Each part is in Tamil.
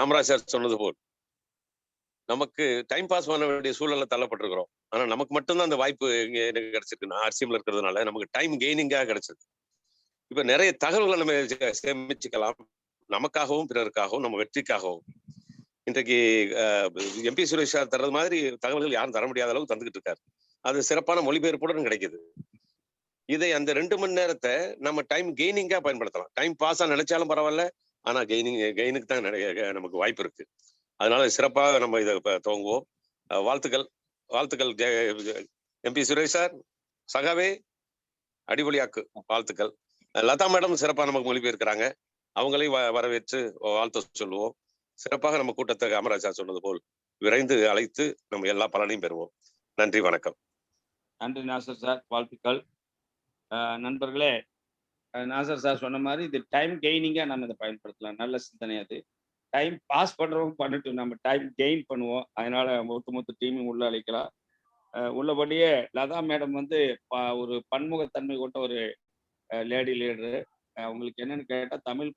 காமராஜர் சொன்னது போல் நமக்கு டைம் பாஸ் பண்ண வேண்டிய சூழல்ல தள்ளப்பட்டிருக்கிறோம். ஆனா நமக்கு மட்டும்தான் அந்த வாய்ப்பு இங்க எனக்கு கிடைச்சிருக்கு. நான் RCMல இருக்கிறதுனால நமக்கு டைம் கெய்னிங்காக கிடைச்சது. இப்ப நிறைய தகவல்களை நம்ம சேமிச்சுக்கலாம், நமக்காகவும் பிறருக்காகவும் நம்ம வெற்றிக்காகவும். இன்றைக்கு MP சுரேஷ் சார் தர்றது மாதிரி தகவல்கள் யாரும் தர முடியாத அளவுக்கு தந்துகிட்டு இருக்காரு. அது சிறப்பான மொழிபெயர்ப்புடன் கிடைக்குது. இதை அந்த 2 மணி நேரத்தை நம்ம டைம் கெய்னிங்கா பயன்படுத்தலாம். டைம் பாஸா நினைச்சாலும் பரவாயில்ல, ஆனா கெயினுக்கு தான் நமக்கு வாய்ப்பு இருக்கு. அதனால சிறப்பாக நம்ம இதை துவங்குவோம். வாழ்த்துக்கள் வாழ்த்துக்கள் MP சுரேஷ் சார், சகாவே அடிபொலியாக்கு வாழ்த்துக்கள். லதா மேடம் சிறப்பாக நமக்கு மொழிபெயர்க்கிறாங்க, அவங்களையும் வரவேற்று வாழ்த்து சொல்லுவோம். சிறப்பாக நம்ம கூட்டத்தை காமராஜா சொன்னது போல் விரைந்து அழைத்து நம்ம எல்லா பலனையும் பெறுவோம். நன்றி, வணக்கம். நன்றி நாசர் சார், வாழ்த்துக்கள். நண்பர்களே, நாசர் சார் சொன்ன மாதிரி இது டைம் கெய்னிங்கா நம்ம இதை பயன்படுத்தலாம். நல்ல சிந்தனை அது. டைம் பாஸ் பண்றவங்க பண்ணிட்டு நம்ம டைம் கெயின் பண்ணுவோம். அதனால ஒட்டுமொத்த டீமும் உள்ள அழைக்கலாம். உள்ளபடியே லதா மேடம் வந்து ஒரு பன்முகத்தன்மை கொண்ட ஒரு லேடி லீடரு. அவங்களுக்கு என்னன்னு கேட்டா தமிழ்,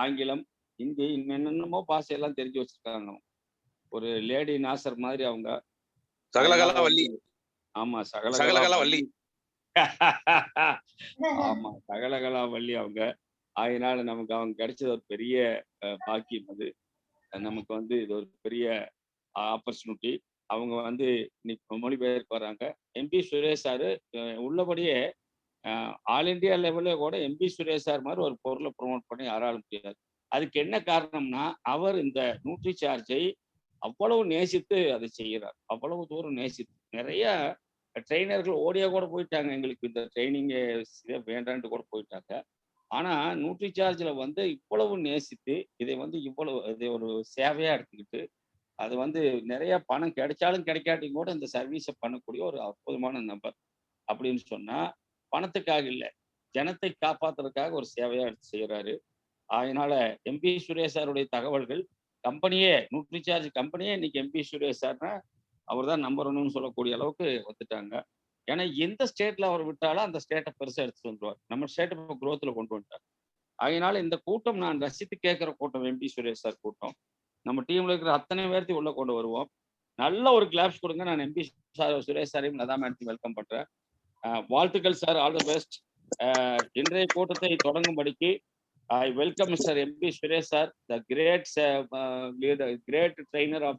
ஆங்கிலம், ஹிந்தி, என்னென்னமோ பாஷையெல்லாம் தெரிஞ்சு வச்சிருக்காங்க. ஒரு லேடி நாசர் மாதிரி அவங்க. சகலகலா வள்ளி. ஆமா, சகலகலா வள்ளி. ஆமா, சகலகலா வள்ளி அவங்க. அதனால நமக்கு அவங்க கிடைச்சது ஒரு பெரிய பாக்கியம். அது நமக்கு வந்து இது ஒரு பெரிய ஆப்பர்ச்சுனிட்டி. அவங்க வந்து இன்னைக்கு மொழிபெயர்க்க வர்றாங்க. MP சுரேஷ் சார் உள்ளபடியே ஆல் இண்டியா லெவல்ல கூட MP சுரேஷ் சார் மாதிரி ஒரு பொருளை ப்ரொமோட் பண்ணி யாராலும் முடியாது. அதுக்கு என்ன காரணம்னா, அவர் இந்த நியூட்ரிசார்ஜை அவ்வளவு நேசித்து அதை செய்கிறார். அவ்வளவு தூரம் நேசித்து நிறைய ட்ரெயினர்கள் ஓடியா கூட போயிட்டாங்க, எங்களுக்கு இந்த ட்ரைனிங் வேண்டான்ட்டு கூட போயிட்டாங்க. ஆனா நியூட்ரிசார்ஜில் வந்து இவ்வளவு நேசித்து இதை வந்து இதை ஒரு சேவையா எடுத்துக்கிட்டு அது வந்து நிறைய பணம் கிடைச்சாலும் கிடைக்காட்டியும் கூட இந்த சர்வீஸை பண்ணக்கூடிய ஒரு அற்புதமான நபர். அப்படின்னு சொன்னா பணத்துக்காக இல்லை, ஜனத்தை காப்பாத்துறதுக்காக ஒரு சேவையா எடுத்து செய்யறாரு. அதனால MP சுரேஷ் சாருடைய தகவல்கள் கம்பெனியே, நியூட்ரிசார்ஜ் கம்பெனியே இன்னைக்கு MP சுரேஷ் சார்னா அவர் தான் நம்பர் 1ன்னு சொல்லக்கூடிய அளவுக்கு வந்துட்டாங்க. ஏன்னா எந்த ஸ்டேட்ல அவர் விட்டாலும் அந்த ஸ்டேட்டை பெருசா எடுத்துட்டு வந்துருவார். நம்ம ஸ்டேட்டை இப்போ குரோத்ல கொண்டு வந்துட்டார். அதனால இந்த கூட்டம் நான் ரசித்து கேட்கிற கூட்டம் MP சுரேஷ் சார் கூட்டம். நம்ம டீம்ல இருக்கிற அத்தனை பேர்த்தையும் உள்ள கொண்டு வருவோம். நல்ல ஒரு கிளாப்ஸ் கொடுங்க. நான் MP சுரேஷ் சாரையும் லதா மேடத்தையும் வெல்கம் பண்றேன். வாழ்த்துக்கள் சார், ஆல் தி பெஸ்ட். இன்றைய கூட்டத்தை தொடங்கும்படிக்கு I welcome Mr. MP Suresh sir, the great trainer of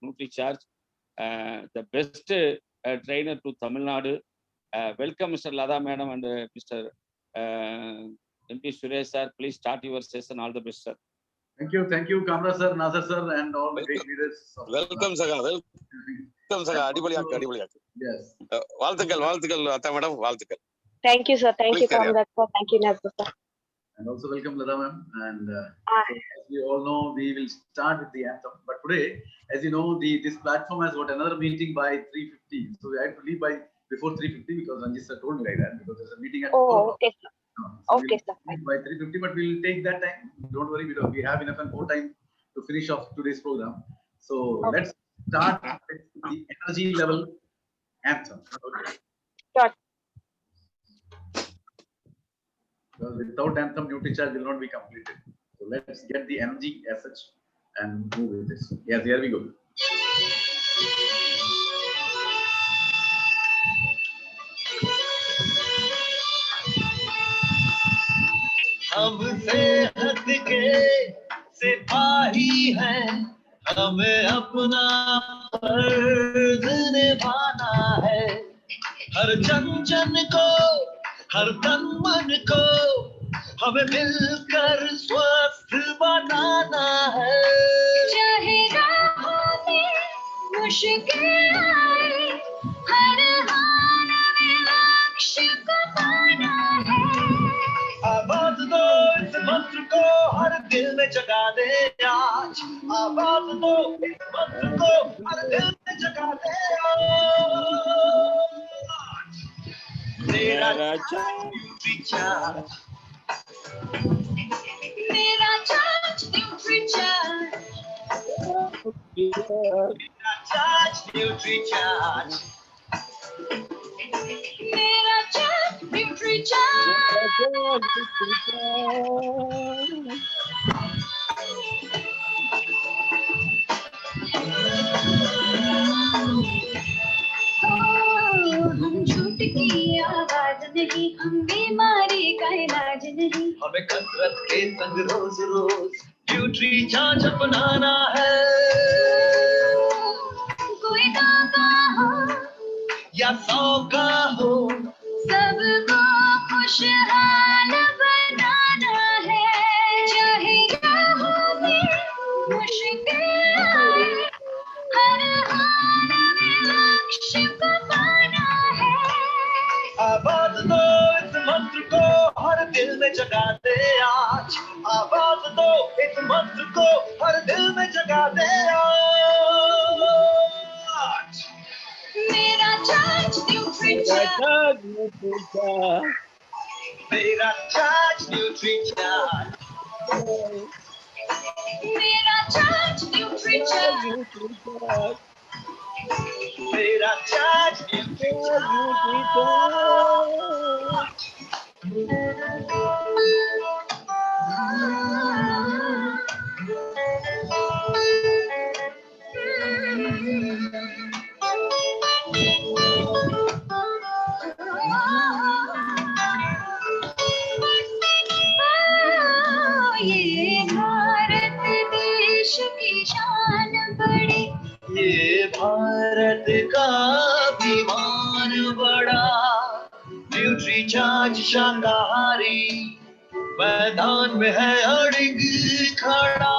NutriCharge, the best trainer to Tamil Nadu. Welcome Mr. Latha madam and Mr. MP suresh sir. Please start your session. All the best, sir. Thank you Kamra sir, Nasir sir and all the great leaders. Welcome Saga, welcome Saga. Adiboliyak. Yes. வாழ்த்துக்கள் Latha madam, வாழ்த்துக்கள். Thank you sir, thank you Kamra sir, thank you Nasir sir. And also welcome Latha ma'am. And as we all know, we will start with the anthem. But today, as you know, this platform has got another meeting by 3:50. So we have to leave before 3:50 because Ranjit sir told me like that, because there's a meeting at 4. Okay sir. So okay sir. By 3:50, but we'll take that time. Don't worry, we have enough and more time to finish off today's program. So let's start with the energy level anthem. Okay. Sure. Because without anthem, NutriCharge will not be completed. So let's get the energy as such and move with this. Yes, here we go. हमसे हटके सिपाही हैं, हमें अपना फर्ज निभाना है। हर जन जन को, हर तन मन को हमें मिलकर स्वस्थ बनाना है। चाहे राहों में मुश्किल आए, हर हाल में लक्ष्य को पाना है। आवाज दो इस मंत्र को हर दिल में जगा दे आज, आवाज दो इस मंत्र को हर दिल में जगा दे आज। मेरा NutriCharge, मेरा चार्ज NutriCharge, मेरा चार्ज NutriCharge, मेरा चार्ज NutriCharge। हमें कसरत के संग रोज रोज न्यूट्रीचार्ज अपनाना है। कोई दावा हो या 100 का हो, सबको खुशहाल बनाना है। चाहे राहों में मुश्किल आए, हर हाल में लक्ष्य को पाना है। आवाज दो इस मंत्र को हर दिल में जगा दे आज। आवाज दो इस मंत्र को हर दिल में जगा दे आज। मेरा चार्ज न्यूट्रिचार्ज, मेरा चार्ज न्यूट्रीचार्ज, मेरा चार्ज न्यूट्रिचार्ज, मेरा चार्ज न्यूट्रीचार्ज। ये भारत देश की शान बड़ी, ये भारत का अभिमान बड़ा, न्यूट्रीचार्ज शाकाहारी मैदान में है अड़िग खड़ा।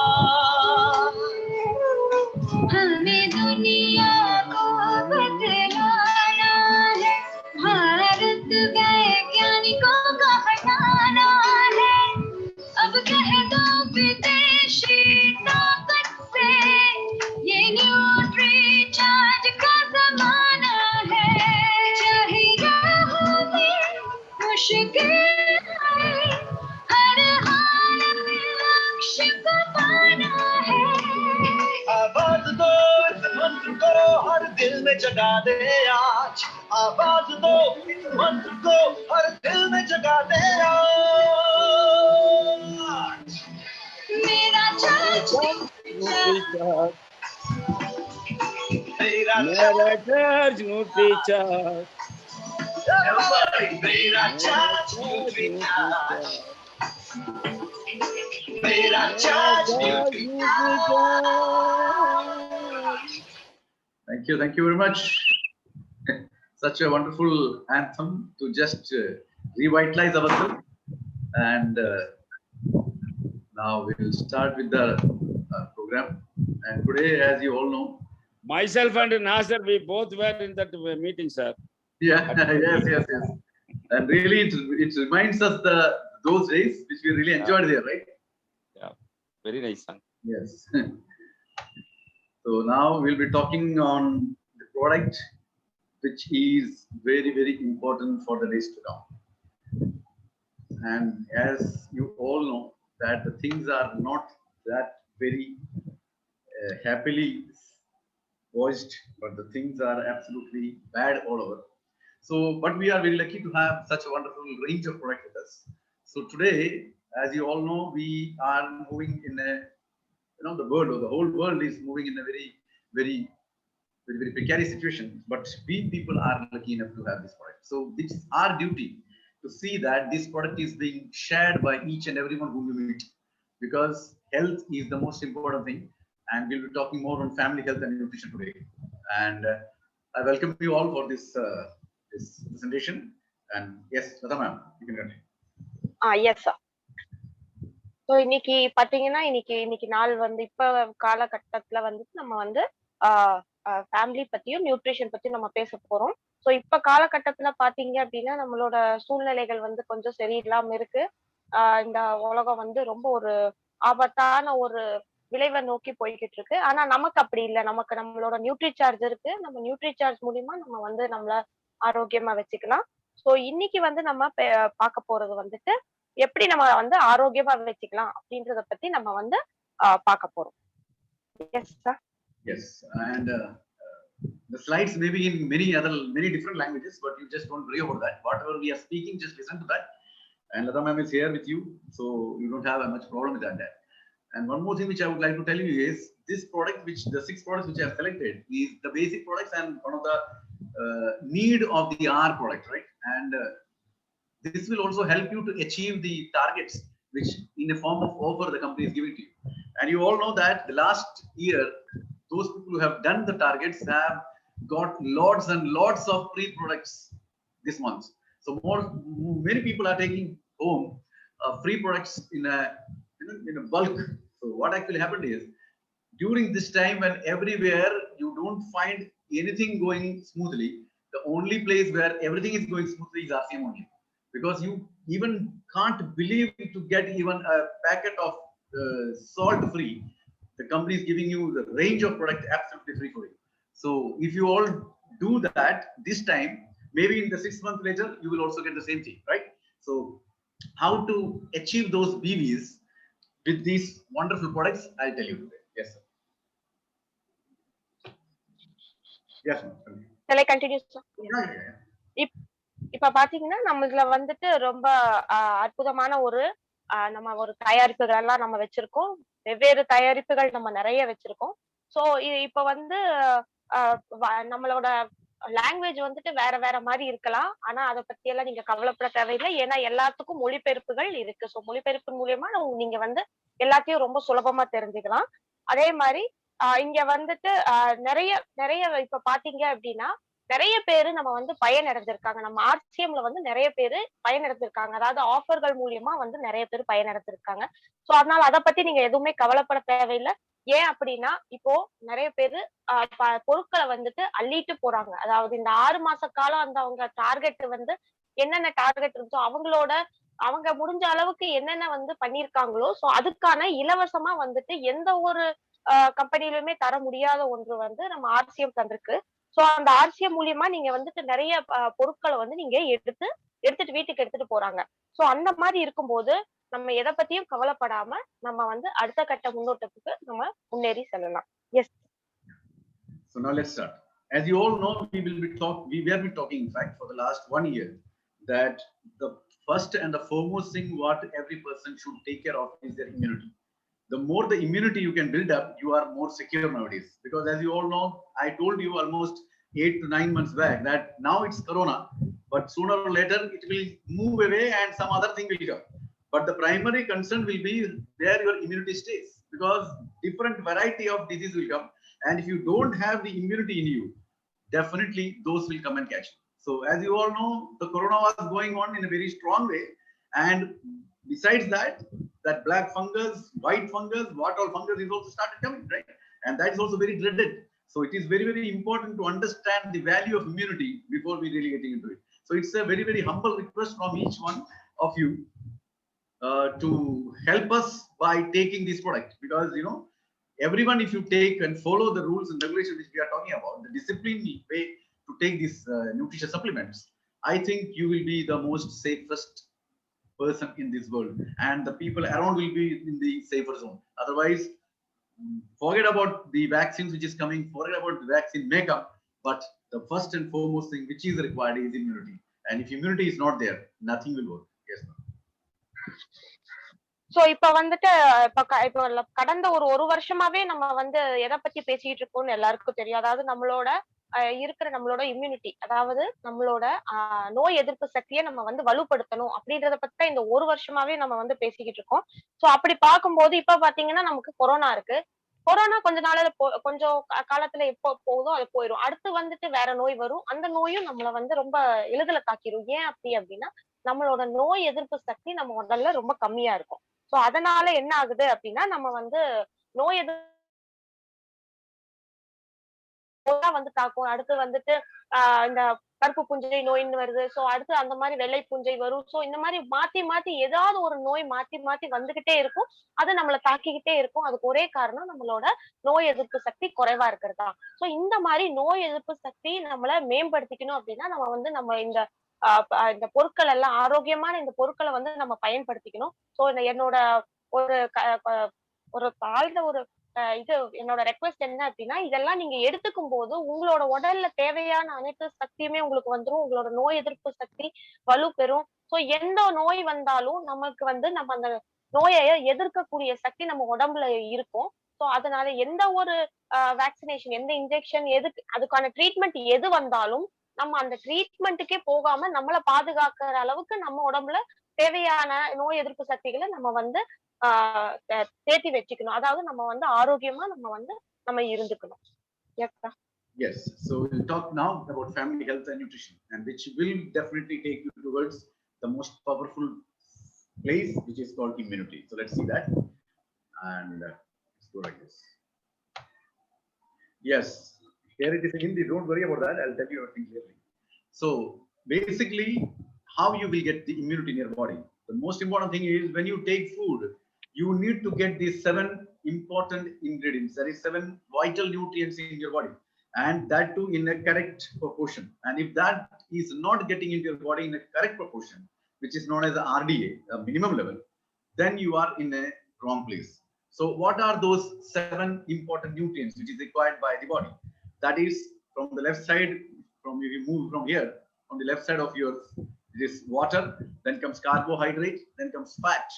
हमें दुनिया को बदलाना है, भारत वैज्ञानिकों का हटाना है। अब कह दो विदेशी ताकत से, ये न्यूट्रीचार्ज का जमाना है। चाहे राहों में मुश्किल आए, हर हाल में लक्ष्य को पाना है। आवाज दो इस मंत्र को हर दिल में जगा दे आज। आवाज दो इस मंत्र को हर दिल में जगा दे आज। मेरा चार्ज न्यूट्रिचार्ज, मेरा चार्ज न्यूट्रीचार्ज, everybody, मेरा चार्ज न्यूट्रीचार्ज, मेरा charge Nutricharge. Thank you very much. Such a wonderful anthem to just revitalize ourselves. And now we will start with the program. And today, as you all know, myself and Nasser, we both were in that meeting, sir. yeah, yes. And really, it reminds us those days which we really enjoyed there, right? Yeah, very nice song. Yes. So now we'll be talking on the product which is very, very important for the days to come. And as you all know that the things are not that very happily voiced, but the things are absolutely bad all over. So, but we are very lucky to have such a wonderful range of product with us. So today, as you all know, we are moving in a, the world, or the whole world is moving in a very, very precarious situation. But we people are lucky enough to have this product. So this is our duty to see that this product is being shared by each and everyone whom we meet, because health is the most important thing. And we'll be talking more on family health and nutrition today. And I welcome you all for this this presentation. And yes, LATHA ma'am, you can continue. Yes sir. So இன்னைக்கு பாத்தீங்கன்னா இன்னைக்கு நாள் வந்து இப்ப காலகட்டத்துல வந்துட்டு நம்ம வந்து ஃபேமிலி பத்தியும் நியூட்ரிஷன் பத்தியும் நம்ம பேச போறோம். ஸோ இப்ப காலகட்டத்துல பாத்தீங்க அப்படின்னா நம்மளோட சூழ்நிலைகள் வந்து கொஞ்சம் சரியில்லாம இருக்கு. இந்த உலகம் வந்து ரொம்ப ஒரு ஆபத்தான ஒரு விளைவை நோக்கி போய்கிட்டு இருக்கு. ஆனா நமக்கு அப்படி இல்லை. நமக்கு நம்மளோட நியூட்ரிசார்ஜ் இருக்கு. நம்ம நியூட்ரிசார்ஜ் மூலியமா நம்ம வந்து நம்மள ஆரோக்கியமா வச்சுக்கலாம். ஸோ இன்னைக்கு வந்து நம்ம பார்க்க போறது வந்துட்டு எப்படி நம்ம வந்து ஆரோக்கியமா வச்சுக்கலாம் அப்படின்றத பத்தி நம்ம வந்து பார்க்க போறோம். Yes sir. Yes, and the slides may be in many different languages, but you just don't worry about that. Whatever we are speaking, just listen to that. And LATHA ma'am is here with you, so you don't have much problem with that. And one more thing which I would like to tell you is this product, the 6 products which I have selected, is the basic products and one of the need of the R product, right? And this will also help you to achieve the targets which in a form of offer the company is giving to you. And you all know that the last year, those people who have done the targets have got lots and lots of free products this month. So many people are taking home free products in a bulk. So what actually happened is, during this time when everywhere you don't find anything going smoothly, the only place where everything is going smoothly is RCM only. Because you even can't believe to get even a packet of salt free. The company is giving you the range of product absolutely free for you. So if you all do that this time, maybe in the 6 months later, you will also get the same thing, right? So how to achieve those BVs with these wonderful products, I'll tell you today. Yes, sir. Yes, ma'am. Shall I continue, sir? இப்ப பாத்தீங்கன்னா நம்மள வந்துட்டு ரொம்ப அற்புதமான ஒரு நம்ம ஒரு தயாரிப்புகள் எல்லாம் நம்ம வச்சிருக்கோம். வெவ்வேறு தயாரிப்புகள் நம்ம நிறைய வச்சிருக்கோம். சோ இப்ப வந்து நம்மளோட லாங்குவேஜ் வந்துட்டு வேற வேற மாதிரி இருக்கலாம். ஆனா அதை பத்தி எல்லாம் நீங்க கவலைப்பட தேவையில்லை. ஏன்னா எல்லாத்துக்கும் மொழிபெயர்ப்புகள் இருக்கு. சோ மொழிபெயர்ப்பு மூலியமா நீங்க வந்து எல்லாத்தையும் ரொம்ப சுலபமா தெரிஞ்சுக்கலாம். அதே மாதிரி இங்க வந்துட்டு நிறைய நிறைய இப்ப பாத்தீங்க அப்படின்னா நிறைய பேரு நம்ம வந்து பயனடைஞ்சிருக்காங்க. நம்ம RCMல வந்து நிறைய பேரு பயனடைஞ்சிருக்காங்க. அதாவது ஆஃபர்கள் மூலியமா வந்து நிறைய பேர் பயனடைஞ்சிருக்காங்க. சோ அதனால அதை பத்தி நீங்க எதுவுமே கவலைப்பட தேவையில்லை. ஏன் அப்படின்னா இப்போ நிறைய பேரு பொருட்களை வந்துட்டு அள்ளிட்டு போறாங்க. அதாவது இந்த 6 மாச காலம் அந்த அவங்க டார்கெட் வந்து என்னென்ன டார்கெட் இருந்தோ அவங்க முடிஞ்ச அளவுக்கு என்னென்ன வந்து பண்ணிருக்காங்களோ, சோ அதுக்கான இலவசமா வந்துட்டு எந்த ஒரு கம்பெனிலுமே தர முடியாத ஒன்று வந்து நம்ம RCM தந்திருக்கு. சோ அந்த RCM மூலியமா நீங்க வந்துட்டு நிறைய பொருட்களை வந்து நீங்க எடுத்துட்டு வீட்டுக்கு எடுத்துட்டு போறாங்க. சோ அந்த மாதிரி இருக்கும்போது நம்ம எதை பத்தியும் கவலைப்படாம நம்ம வந்து அடுத்த கட்ட முன்னோட்டத்துக்கு நம்ம முன்னேறி செல்லலாம். S. So now let's start. As you all know, we have been talking in fact for the last 1 year that the first and the foremost thing what every person should take care of is their immunity. The more the immunity you can build up, you are more secure nowadays. Because as you all know, I told you almost 8 to 9 months back that now it's Corona, but sooner or later it will move away and some other thing will come. But the primary concern will be where your immunity stays, because different variety of disease will come. And if you don't have the immunity in you, definitely those will come and catch you. So as you all know, the Corona was going on in a very strong way. And besides that black fungus, white fungus, what all fungus is also started coming, right? And that is also very dreaded. So it is very, very important to understand the value of immunity before we really getting into it. So it's a very, very humble request from each one of you to help us by taking this product. Because, you know, everyone, if you take and follow the rules and regulations which we are talking about, the disciplined way to take these nutrition supplements, I think you will be the most safest person in this world, and the people around will be in the safer zone. Otherwise, forget about the vaccines which is coming, forget about the vaccine makeup, but the first and foremost thing which is required is immunity. And if immunity is not there, nothing will work. Yes, ma'am. So இப்ப வந்துட்டு இப்ப கடந்த ஒரு வருஷமாவே நம்ம வந்து எதை பத்தி பேசிட்டு இருக்கோம்னு எல்லாருக்கும் தெரியும். அதாவது நம்மளோட இருக்கிற நம்மளோட இம்யூனிட்டி, அதாவது நம்மளோட நோய் எதிர்ப்பு சக்தியை நம்ம வந்து வலுப்படுத்தணும் அப்படின்றத பத்தி இந்த ஒரு வருஷமாவே நம்ம வந்து பேசிக்கிட்டு இருக்கோம். சோ அப்படி பார்க்கும்போது இப்ப பாத்தீங்கன்னா நமக்கு கொரோனா இருக்கு. கொரோனா கொஞ்சம் காலத்துல எப்போ போகுதோ அது போயிடும். அடுத்து வந்துட்டு வேற நோய் வரும். அந்த நோயும் நம்மள வந்து ரொம்ப எளிதில தாக்கிடும். ஏன் அப்படின்னா நம்மளோட நோய் எதிர்ப்பு சக்தி நம்ம உடல்ல ரொம்ப கம்மியா இருக்கும். சோ அதனால என்ன ஆகுது அப்படின்னா நம்ம வந்து நோய் எதிர்ப்பு வந்து தாக்கும். அடுத்து வந்துட்டு இந்த கருப்பு புஞ்சை நோயின்னு வருது. சோ அடுத்து அந்த மாதிரி வெள்ளை புஞ்சை வரும். சோ இந்த மாதிரி மாத்தி ஏதாவது ஒரு நோய் மாத்தி வந்துகிட்டே இருக்கும். அது நம்மள தாக்கிக்கிட்டே இருக்கும். அதுக்கு ஒரே காரணம் நம்மளோட நோய் எதிர்ப்பு சக்தி குறைவா இருக்கிறதா. சோ இந்த மாதிரி நோய் எதிர்ப்பு சக்தி நம்மள மேம்படுத்திக்கணும் அப்படின்னா நம்ம வந்து நம்ம இந்த பொருட்கள் எல்லாம் ஆரோக்கியமான இந்த பொருட்களை வந்து நம்ம பயன்படுத்திக்கணும். சோ என்னோட ஒரு தாழ்ந்த ஒரு என்னோட ரெக்வெஸ்ட் என்ன அப்படின்னா, இதெல்லாம் நீங்க எடுத்துக்கும் போது உங்களோட உடல்ல தேவையான அனைத்து சக்தியுமே உங்களுக்கு வந்துரும். உங்களோட நோய் எதிர்ப்பு சக்தி வலு பெறும். சோ எந்த நோய் வந்தாலும் நமக்கு வந்து நம்ம அந்த நோயை எதிர்க்கக்கூடிய சக்தி நம்ம உடம்புல இருக்கும். சோ அதனால எந்த ஒரு வேக்சினேஷன், எந்த இன்ஜெக்ஷன், அதுக்கான ட்ரீட்மெண்ட் எது வந்தாலும் நம்ம அந்த ட்ரீட்மெண்ட்டுக்கே போகாம நம்மள பாதுகாக்கிற அளவுக்கு நம்ம உடம்புல தேவையான நோய் எதிர்ப்பு சக்திகளை நம்ம வந்து தேத்தி வச்சுக்கணும். அதாவது நம்ம வந்து ஆரோக்கியமா நம்ம இருந்துக்கணும். Yes, so we'll talk now about family health and nutrition, and which will definitely take you towards the most powerful place, which is called immunity. So let's see that, and let's go like this. Yes, here it is in Hindi. Don't worry about that. I'll tell you everything clearly. So basically, how you will get the immunity in your body. The most important thing is when you take food, you need to get these 7 important ingredients. There is 7 vital nutrients in your body, and that too in a correct proportion. And if that is not getting into your body in a correct proportion, which is known as the RDA, a minimum level, then you are in a wrong place. So what are those 7 important nutrients which is required by the body? That is from the left side, if you move from here, from the left side of yours, this water, then comes carbohydrate, then comes fat,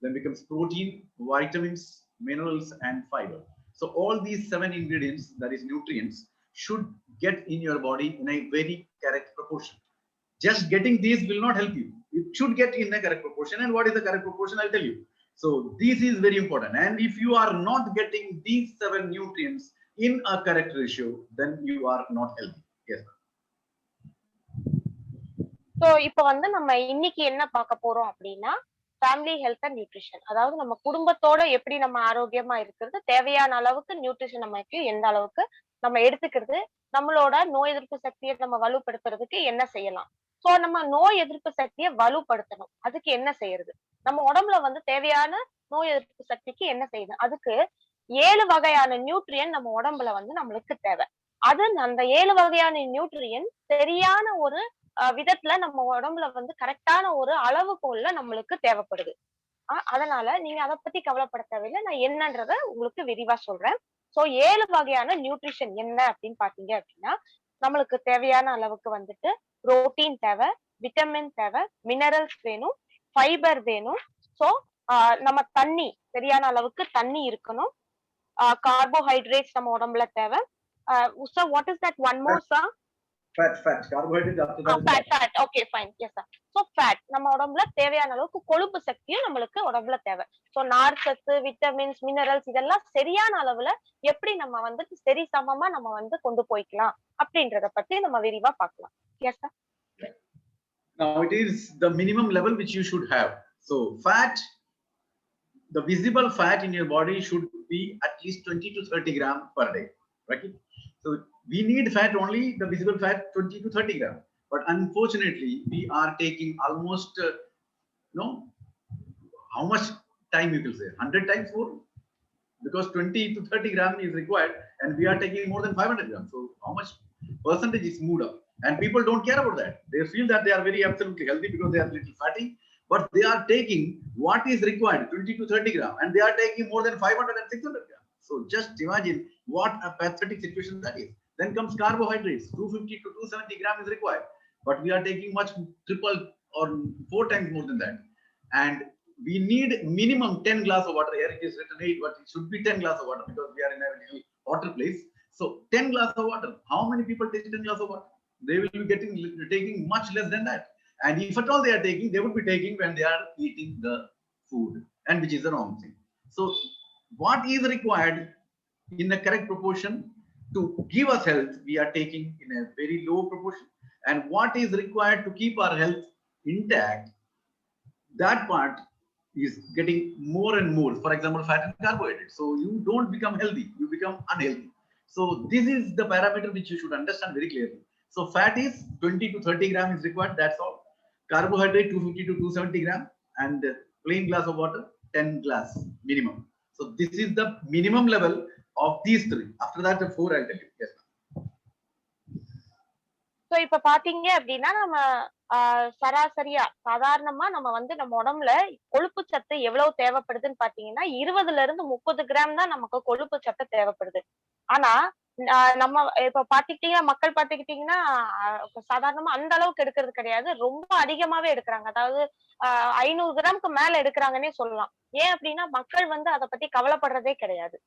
then becomes protein, vitamins, minerals, and fiber. So all these 7 ingredients, that is nutrients, should get in your body in a very correct proportion. Just getting these will not help you. It should get in a correct proportion. And what is the correct proportion? I'll tell you. So this is very important. And if you are not getting these 7 nutrients in a correct ratio, then you are not healthy. Yes. So இப்போ வந்து நம்ம இன்னைக்கு என்ன பார்க்க போறோம் அப்படின்னா ஃபேமிலி ஹெல்த் அண்ட் நியூட்ரிஷன். அதாவது நம்ம குடும்பத்தோட எப்படி நம்ம ஆரோக்கியமா இருக்கிறது, தேவையான அளவுக்கு நியூட்ரிஷன் நமக்கு எந்த அளவுக்கு நம்ம எடுத்துக்கிறது, நம்மளோட நோய் எதிர்ப்பு சக்தியை நம்ம வலுப்படுத்துறதுக்கு என்ன செய்யலாம். சோ நம்ம நோய் எதிர்ப்பு சக்தியை வலுப்படுத்தணும். அதுக்கு என்ன செய்யறது, நம்ம உடம்புல வந்து தேவையான நோய் எதிர்ப்பு சக்திக்கு என்ன செய்யணும். அதுக்கு 7 வகையான நியூட்ரியன் நம்ம உடம்புல வந்து நம்மளுக்கு தேவை. அது அந்த 7 வகையான நியூட்ரியன் சரியான ஒரு விதத்துல நம்ம உடம்புல வந்து கரெக்டான ஒரு அளவுகோல்ல நம்மளுக்கு தேவைப்படுது. அதனால நீங்க அதை பத்தி கவலைப்பட தேவையில்லை. நான் என்னன்றத உங்களுக்கு விரிவா சொல்றேன். சோ 7 வகையான நியூட்ரிஷன் என்ன அப்படின்னு பாத்தீங்க அப்படின்னா, நம்மளுக்கு தேவையான அளவுக்கு வந்துட்டு புரோட்டீன் தேவை, விட்டமின் தேவை, மினரல்ஸ் வேணும், ஃபைபர் வேணும். சோ நம்ம தண்ணி, சரியான அளவுக்கு தண்ணி இருக்கணும். கார்போஹைட்ரேட்ஸ் நம்ம உடம்புல தேவை. So what is that one more, sir? Fat. Carbohydrate after that. Fat. Okay, fine. Yes, sir. So fat. நம்ம உடம்புல தேவையான அளவுக்கு கொழுப்பு சக்தியும் நம்மளுக்கு உடம்புல தேவை. So நார் சத்து, விட்டமின்ஸ், மினரல்ஸ் இதெல்லாம் சரியான அளவுல எப்படி நம்ம வந்து சரி சமமா நம்ம வந்து கொண்டு போய்க்கலாம் அப்படின்றத பத்தி நம்ம விரிவா பார்க்கலாம். Yes, sir. Now it is the minimum level which you should have. So fat, the visible fat in your body should be at least 20 to 30 grams per day. Right? So we need fat only, the visible fat 20 to 30 grams. But unfortunately, we are taking almost, how much time you will say? 100 times more? Because 20 to 30 grams is required and we are taking more than 500 grams. So how much percentage is moved up? And people don't care about that. They feel that they are very absolutely healthy because they are little fatty. But they are taking what is required, 20 to 30 grams. And they are taking more than 500 and 600 grams. So just imagine what a pathetic situation that is. Then comes carbohydrates, 250 to 270 grams is required. But we are taking much triple or 4 times more than that. And we need minimum 10 glass of water. Here it is written 8, but it should be 10 glass of water because we are in a little water place. So 10 glass of water. How many people take 10 glass of water? They will be taking much less than that. And if at all they are taking, they would be taking when they are eating the food, and which is the wrong thing. So what is required in the correct proportion to give us health, we are taking in a very low proportion. And what is required to keep our health intact, that part is getting more and more. For example, fat and carbohydrates. So you don't become healthy, you become unhealthy. So this is the parameter which you should understand very clearly. So fat is 20 to 30 grams is required, that's all. Carbohydrate 250 to 270 grams, and plain glass of water 10 glass minimum. So this is the minimum level of these 3. After that the 4 I'll tell you. Yes. So இப்ப பாத்தீங்க அப்படின்னா நம்ம சராசரியா சாதாரணமா நம்ம வந்து நம்ம உடம்புல கொழுப்பு சத்து எவ்வளவு தேவைப்படுதுன்னு பாத்தீங்கன்னா 20 இருந்து 30 கிராம் தான் நமக்கு கொழுப்பு சத்து தேவைப்படுது. ஆனா நம்ம இப்ப பாத்துக்கிட்டீங்கன்னா மக்கள் பாத்துக்கிட்டீங்கன்னா சாதாரணமா அந்த அளவுக்கு எடுக்கிறது கிடையாது, ரொம்ப அதிகமாவே எடுக்கிறாங்க. அதாவது 500 கிராமுக்கு மேல எடுக்கிறாங்கன்னே சொல்லலாம். ஏன் அப்படின்னா மக்கள் வந்து அதை பத்தி கவலைப்படுறதே கிடையாது.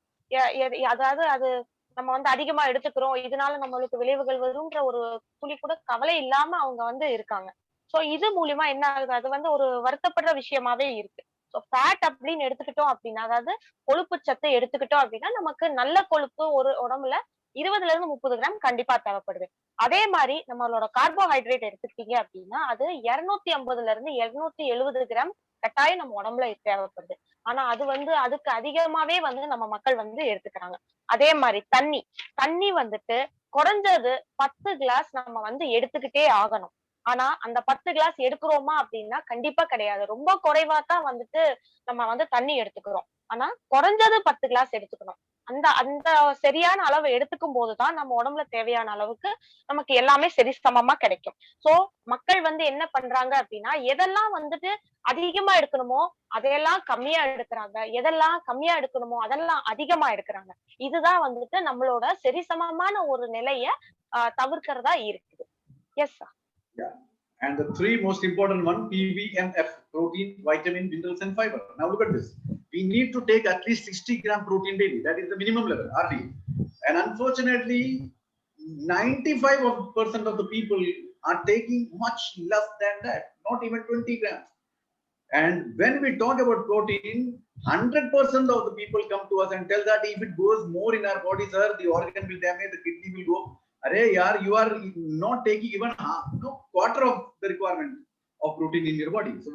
அதாவது அது நம்ம வந்து அதிகமா எடுத்துக்கிறோம், இதனால நம்மளுக்கு விளைவுகள் வரும்ன்ற ஒரு துளி கூட கவலை இல்லாம அவங்க வந்து இருக்காங்க. சோ இது மூலியமா என்ன ஆகுது, அது வந்து ஒரு வருத்தப்படுற விஷயமாவே இருக்கு. சோ ஃபேட் அப்படின்னு எடுத்துக்கிட்டோம் அப்படின்னா, அதாவது கொழுப்பு சத்து எடுத்துக்கிட்டோம் அப்படின்னா, நமக்கு நல்ல கொழுப்பு ஒரு உடம்புல 20ல இருந்து 30 கிராம் கண்டிப்பா தேவைப்படுது. அதே மாதிரி நம்மளோட கார்போஹைட்ரேட் எடுத்துக்கிட்டீங்க அப்படின்னா, அது 250ல இருந்து 270 கிராம் கட்டாயம் நம்ம உடம்புல தேவைப்படுது. ஆனா அது வந்து அதுக்கு அதிகமாவே வந்து நம்ம மக்கள் வந்து எடுத்துக்கிறாங்க. அதே மாதிரி தண்ணி வந்துட்டு குறைஞ்சது 10 கிளாஸ் நம்ம வந்து எடுத்துக்கிட்டே ஆகணும். ஆனா அந்த 10 கிளாஸ் எடுக்கிறோமா அப்படின்னா கண்டிப்பா கிடையாது. ரொம்ப குறைவா தான் வந்துட்டு நம்ம வந்து தண்ணி எடுத்துக்கிறோம். ஆனா குறைஞ்சது 10 கிளாஸ் எடுத்துக்கணும். அந்த அந்த சரியான அளவு எடுத்துக்கும் போதுதான் நம்ம உடம்புல தேவையான அளவுக்கு நமக்கு எல்லாமே சரிசமமா கிடைக்கும். சோ மக்கள் வந்து என்ன பண்றாங்க அப்படின்னா, எதெல்லாம் வந்துட்டு அதிகமா எடுக்கணுமோ அதையெல்லாம் கம்மியா எடுக்குறாங்க. எதெல்லாம் கம்மியா எடுக்கணுமோ அதெல்லாம் அதிகமா எடுக்குறாங்க. இதுதான் வந்துட்டு நம்மளோட சரிசமமான ஒரு நிலைய தவிர்க்கிறதா இருக்குது. Yes sir. Yeah. And the three most important one, PVMF, protein, vitamin, minerals, and fiber. Now look at this. We need to take at least 60 gram protein daily. That is the minimum level, RDA. And unfortunately, 95% of the people are taking much less than that, not even 20 grams. And when we talk about protein, 100% of the people come to us and tell that if it goes more in our body, sir, the organ will damage, the kidney will go. Arey yaar, you are not taking even half, no quarter of the requirement of protein in your body. So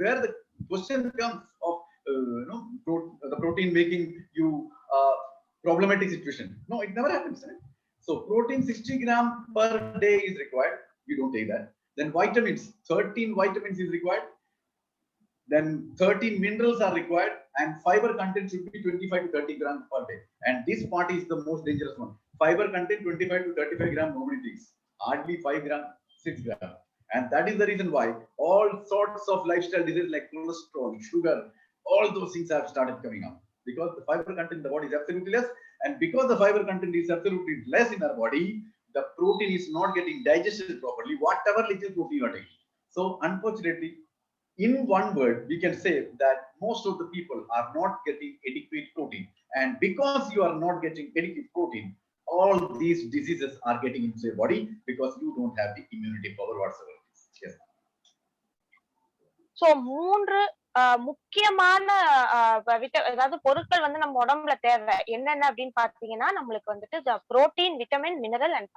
where the question comes of the protein making you problematic situation? No, it never happens. Right? So protein 60 gram per day is required. We don't take that. Then vitamins, 13 vitamins is required. Then 13 minerals are required, and fiber content should be 25 to 30 grams per day. And this part is the most dangerous one. Fiber content 25 to 35 grams nobody takes. Hardly 5 grams, 6 grams. And that is the reason why all sorts of lifestyle diseases like cholesterol, sugar, all those things have started coming up. Because the fiber content in the body is absolutely less. And because the fiber content is absolutely less in our body, the protein is not getting digested properly, whatever little protein you are taking. So unfortunately, in one word, we can say that most of the people are not getting adequate protein. And because you are not getting adequate protein, all these diseases are getting into your body because you don't have the immunity power whatsoever. Yes. So, 3 முக்கியமான அதாவது பொருட்கள் வந்து நம்ம உடம்புல தேவை என்னென்ன அப்படின்னு பாத்தீங்கன்னா, நம்மளுக்கு வந்துட்டு protein, vitamin, mineral and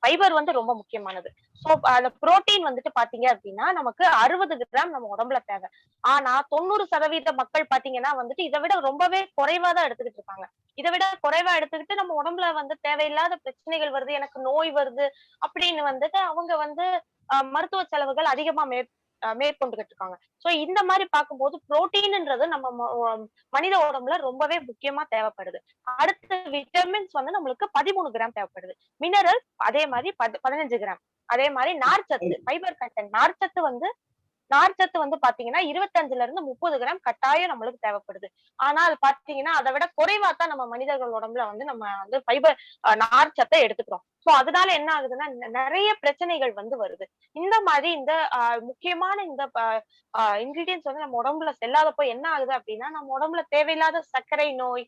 fibre வந்து ரொம்ப முக்கியமானது. சோ அந்த புரோட்டீன் வந்துட்டு பாத்தீங்க அப்படின்னா நமக்கு 60 கிராம் நம்ம உடம்புல தேவை. ஆனா 90% மக்கள் பாத்தீங்கன்னா வந்துட்டு இதை விட ரொம்பவே குறைவா தான் எடுத்துக்கிட்டு இருக்காங்க. இதை விட குறைவா எடுத்துக்கிட்டு நம்ம உடம்புல வந்து தேவையில்லாத பிரச்சனைகள் வருது, எனக்கு நோய் வருது அப்படின்னு வந்துட்டு அவங்க வந்து மருத்துவ செலவுகள் அதிகமா மேற்கொண்டுகிட்டு இருக்காங்க. சோ இந்த மாதிரி பார்க்கும்போது புரோட்டீன்ன்றது நம்ம மனித உடம்புல ரொம்பவே முக்கியமா தேவைப்படுது. அடுத்து விட்டமின்ஸ் வந்து நம்மளுக்கு 13 கிராம் தேவைப்படுது. மினரல் அதே மாதிரி 15 கிராம். அதே மாதிரி நார்ச்சத்து, ஃபைபர் கண்டென்ட், நார்ச்சத்து வந்து பாத்தீங்கன்னா 25ல இருந்து 30 கிராம் கட்டாயம் நம்மளுக்கு தேவைப்படுது. ஆனால் பாத்தீங்கன்னா அதை விட குறைவா தான் நம்ம மனிதர்கள் உடம்புல வந்து நம்ம வந்து ஃபைபர் நார்ச்சத்தை எடுத்துக்கிறோம். சோ அதனால என்ன ஆகுதுன்னா நிறைய பிரச்சனைகள் வந்து வருது. இந்த மாதிரி இந்த முக்கியமான இந்த இன்கிரீடியன்ஸ் வந்து நம்ம உடம்புல செல்லாதப்போ என்ன ஆகுது அப்படின்னா நம்ம உடம்புல தேவையில்லாத சர்க்கரை நோய்,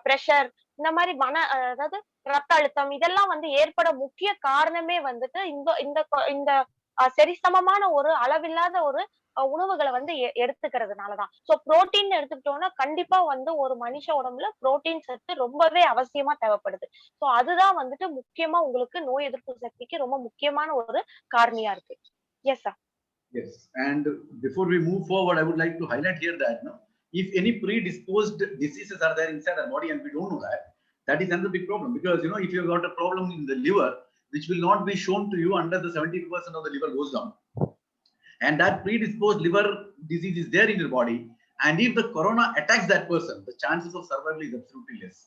பிரஷர், இந்த மாதிரி அதாவது ரத்த அழுத்தம் இதெல்லாம் வந்து ஏற்பட முக்கிய காரணமே வந்துட்டு இந்த சரிசமமான ஒரு அளவில்லாத ஒரு உணவுகளை வந்து எடுத்துக்கிறதுனாலதான். சோ புரோட்டீன் எடுத்துக்கிட்டோம்னா கண்டிப்பா வந்து ஒரு மனுஷ உடம்புல புரோட்டீன் சத்து ரொம்பவே அவசியமா தேவைப்படுது. சோ அதுதான் வந்துட்டு முக்கியமா உங்களுக்கு நோய் எதிர்ப்பு சக்திக்கு ரொம்ப முக்கியமான ஒரு காரணியா இருக்கு. S sir. Yes, and before we move forward, I would like to highlight here that if any predisposed diseases are there inside our body and we don't know that is another big problem. Because if you have got a problem in the liver, which will not be shown to you unless the 70% of the liver goes down, and that predisposed liver disease is there in your body, and if the corona attacks that person, the chances of survival is absolutely less.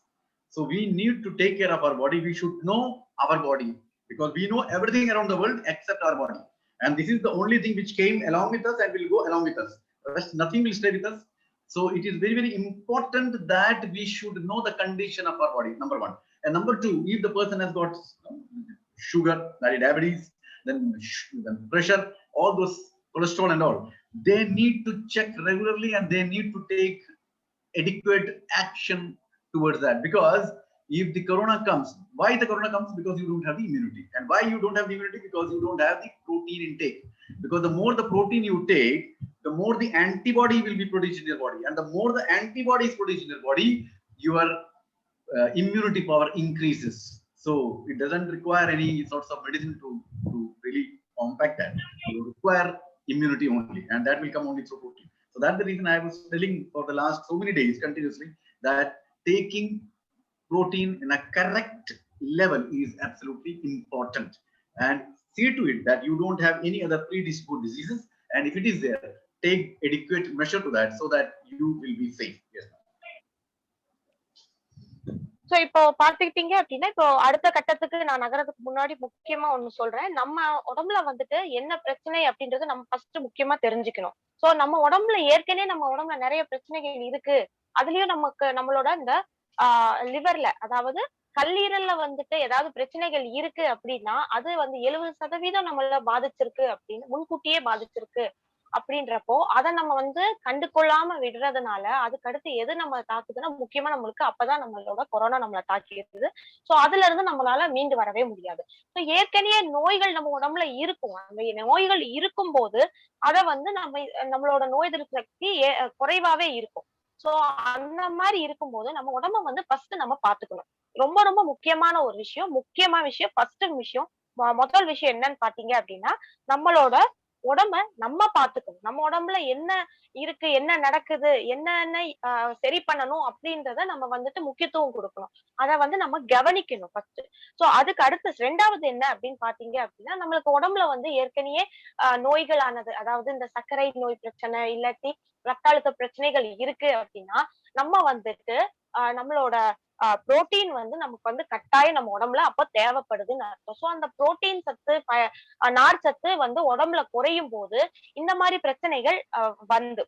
So we need to take care of our body. We should know our body because we know everything around the world except our body. And this is the only thing which came along with us and will go along with us. Rest, nothing will stay with us. So it is very, very important that we should know the condition of our body, number one. And number two, if the person has got sugar, diabetes, then pressure, all those cholesterol and all, they need to check regularly and they need to take adequate action towards that. Because if the corona comes, why the corona comes? Because you don't have the immunity. And why you don't have the immunity? Because you don't have the protein intake. Because the more the protein you take, the more the antibody will be produced in your body. And the more the antibody is produced in your body, your immunity power increases. So it doesn't require any sorts of medicine to really compact that. You require immunity only, and that will come only through protein. So that's the reason I was telling for the last so many days continuously that taking protein in a correct level is absolutely important, and see to it that you don't have any other predisposed diseases, and if it is there, take adequate measure to that so that you will be safe. Yes. So இப்போ பாத்துக்கிட்டீங்க அப்படின்னா, இப்போ அடுத்த கட்டத்துக்கு நான் நகரத்துக்கு முன்னாடி முக்கியமா ஒண்ணு சொல்றேன். நம்ம உடம்புல வந்துட்டு என்ன பிரச்சனை அப்படின்றது நம்ம ஃபர்ஸ்ட் முக்கியமா தெரிஞ்சுக்கணும். சோ நம்ம உடம்புல ஏற்கனவே நம்ம உடம்புல நிறைய பிரச்சனைகள் இருக்கு. அதுலயும் நமக்கு நம்மளோட இந்த லிவர்ல, அதாவது கல்லீரல்ல வந்துட்டு ஏதாவது பிரச்சனைகள் இருக்கு அப்படின்னா, அது வந்து 70% நம்மள பாதிச்சிருக்கு அப்படின்னு முன்கூட்டியே பாதிச்சிருக்கு அப்படின்றப்போ, அத நம்ம வந்து கண்டுகொள்ளாம விடுறதுனால, அதுக்கு அடுத்து எது நம்ம தாக்குதுன்னா, முக்கியமா நம்மளுக்கு அப்பதான் நம்மளோட கொரோனா நம்மள தாக்கிருது. சோ அதுல இருந்து நம்மளால மீண்டு வரவே முடியாது. சோ ஏற்கனவே நோய்கள் நம்ம உடம்புல இருக்கும். அந்த நோய்கள் இருக்கும்போது, அத வந்து நம்மளோட நோய் எதிர்ப்பு சக்தி குறைவாவே இருக்கும். சோ அந்த மாரி இருக்கும்போது, நம்ம உடம்ப வந்து ஃபர்ஸ்ட் நம்ம பாத்துக்கணும். ரொம்ப ரொம்ப முக்கியமான ஒரு விஷயம். ஃபர்ஸ்ட் விஷயம், முதல் விஷயம் என்னன்னு பாத்தீங்க அப்படின்னா, நம்மளோட உடம்ப நம்ம பாத்துக்கணும். நம்ம உடம்புல என்ன இருக்கு, என்ன நடக்குது, என்னென்ன சரி பண்ணணும் அப்படின்றத நம்ம வந்துட்டு முக்கியத்துவம் கொடுக்கணும். அத வந்து நம்ம கவனிக்கணும் ஃபர்ஸ்ட். சோ அதுக்கு அடுத்து 2வது என்ன அப்படின்னு பாத்தீங்க அப்படின்னா, நம்மளுக்கு உடம்புல வந்து ஏற்கனவே நோய்களானது, அதாவது இந்த சர்க்கரை நோய் பிரச்சனை, இல்லாட்டி ரத்த அழுத்த பிரச்சனைகள் இருக்கு அப்படின்னா, நம்ம வந்துட்டு நம்மளோட புரோட்டீன் வந்து நமக்கு வந்து கட்டாயம் நம்ம உடம்புல அப்ப தேவைப்படுதுன்னு அர்த்தம். சோ அந்த புரோட்டீன் சத்து, நார் சத்து வந்து உடம்புல குறையும் போது இந்த மாதிரி பிரச்சனைகள்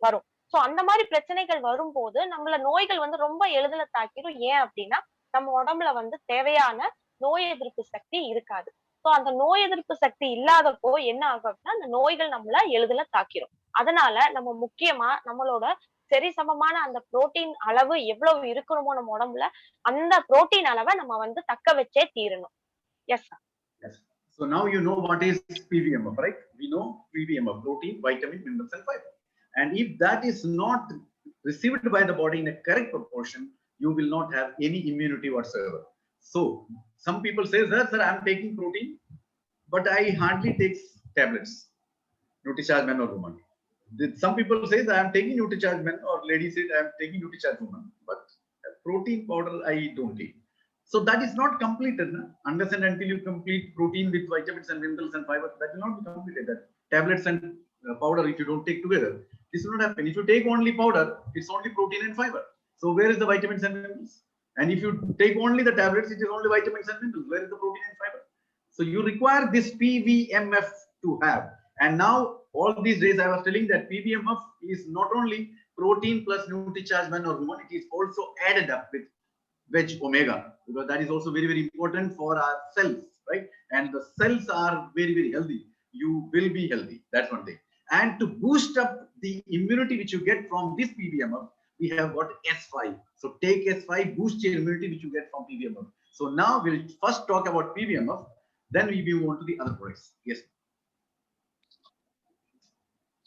வரும். சோ அந்த மாதிரி பிரச்சனைகள் வரும்போது நம்மள நோய்கள் வந்து ரொம்ப எளிதில தாக்கிடும். ஏன் அப்படின்னா, நம்ம உடம்புல வந்து தேவையான நோய் எதிர்ப்பு சக்தி இருக்காது. சோ அந்த நோய் எதிர்ப்பு சக்தி இல்லாதப்போ என்ன ஆகும் அப்படின்னா, அந்த நோய்கள் நம்மள எளிதில தாக்கிடும். அதனால நம்ம முக்கியமா நம்மளோட சரிசமமான அந்த புரோட்டீன் அளவு எவ்வளவு இருக்கணுமோ நம்ம உடம்புல, அந்த புரோட்டீன் அளவை நம்ம வந்து தக்க வச்சே தீரணும். S sir. Yes. So now you know what is PVMF, right? We know PVMF, protein, vitamin, minerals, and fiber. And if that is not received by the body in a correct proportion, you will not have any immunity whatsoever. So some people say, sir, I am taking protein, but I hardly take tablets, NUTRICHARGE man or woman. Some people say that I am taking NUTRICHARGE men, or ladies say I am taking NUTRICHARGE woman, but protein powder I don't take. So that is not completed, unless and until you complete protein with vitamins and minerals and fiber. That will not be completed. That tablets and powder, if you don't take together, this will not happen. If you take only powder, it's only protein and fiber. So where is the vitamins and minerals? And if you take only the tablets, it is only vitamins and minerals. Where is the protein and fiber? So you require this PVMF to have. And now all these days I was telling that PVMF is not only protein plus NUTRICHARGE man or woman, it is also added up with veg omega, because that is also very, very important for our cells, right? And the cells are very, very healthy. You will be healthy. That's one thing. And to boost up the immunity which you get from this PVMF, we have got S5. So take S5, boost your immunity which you get from PVMF. So now we'll first talk about PVMF, then we move on to the other products. Yes.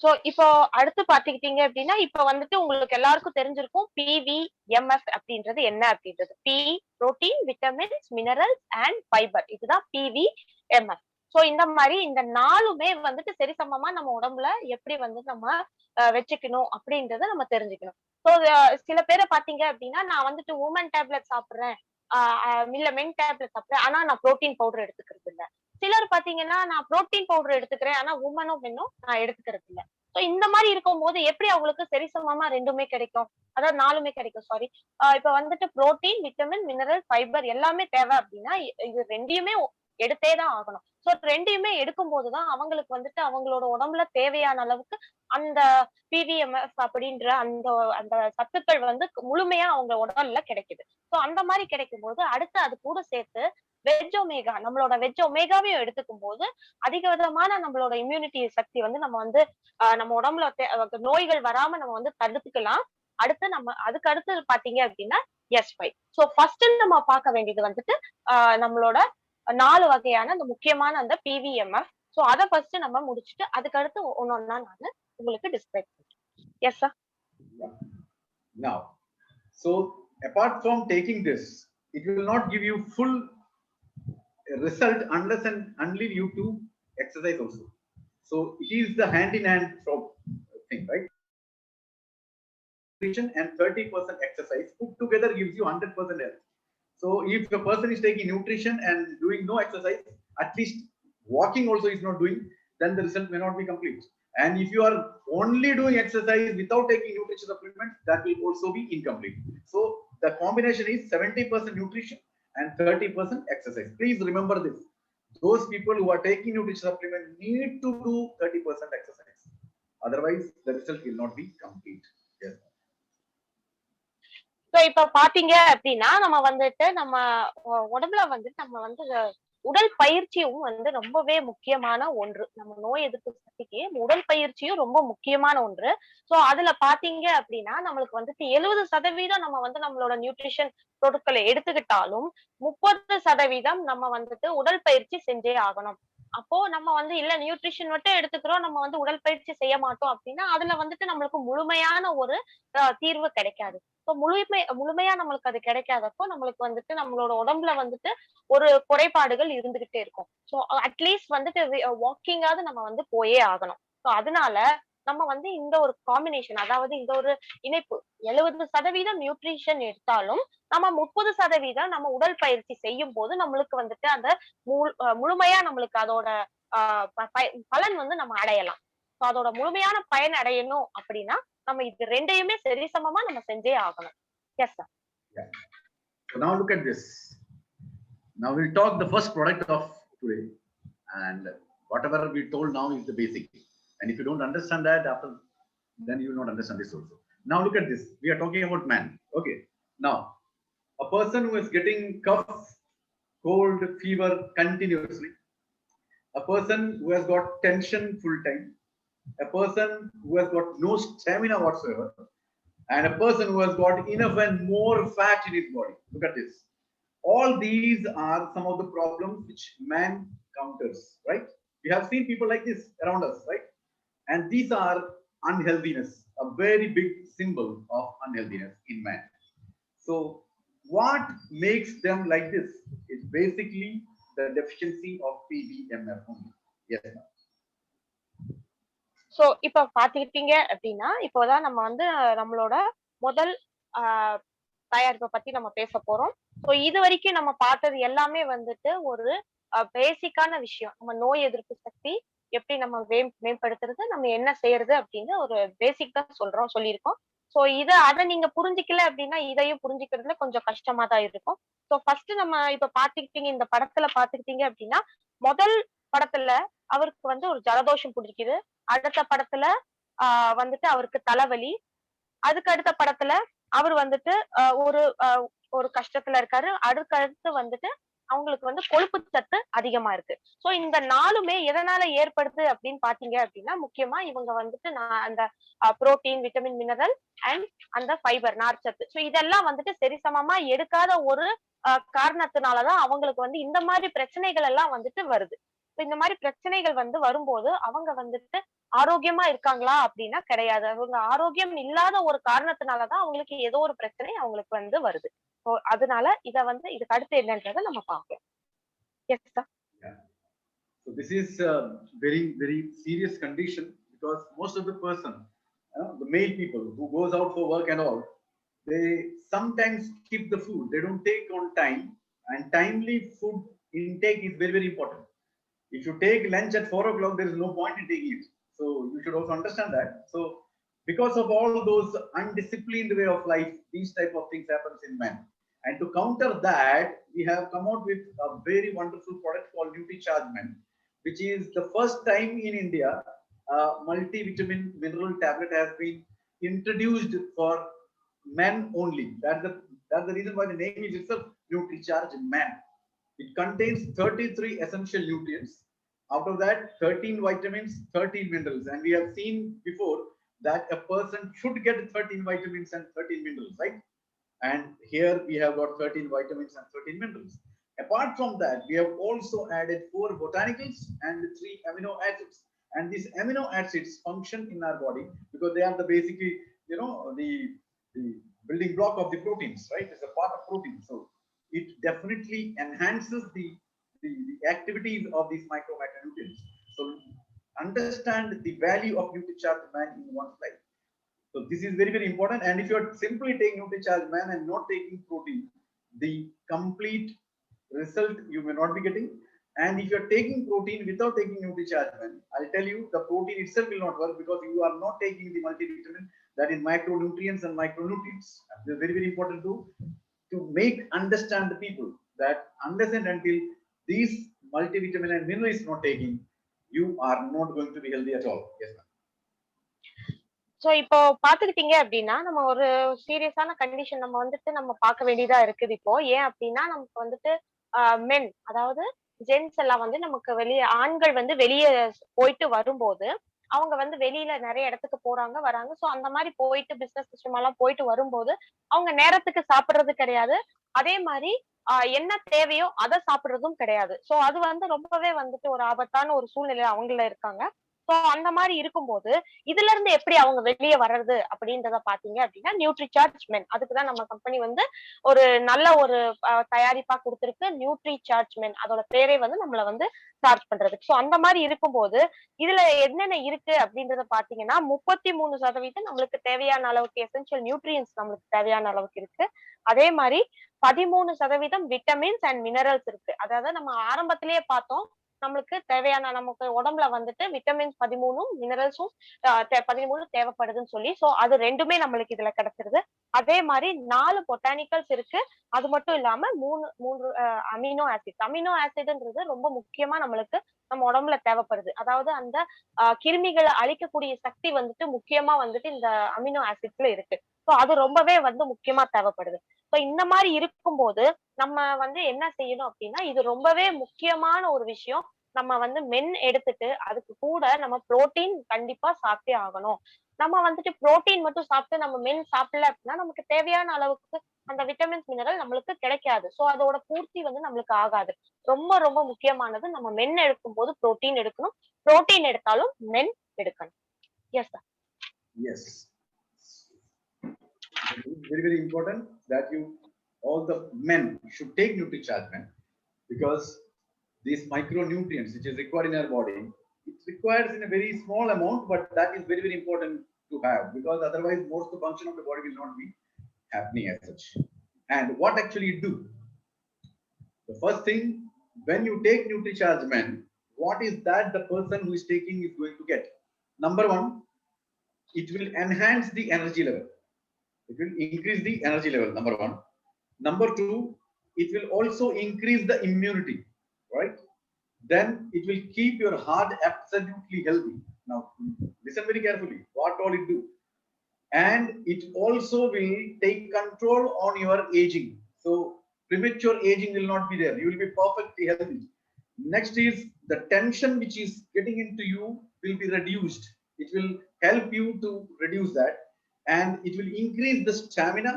So இப்போ அடுத்து பாத்துக்கிட்டீங்க அப்படின்னா, இப்ப வந்துட்டு உங்களுக்கு எல்லாருக்கும் தெரிஞ்சிருக்கும் PVMF அப்படின்றது என்ன அப்படின்றது. P protein, vitamins, minerals and fibre. இதுதான் PVMF. சோ இந்த மாதிரி இந்த 4மே வந்துட்டு சரிசமமா நம்ம உடம்புல எப்படி வந்து நம்ம வச்சுக்கணும் அப்படின்றத நம்ம தெரிஞ்சுக்கணும். சோ சில பேரை பாத்தீங்க அப்படின்னா, நான் வந்துட்டு உமன் டேப்லெட் சாப்பிடுறேன், இல்ல மென் டேப்லெட் சாப்பிடுறேன், ஆனா நான் புரோட்டீன் பவுடர் எடுத்துக்கிறது இல்ல. சிலர் பாத்தீங்கன்னா, நான் புரோட்டீன் பவுடர் எடுத்துக்கிறேன், ஆனா உமனும் மென்னும் நான் எடுத்துக்கிறது இல்ல. சோ இந்த மாதிரி இருக்கும்போது எப்படி அவங்களுக்கு சரிசமமா 2மே கிடைக்கும், அதாவது 4மே கிடைக்கும், சாரி. இப்ப வந்துட்டு புரோட்டீன், விட்டமின், மினரல், ஃபைபர் எல்லாமே தேவை அப்படின்னா, இது 2யுமே எடுத்தே தான் ஆகணும். சோ 2யுமே எடுக்கும் போதுதான் அவங்களுக்கு வந்துட்டு அவங்களோட உடம்புல தேவையான அளவுக்கு அந்த PVMF அப்படின்ற அந்த சத்துக்கள் வந்து முழுமையா அவங்க உடல்ல கிடைக்குது. சோ அந்த மாதிரி கிடைக்கும் போது அடுத்து அது கூட சேர்த்து வெஜ் ஒமேகா, நம்மளோட வெஜ் ஒமேகாவையும் எடுத்துக்கும் போது அதிக விதமான நம்மளோட இம்யூனிட்டி சக்தி வந்து நம்ம வந்து நம்ம உடம்புல நோய்கள் வராம நம்ம வந்து தடுத்துக்கலாம். அடுத்து நம்ம அதுக்கு அடுத்து பாத்தீங்க அப்படின்னா S5. சோ ஃபர்ஸ்ட் நம்ம பார்க்க வேண்டியது வந்துட்டு நம்மளோட 4 வகையான அந்த முக்கியமான அந்த PVMF. சோ அத ஃபர்ஸ்ட் நம்ம முடிச்சிட்டு அதுக்கு அடுத்து ஒன்னொன்னா நான் உங்களுக்கு டிஸ்கிரைப் பண்றேன். Yes sir. Now, so apart from taking this, it will not give you full result unless and only you to exercise also. So he is the hand in hand thing, right? Nutrition and 30% exercise put together gives you 100% health. So if a person is taking nutrition and doing no exercise, at least walking also is not doing, then the result may not be complete. And if you are only doing exercise without taking nutrition supplements, that will also be incomplete. So the combination is 70% nutrition and 30% exercise. Please remember this. Those people who are taking nutrition supplement need to do 30% exercise. Otherwise, the result will not be complete. Yes. So இப்ப பாத்தீங்க அப்படின்னா நம்ம வந்துட்டு நம்ம உடம்புல வந்துட்டு நம்ம வந்து உடல் பயிற்சியும் வந்து ரொம்பவே முக்கியமான ஒன்று. நம்ம நோய் எதிர்ப்பு சக்திக்கு உடல் பயிற்சியும் ரொம்ப முக்கியமான ஒன்று. சோ அதுல பாத்தீங்க அப்படின்னா நம்மளுக்கு வந்துட்டு 70% நம்ம வந்து நம்மளோட நியூட்ரிஷன் பொருட்களை எடுத்துக்கிட்டாலும் 30% நம்ம வந்துட்டு உடல் பயிற்சி செஞ்சே ஆகணும். அப்போ நம்ம வந்து இல்ல நியூட்ரிஷன் மட்டும் எடுத்துக்கிறோம், நம்ம வந்து உடற்பயிற்சி செய்ய மாட்டோம் அப்படின்னா அதுல வந்துட்டு நம்மளுக்கு முழுமையான ஒரு தீர்வு கிடைக்காது. இப்போ முழுமையா நம்மளுக்கு அது கிடைக்காதப்போ நம்மளுக்கு வந்துட்டு நம்மளோட உடம்புல வந்துட்டு ஒரு குறைபாடுகள் இருந்துகிட்டே இருக்கும். ஸோ அட்லீஸ்ட் வந்துட்டு வாக்கிங்காவது நம்ம வந்து போயே ஆகணும். ஸோ அதனால நம்ம வந்து இந்த ஒரு காம்பினேஷன், அதாவது இந்த ஒரு இணைப்பு 70% நியூட்ரிஷன் எடுத்தாலும் நம்ம 30% நம்ம உடல் பயிற்சி செய்யும் போது நம்மளுக்கு வந்துட்டு அந்த முழுமையா நம்மளுக்கு அதோட பலன் வந்து நம்ம அடையலாம். அதோட முழுமையான பயன் அடையணும் அப்படின்னா நம்ம இது ரெண்டையுமே சரிசமமா நம்ம செஞ்சே ஆகணும். Yes sir. So now look at this. Now we'll talk the first product of today, and whatever we told now is the basic. And if you don't understand that after, then you will not understand this also. Now look at this. We are talking about man. Okay. Now, a person who is getting cough, cold, fever continuously, a person who has got tension full time, a person who has got no stamina whatsoever, and a person who has got enough and more fat in his body. Look at this. All these are some of the problems which man counters, right? We have seen people like this around us, right? And these are unhealthiness, a very big symbol of unhealthiness in man. So what makes them like this is basically the deficiency of PVMF only. Yes, ma'am. So இப்ப பாத்துக்கிட்டீங்க அப்படின்னா இப்போதான் நம்ம வந்து நம்மளோட முதல் தயாரிப்பை பத்தி நம்ம பேச போறோம். சோ இது வரைக்கும் நம்ம பார்த்தது எல்லாமே வந்துட்டு ஒரு பேசிக்கான விஷயம். நம்ம நோய் எதிர்ப்பு சக்தி எப்படி நம்ம மேம்படுத்துறது, நம்ம என்ன செய்யறது அப்படின்னு ஒரு பேசிக் தான் சொல்லியிருக்கோம். சோ அதை நீங்க புரிஞ்சிக்கல அப்படின்னா இதையும் புரிஞ்சுக்கிறதுல கொஞ்சம் கஷ்டமா தான் இருக்கும். சோ ஃபர்ஸ்ட் நம்ம இப்ப பாத்துக்கிட்டீங்க, இந்த படத்துல பாத்துக்கிட்டீங்க அப்படின்னா முதல் படத்துல அவருக்கு வந்து ஒரு ஜலதோஷம் பிடிக்குது. அடுத்த படத்துல வந்துட்டு அவருக்கு தலைவலி. அதுக்கு அடுத்த படத்துல அவர் வந்துட்டு ஒரு கஷ்டத்துல இருக்காரு. அடுத்து வந்துட்டு அவங்களுக்கு வந்து கொழுப்பு சத்து அதிகமா இருக்கு. சோ இந்த நாலுமே எதனால ஏற்படுது அப்படின்னு பாத்தீங்க அப்படின்னா முக்கியமா இவங்க வந்துட்டு அந்த புரோட்டீன், விட்டமின், மினரல் அண்ட் அந்த ஃபைபர், நார்ச்சத்து, சோ இதெல்லாம் வந்துட்டு சரிசமமா எடுக்காத ஒரு காரணத்தினாலதான் அவங்களுக்கு வந்து இந்த மாதிரி பிரச்சனைகள் எல்லாம் வந்துட்டு வருது. இந்த மாதிரி பிரச்சனைகள் வந்து வரும்போது அவங்க வந்துட்டு ஆரோக்கியமா இருக்காங்களா அப்படின்னா கிடையாது. அவங்க ஆரோக்கியம் இல்லாத ஒரு காரணத்தினாலதான் அவங்களுக்கு ஏதோ ஒரு பிரச்சனை அவங்களுக்கு வந்து வருது. அதனால இதுக்கு அடுத்து என்னன்றதை நம்ம பார்க்கலாம். Yes sir. So this is a very, very serious condition because most of the person, the male people who goes out for work and all, they sometimes skip the food. They don't take on time, and timely food intake is very, very important. If you take lunch at 4 o'clock, there is no point in taking it. So you should also understand that. So because of all those undisciplined way of life, these type of things happens in men. And to counter that, we have come out with a very wonderful product called NUTRICHARGE Men, which is the first time in India, multivitamin mineral tablet has been introduced for men only. That's the reason why the name is itself NUTRICHARGE Men. It contains 33 essential nutrients. Out of that, 13 vitamins, 13 minerals. And we have seen before, that a person should get 13 vitamins and 13 minerals, right? And here we have got 13 vitamins and 13 minerals. Apart from that, we have also added 4 botanicals and 3 amino acids. And these amino acids function in our body because they are the basically, you know, the building block of the proteins, right? It's a part of protein. So it definitely enhances the activities of these macronutrients. So understand the value of NutriCharge Man in one's life. So this is very, very important. And if you are simply taking NutriCharge Man and not taking protein, the complete result you may not be getting. And if you are taking protein without taking NutriCharge Man, I'll tell you the protein itself will not work because you are not taking the multivitamin, that is micronutrients and micronutrients. It's very, very important to make understand the people that unless and until these multivitamin and mineral is not taking, you are not going to be healthy at all. Yes, ma'am. So இப்போ பாத்துக்கிட்டீங்க அப்படின்னா நம்ம ஒரு சீரியஸான கண்டிஷன் நம்ம வந்துட்டு நம்ம பார்க்க வேண்டியதா இருக்குது இப்போ. ஏன் அப்படின்னா நமக்கு வந்துட்டு மென், அதாவது ஜென்ஸ் எல்லாம் வந்து நமக்கு வெளியே, ஆண்கள் வந்து வெளியே போயிட்டு வரும்போது அவங்க வந்து வெளியில நிறைய இடத்துக்கு போறாங்க வராங்க. சோ அந்த மாதிரி போயிட்டு பிசினஸ் சிஸ்டம் எல்லாம் போயிட்டு வரும்போது அவங்க நேரத்துக்கு சாப்பிடுறது கிடையாது. அதே மாதிரி என்ன தேவையோ அதை சாப்பிடுறதும் கிடையாது. சோ அது வந்து ரொம்பவே வந்துட்டு ஒரு ஆபத்தான ஒரு சூழ்நிலை அவங்கள இருக்காங்க. சோ அந்த மாதிரி இருக்கும்போது இதுல இருந்து எப்படி அவங்க வெளியே வர்றது அப்படின்றத பாத்தீங்க அப்படின்னா நியூட்ரிசார்ஜ் மென், அதுக்குதான் நம்ம கம்பெனி வந்து ஒரு நல்ல ஒரு தயாரிப்பா கொடுத்திருக்கு. நியூட்ரிசார்ஜ் மென், அதோட பேரே வந்து நம்மள வந்து சார்ஜ் பண்றதுக்கு. சோ அந்த மாதிரி இருக்கும்போது இதுல என்னென்ன இருக்கு அப்படின்றத பாத்தீங்கன்னா 33% நம்மளுக்கு தேவையான அளவுக்கு எசென்சியல் நியூட்ரியன்ஸ் நம்மளுக்கு தேவையான அளவுக்கு இருக்கு. அதே மாதிரி 13% விட்டமின்ஸ் அண்ட் மினரல்ஸ் இருக்கு. அதாவது நம்ம ஆரம்பத்திலேயே பார்த்தோம், நம்மளுக்கு தேவையான நமக்கு உடம்புல வந்துட்டு விட்டமின்ஸ் 13 மினரல்ஸும் 13 தேவைப்படுதுன்னு சொல்லி. சோ அது ரெண்டுமே நம்மளுக்கு இதுல கிடைச்சிருது. அதே மாதிரி 4 பொட்டானிக்கல்ஸ் இருக்கு. அது மட்டும் இல்லாம 3 அமினோ ஆசிட். அமினோ ஆசிட்ன்றது ரொம்ப முக்கியமா நம்மளுக்கு நம்ம உடம்புல தேவைப்படுது. அதாவது அந்த கிருமிகளை அழிக்கக்கூடிய சக்தி வந்துட்டு முக்கியமா வந்துட்டு இந்த அமினோ ஆசிட்ஸ்ல இருக்கு. சோ அது ரொம்பவே வந்து முக்கியமா தேவைப்படுது. சோ இந்த மாதிரி இருக்கும்போது நம்ம வந்து என்ன செய்யணும் அப்படின்னா, இது ரொம்பவே முக்கியமான ஒரு விஷயம். நம்ம வந்து மென் எடுத்துட்டு அதுக்கு கூட நம்ம புரோட்டீன் கண்டிப்பா சாப்பிட்டே ஆகணும். நம்ம வந்துட்டு புரோட்டீன் மட்டும் சாப்பிட்டு நம்ம மென் சாப்பிடல அப்படின்னா நமக்கு தேவையான அளவுக்கு அந்த விட்டமின்ஸ் மினரல் நம்மளுக்கு கிடைக்காது. சோ அதோட பூர்த்தி வந்து நம்மளுக்கு ஆகாது. ரொம்ப ரொம்ப முக்கியமானது நம்ம மென் எடுக்கும் போது புரோட்டீன் எடுக்கணும். புரோட்டீன் எடுத்தாலும் மென் எடுக்கணும். S sir. Yes. Very, very important that all the men should take NutriCharge Man, because these micronutrients which is required in our body, it requires in a very small amount, but that is very, very important to have, because otherwise most of the function of the body will not be happening as such. And what actually do? The first thing, when you take NutriCharge Man, what is that the person who is taking is going to get? Number one, it will enhance the energy level. It will increase the energy level, number one. Number two, it will also increase the immunity, right? Then it will keep your heart absolutely healthy. Now, listen very carefully, what all it do. And it also will take control on your aging. So premature aging will not be there. You will be perfectly healthy. Next is the tension which is getting into you will be reduced. It will help you to reduce that. And it will increase the stamina,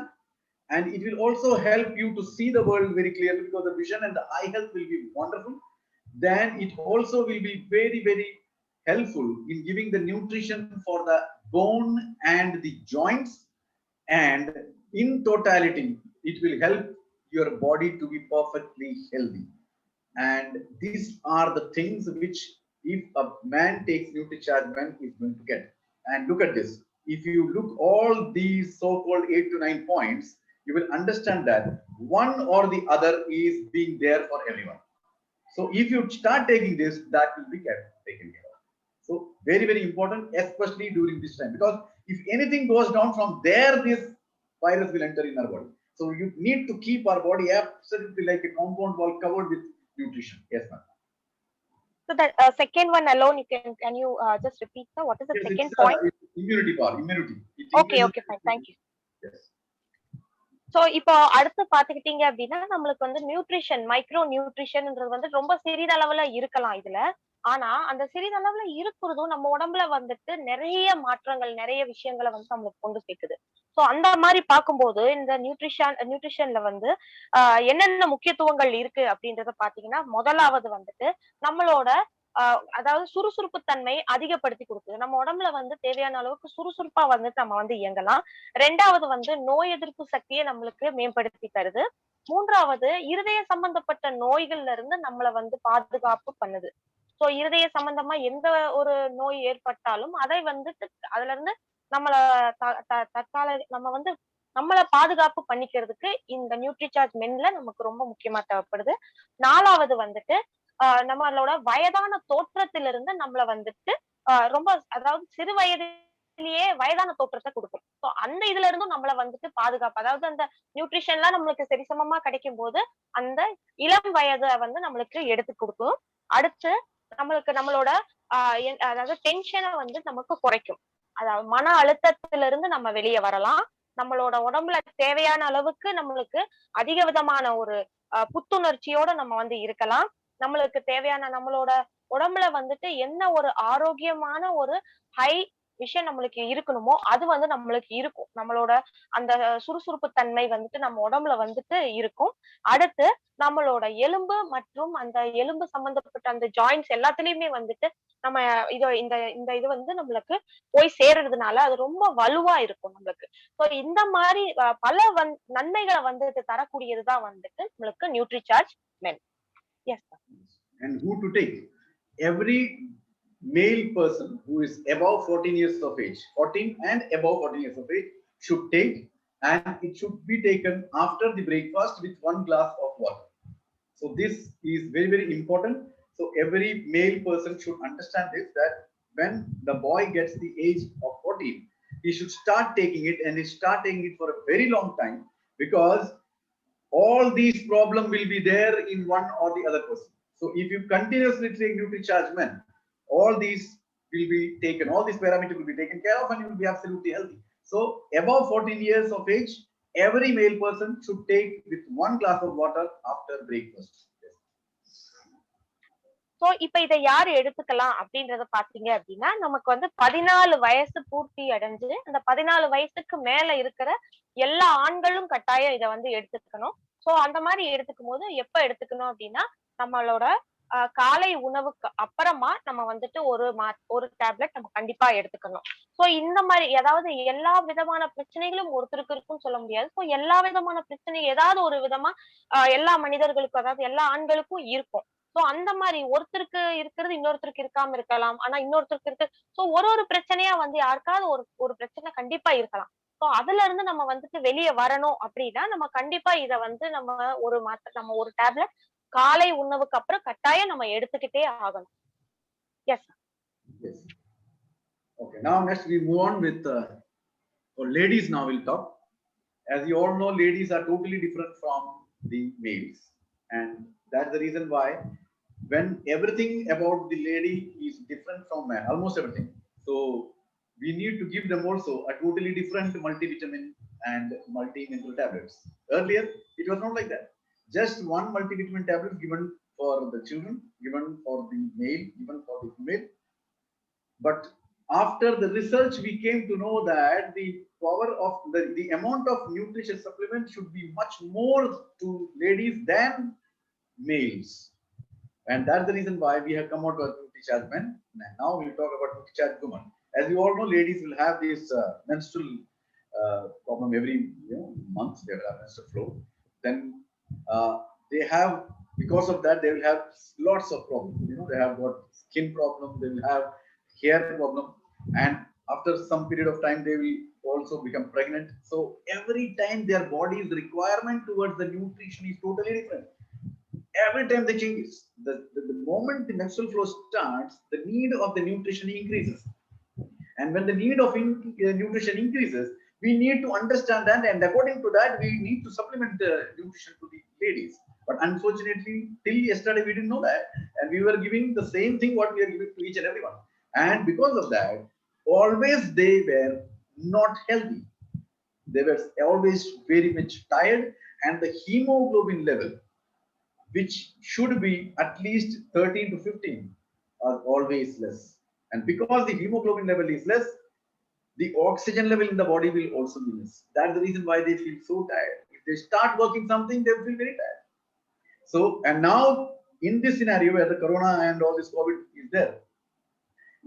and it will also help you to see the world very clearly, because the vision and the eye health will be wonderful. Then it also will be very, very helpful in giving the nutrition for the bone and the joints, and in totality it will help your body to be perfectly healthy. And these are the things which, if a man takes NutriCharge Man, is going to get. And look at this. If you look all these so-called 8 to 9 points, you will understand that one or the other is being there for everyone. So if you start taking this, that will be taken care of. So very, very important, especially during this time, because if anything goes down from there, this virus will enter in our body. So you need to keep our body absolutely like a compound wall covered with nutrition. Yes, ma'am. So that second one alone, can you just repeat, sir? What is the second point? Immunity part, immunity. Okay, fine. Thank you. Yes. So இப்போ அடுத்து பாத்துக்கிட்டீங்க அப்படின்னா நம்மளுக்கு வந்து நியூட்ரிஷன், மைக்ரோ நியூட்ரிஷன்ன்றது வந்து ரொம்ப சிறிதளவுல இருக்கலாம் இதுல. ஆனா அந்த சிறிதளவுல இருக்கிறதும் நம்ம உடம்புல வந்துட்டு நிறைய மாற்றங்கள், நிறைய விஷயங்களை வந்து நம்மளுக்கு கொண்டு சேர்க்குது. சோ அந்த மாதிரி பார்க்கும்போது இந்த நியூட்ரிஷன்ல வந்து என்னென்ன முக்கியத்துவங்கள் இருக்கு அப்படின்றத பாத்தீங்கன்னா, முதலாவது வந்துட்டு நம்மளோட அதாவது சுறுசுறுப்பு தன்மை அதிகப்படுத்தி கொடுக்குது. நம்ம உடம்புல வந்து தேவையான அளவுக்கு சுறுசுறுப்பா வந்துட்டு நம்ம வந்து இயங்கலாம். 2வது வந்து நோய் எதிர்ப்பு சக்தியை நம்மளுக்கு மேம்படுத்தி தருது. 3வது இருதய சம்பந்தப்பட்ட நோய்கள்ல இருந்து நம்மள வந்து பாதுகாப்பு பண்ணுது. சோ இருதய சம்பந்தமா எந்த ஒரு நோய் ஏற்பட்டாலும் அதை வந்துட்டு அதுல இருந்து நம்மள தற்கால நம்ம வந்து நம்மள பாதுகாப்பு பண்ணிக்கிறதுக்கு இந்த நியூட்ரிசார்ஜ் மென்ல நமக்கு ரொம்ப முக்கியமா தேவைப்படுது. 4வது வந்துட்டு நம்மளோட வயதான தோற்றத்திலிருந்து நம்மள வந்துட்டு ரொம்ப அதாவது சிறு வயதிலேயே வயதான தோற்றத்தை கொடுக்கும். சோ அந்த இதுல இருந்தும் நம்மள வந்துட்டு பாதுகாப்பு, அதாவது அந்த நியூட்ரிஷன்லாம் நம்மளுக்கு சரிசமமா கிடைக்கும் போது அந்த இளம் வயதை வந்து நம்மளுக்கு எடுத்து கொடுக்கும். அடுத்து நம்மளுக்கு நம்மளோட அதாவது டென்ஷனை வந்து நமக்கு குறைக்கும். அதாவது மன அழுத்தத்திலிருந்து நம்ம வெளியே வரலாம். நம்மளோட உடம்புல தேவையான அளவுக்கு நம்மளுக்கு அதிக விதமான ஒரு புத்துணர்ச்சியோட நம்ம வந்து இருக்கலாம். நம்மளுக்கு தேவையான நம்மளோட உடம்புல வந்துட்டு என்ன ஒரு ஆரோக்கியமான ஒரு ஹை விஷயம் நம்மளுக்கு இருக்கணுமோ அது வந்து நம்மளுக்கு இருக்கும். நம்மளோட அந்த சுறுசுறுப்பு தன்மை வந்துட்டு நம்ம உடம்புல வந்துட்டு இருக்கும். அடுத்து நம்மளோட எலும்பு மற்றும் அந்த எலும்பு சம்பந்தப்பட்ட அந்த ஜாயின்ட்ஸ் எல்லாத்துலயுமே வந்துட்டு நம்ம இந்த இது வந்து நம்மளுக்கு போய் சேர்றதுனால அது ரொம்ப வலுவா இருக்கும் நம்மளுக்கு. சோ இந்த மாதிரி பல நன்மைகளை வந்துட்டு தரக்கூடியதுதான் வந்துட்டு நம்மளுக்கு நியூட்ரிசார்ஜ் மென். S. And who to take? Every male person who is above 14 years of age, 14 and above 14 years of age should take, and it should be taken after the breakfast with 1 glass of water. So this is very, very important. So every male person should understand this, that when the boy gets the age of 14, he should start taking it, and he start taking it for a very long time, because all these problems will be there in one or the other person. So if you continuously take NutriCharge Men, all these will be taken, all these parameters will be taken care of, and you will be absolutely healthy. So above 14 years of age, every male person should take with 1 glass of water after breakfast. So இப்ப இதை யாரு எடுத்துக்கலாம் அப்படின்றத பாத்தீங்க அப்படின்னா, நமக்கு வந்து 14 வயசு பூர்த்தி அடைஞ்சு அந்த 14 வயசுக்கு மேல இருக்கிற எல்லா ஆண்களும் கட்டாயம் இதை வந்து எடுத்துக்கணும். சோ அந்த மாதிரி எடுத்துக்கும் போது எப்ப எடுத்துக்கணும் அப்படின்னா, நம்மளோட காலை உணவுக்கு அப்புறமா நம்ம வந்துட்டு ஒரு டேப்லெட் நம்ம கண்டிப்பா எடுத்துக்கணும். சோ இந்த மாதிரி அதாவது எல்லா விதமான பிரச்சனைகளும் ஒருத்தருக்கு இருக்குன்னு சொல்ல முடியாது. சோ எல்லா விதமான பிரச்சனை ஏதாவது ஒரு விதமா எல்லா மனிதர்களுக்கும், அதாவது எல்லா ஆண்களுக்கும் இருக்கும். சோ அந்த மாதிரி ஒருத்தருக்கு இருக்கிறது இன்னொருத்தருக்கு இருக்காம இருக்கலாம். ஆனா இன்னொருத்தருக்கு இருக்கு. சோ ஒரு பிரச்சனையா வந்து யாருக்காவது ஒரு பிரச்சனை கண்டிப்பா இருக்கலாம். சோ அதுல இருந்து நம்ம வந்துட்டு வெளியே வரணும் அப்படின்னா நம்ம கண்டிப்பா இத வந்து நம்ம ஒரு டேப்லெட் காலை உணவுக்கு அப்புறம் கட்டாயம் நம்ம எடுத்துக்கிட்டே ஆகணும். S. Yes. Okay. Now next we move on with for ladies. Now we'll talk. As you all know, ladies are totally different from the males, and that's the reason why when everything about the lady is different from man, almost everything. So we need to give them also a totally different multivitamin and multi-mineral tablets. Earlier, it was not like that. Just one multivitamin tablet given for the children, given for the male, given for the female. But after the research, we came to know that the power of the amount of nutrition supplement should be much more to ladies than males. And that's the reason why we have come out with NutriCharge Men. Now we'll talk about NutriCharge Women. As you all know, ladies will have this menstrual problem every month. They will have menstrual flow. Then they have, because of that, they will have lots of problems. They have got skin problem. They will have hair problem, and after some period of time, they will also become pregnant. So every time their body's requirement towards the nutrition is totally different. Every time they change, the moment the menstrual flow starts, the need of the nutrition increases. And when the need of nutrition increases, we need to understand that, and according to that, we need to supplement nutrition to the ladies. But unfortunately, till yesterday, we didn't know that, and we were giving the same thing what we are giving to each and everyone. And because of that, always they were not healthy. They were always very much tired, and the hemoglobin level, which should be at least 13 to 15, are always less. And because the hemoglobin level is less, the oxygen level in the body will also be less. That's the reason why they feel so tired. If they start working something, they feel very tired. So, and now in this scenario where the corona and all this COVID is there,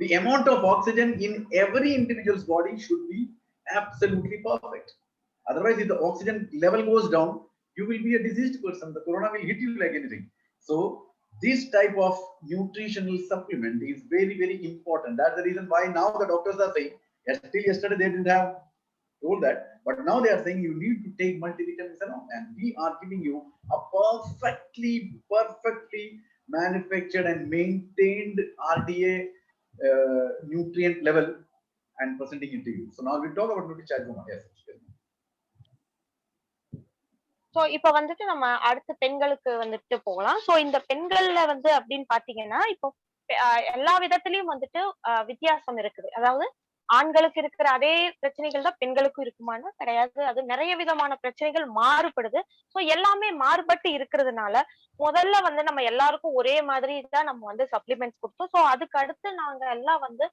the amount of oxygen in every individual's body should be absolutely perfect. Otherwise, if the oxygen level goes down, you will be a diseased person. The corona will hit you like anything. So, this type of nutritional supplement is very, very important. That's the reason why now the doctors are saying, till yesterday they didn't have told that, but now they are saying you need to take multivitamins and we are giving you a perfectly manufactured and maintained RDA nutrient level and presenting it to you. So now we'll talk about NutriCharge. Yes. So இப்ப வந்துட்டு நம்ம அடுத்த பெண்களுக்கு வந்துட்டு போகலாம். சோ இந்த பெண்கள்ல வந்து அப்படின்னு பாத்தீங்கன்னா இப்போ எல்லா விதத்திலயும் வந்துட்டு வித்தியாசம் இருக்குது. அதாவது ஆண்களுக்கு இருக்கிற அதே பிரச்சனைகள் தான் பெண்களுக்கும் இருக்குமானா கிடையாது. அது நிறைய விதமான பிரச்சனைகள் மாறுபடுது. சோ எல்லாமே மாறுபட்டு இருக்கிறதுனால முதல்ல வந்து நம்ம எல்லாருக்கும் ஒரே மாதிரி தான் நம்ம வந்து சப்ளிமெண்ட்ஸ் கொடுத்தோம். சோ அதுக்கு அடுத்து நாங்க எல்லாம் வந்து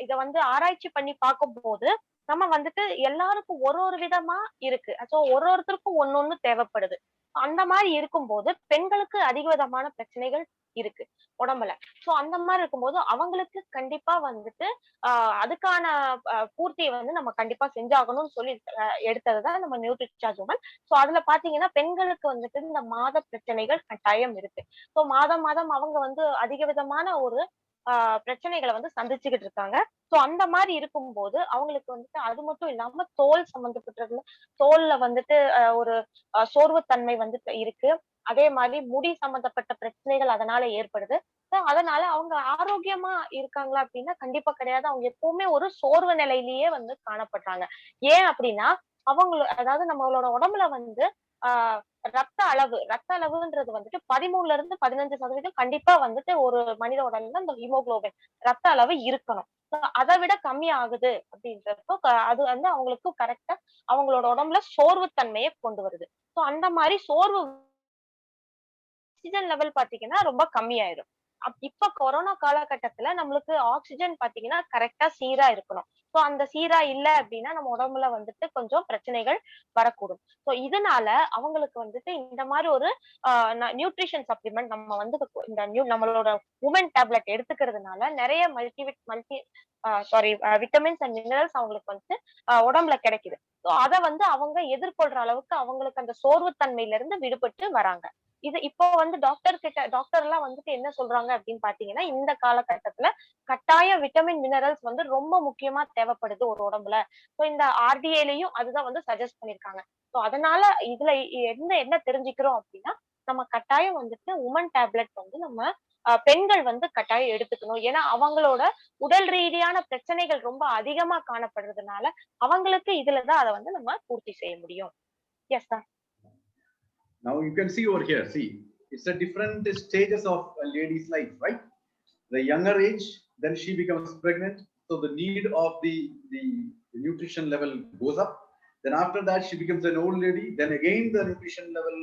இத வந்து ஆராய்ச்சி பண்ணி பார்க்கும்போது நம்ம வந்துட்டு எல்லாருக்கும் ஒரு விதமா இருக்கு. சோ ஒருத்தருக்கும் ஒண்ணொண்ணு தேவைப்படுது. அந்த மாதிரி இருக்கும்போது பெண்களுக்கு அதிக விதமான பிரச்சனைகள் இருக்கு உடம்புல. சோ அந்த மாதிரி இருக்கும்போது அவங்களுக்கு கண்டிப்பா வந்துட்டு அதுக்கான பூர்த்தியை வந்து நம்ம கண்டிப்பா செஞ்சாகணும்னு சொல்லி எடுத்ததுதான் நம்ம நியூட்ரிசார்ஜ் உமன். சோ அதுல பாத்தீங்கன்னா பெண்களுக்கு வந்துட்டு இந்த மாத பிரச்சனைகள் கட்டாயம் இருக்கு. சோ மாதம் அவங்க வந்து அதிக விதமான ஒரு பிரச்சனைகளை வந்து சந்திச்சுக்கிட்டு இருக்காங்க. சோ அந்த மாதிரி இருக்கும்போது அவங்களுக்கு வந்துட்டு அது மட்டும் இல்லாம தோல் சம்பந்தப்பட்டதுல தோல்ல வந்துட்டு ஒரு சோர்வுத்தன்மை வந்து இருக்கு. அதே மாதிரி முடி சம்பந்தப்பட்ட பிரச்சனைகள் அதனால ஏற்படுது. அதனால அவங்க ஆரோக்கியமா இருக்காங்களா அப்படின்னா கண்டிப்பா கிடையாது. அவங்க எப்பவுமே ஒரு சோர்வு நிலையிலேயே வந்து காணப்படுறாங்க. ஏன் அப்படின்னா அதாவது நம்மளோட உடம்புல வந்து ரத்த அளவுன்றது வந்துட்டு 13% கண்டிப்பா வந்துட்டு ஒரு மனித உடம்புல இந்த ஹீமோகுளோபின் ரத்த அளவு இருக்கணும். அதை விட கம்மி ஆகுது அப்படின்றப்போ அது வந்து அவங்களுக்கு கரெக்டா அவங்களோட உடம்புல சோர்வுத்தன்மையை கொண்டு வருது. சோ அந்த மாதிரி சோர்வு ஆக்சிஜன் லெவல் பாத்தீங்கன்னா ரொம்ப கம்மியாயிடும். இப்ப கொரோனா காலகட்டத்துல நம்மளுக்கு ஆக்சிஜன் பாத்தீங்கன்னா கரெக்டா சீரா இருக்கணும். சோ அந்த சீரா இல்ல அப்படின்னா நம்ம உடம்புல வந்துட்டு கொஞ்சம் பிரச்சனைகள் வரக்கூடும். சோ இதனால அவங்களுக்கு வந்துட்டு இந்த மாதிரி ஒரு நியூட்ரிஷன் சப்ளிமெண்ட் நம்ம வந்து இந்த நம்மளோட உமன் டேப்லெட் எடுத்துக்கிறதுனால நிறைய விட்டமின்ஸ் அண்ட் மினரல்ஸ் அவங்களுக்கு வந்து உடம்புல கிடைக்குது. சோ அதை வந்து அவங்க எதிர்கொள்ற அளவுக்கு அவங்களுக்கு அந்த சோர்வுத்தன்மையில இருந்து விடுபட்டு வராங்க. இது இப்போ வந்து டாக்டர் எல்லாம் வந்துட்டு என்ன சொல்றாங்க அப்படின்னு பாத்தீங்கன்னா இந்த காலகட்டத்துல கட்டாய விட்டமின் மினரல்ஸ் வந்து ரொம்ப முக்கியமா தேவைப்படுது ஒரு உடம்புல. சோ இந்த RDAலயும் அதுதான் வந்து சஜஸ்ட் பண்ணிருக்காங்க. சோ அதனால இதுல என்ன தெரிஞ்சுக்கிறோம் அப்படின்னா நம்ம கட்டாயம் வந்துட்டு உமன் டேப்லெட் வந்து நம்ம பெண்கள் வந்து கட்டாயம் எடுத்துக்கணும். ஏன்னா அவங்களோட உடல் ரீதியான பிரச்சனைகள் ரொம்ப அதிகமா காணப்படுறதுனால அவங்களுக்கு இதுலதான் அதை வந்து நம்ம பூர்த்தி செய்ய முடியும். Yes sir. Now you can see over here, see, it's a different stages of a lady's life, right? The younger age, then she becomes pregnant, so the need of the nutrition level goes up. Then after that, she becomes an old lady, then again the nutrition level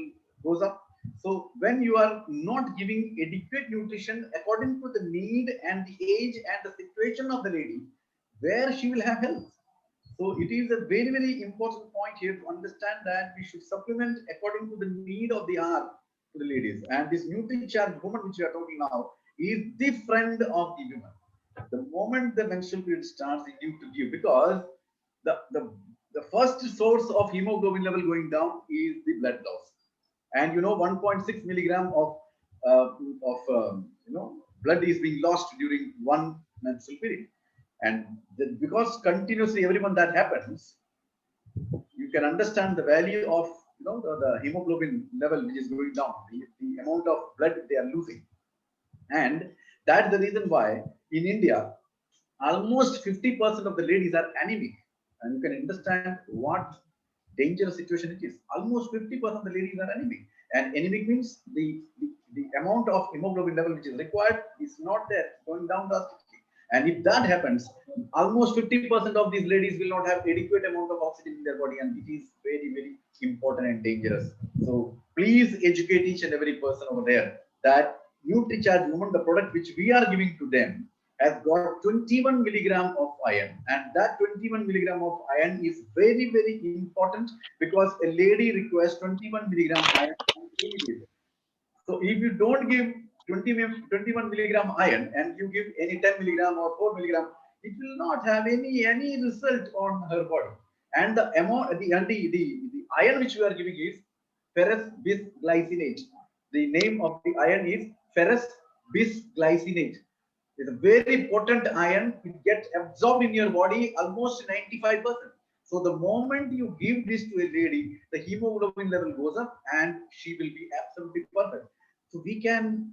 goes up. So when you are not giving adequate nutrition according to the need and the age and the situation of the lady, where she will have health. So it is a very, very important point here to understand that we should supplement according to the need of the hour to the ladies. And this NutriCharge woman which we are talking now is the friend of the woman. The moment the menstrual period starts, you need to give, because the first source of hemoglobin level going down is the blood loss. And 1.6 milligram of blood is being lost during one menstrual period. And because continuously everyone that happens, you can understand the value of the hemoglobin level which is going down, the amount of blood they are losing. And that's the reason why in India almost 50% of the ladies are anemic. And you can understand what dangerous situation it is. Almost 50% of the ladies are anemic. And anemic means the amount of hemoglobin level which is required is not there, going down drastically. And if that happens, almost 50% of these ladies will not have adequate amount of oxygen in their body, and it is very, very important and dangerous. So please educate each and every person over there that NutriCharge woman, the product which we are giving to them, has got 21 milligram of iron, and that 21 milligram of iron is very, very important because a lady requires 21 milligram iron on a daily basis. So if you don't give 21 milligram iron and you give any 10 milligram or 4 milligram, it will not have any result on her body. And the amount, the iron which we are giving is ferrous bisglycinate. The name of the iron is ferrous bisglycinate. It's a very potent iron. It gets absorbed in your body almost 95%. So the moment you give this to a lady, the hemoglobin level goes up and she will be absolutely perfect. So we can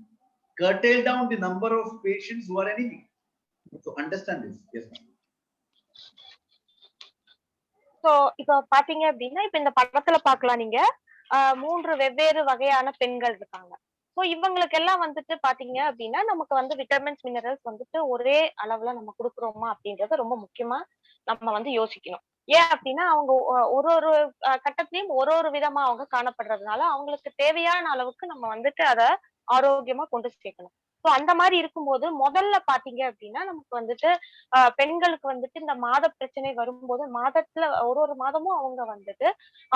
curtail down the number of patients who are anemic. So understand this. Yes, ma'am. So இப்ப பாத்தீங்க அப்படின்னா இப்ப இந்த படத்துல பாக்கலாம் நீங்க 3 வெவ்வேறு வகையான பெண்கள் இருக்காங்க. சோ இவங்களுக்கு எல்லாம் வந்துட்டு பாத்தீங்க அப்படின்னா நமக்கு வந்து விட்டமின்ஸ் மினரல்ஸ் வந்துட்டு ஒரே அளவுல நம்ம கொடுக்குறோமா அப்படின்றது ரொம்ப முக்கியமா நம்ம வந்து யோசிக்கணும். ஏன் அப்படின்னா அவங்க ஒரு கட்டத்திலயும் ஒரு விதமா அவங்க காணப்படுறதுனால அவங்களுக்கு தேவையான அளவுக்கு நம்ம வந்துட்டு அதை ஆரோக்கியமா கொண்டு சேர்க்கணும். சோ அந்த மாதிரி இருக்கும்போது முதல்ல பாத்தீங்க அப்படின்னா நமக்கு வந்துட்டு பெண்களுக்கு வந்துட்டு இந்த மாத பிரச்சனை வரும்போது மாதத்துல ஒரு மாதமும் அவங்க வந்துட்டு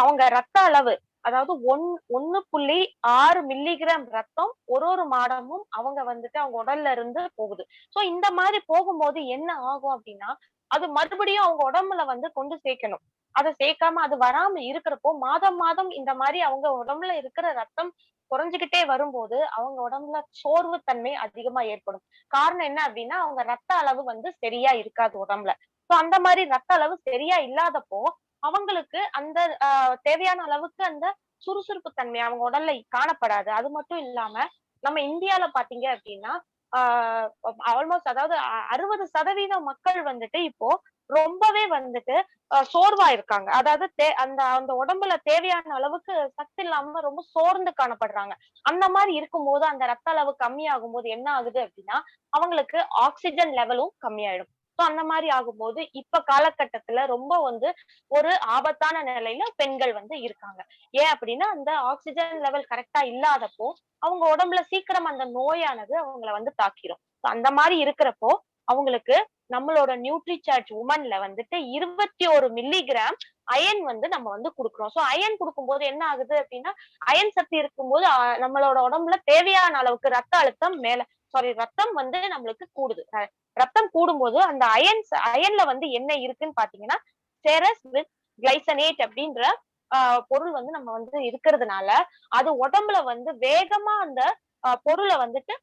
அவங்க ரத்த அளவு அதாவது 1.6 மில்லிகிராம் ரத்தம் ஒரு மாதமும் அவங்க வந்துட்டு அவங்க உடல்ல இருந்து போகுது. சோ இந்த மாதிரி போகும்போது என்ன ஆகும் அப்படின்னா அது மறுபடியும் அவங்க உடம்புல வந்து கொண்டு சேர்க்கணும். அதை சேர்க்காம அது வராம இருக்கிறப்போ மாதம் இந்த மாதிரி அவங்க உடம்புல இருக்கிற ரத்தம் குறைஞ்சுகிட்டே வரும்போது அவங்க உடம்புல சோர்வு தன்மை அதிகமா ஏற்படும். காரணம் என்ன அப்படின்னா அவங்க ரத்த அளவு வந்து சரியா இருக்காது உடம்புல. சோ அந்த மாதிரி ரத்த அளவு சரியா இல்லாதப்போ அவங்களுக்கு அந்த தேவையான அளவுக்கு அந்த சுறுசுறுப்பு தன்மை அவங்க உடல்ல காணப்படாது. அது மட்டும் இல்லாம நம்ம இந்தியால பாத்தீங்க அப்படின்னா ஆல்மோஸ்ட் அதாவது 60% மக்கள் வந்துட்டு இப்போ ரொம்பவே வந்துட்டு சோர்வா இருக்காங்க. அதாவது அந்த உடம்புல தேவையான அளவுக்கு சத்து இல்லாம ரொம்ப சோர்ந்து காணப்படுறாங்க. அந்த மாதிரி இருக்கும்போது அந்த ரத்த அளவு கம்மியாகும் போது என்ன ஆகுது அப்படின்னா அவங்களுக்கு ஆக்சிஜன் லெவலும் கம்மியாயிடும். சோ அந்த மாதிரி ஆகும்போது இப்ப காலகட்டத்துல ரொம்ப வந்து ஒரு ஆபத்தான நிலையில பெண்கள் வந்து இருக்காங்க. ஏன் அப்படின்னா அந்த ஆக்சிஜன் லெவல் கரெக்டா இல்லாதப்போ அவங்க உடம்புல சீக்கிரம் அந்த நோயானது அவங்கள வந்து தாக்கிரும். அந்த மாதிரி இருக்கிறப்போ அவங்களுக்கு நம்மளோட நியூட்ரிசார்ஜ் உமன்ல வந்துட்டு 21 மில்லிகிராம் அயன் வந்து நம்ம வந்து கொடுக்குறோம். சோ அயன் கொடுக்கும்போது என்ன ஆகுது அப்படின்னா அயன் சக்தி இருக்கும்போது நம்மளோட உடம்புல தேவையான அளவுக்கு ரத்த அழுத்தம் ரத்தம் வந்து நம்மளுக்கு கூடுது. ரத்தம் கூடும்போது அந்த அயன்ல வந்து என்ன இருக்குன்னு பாத்தீங்கன்னா செரஸ் வித் கிளைசனேட் அப்படின்ற பொருள் வந்து நம்ம வந்து இருக்கிறதுனால அது உடம்புல வந்து வேகமா அந்த பொருளை வந்துட்டு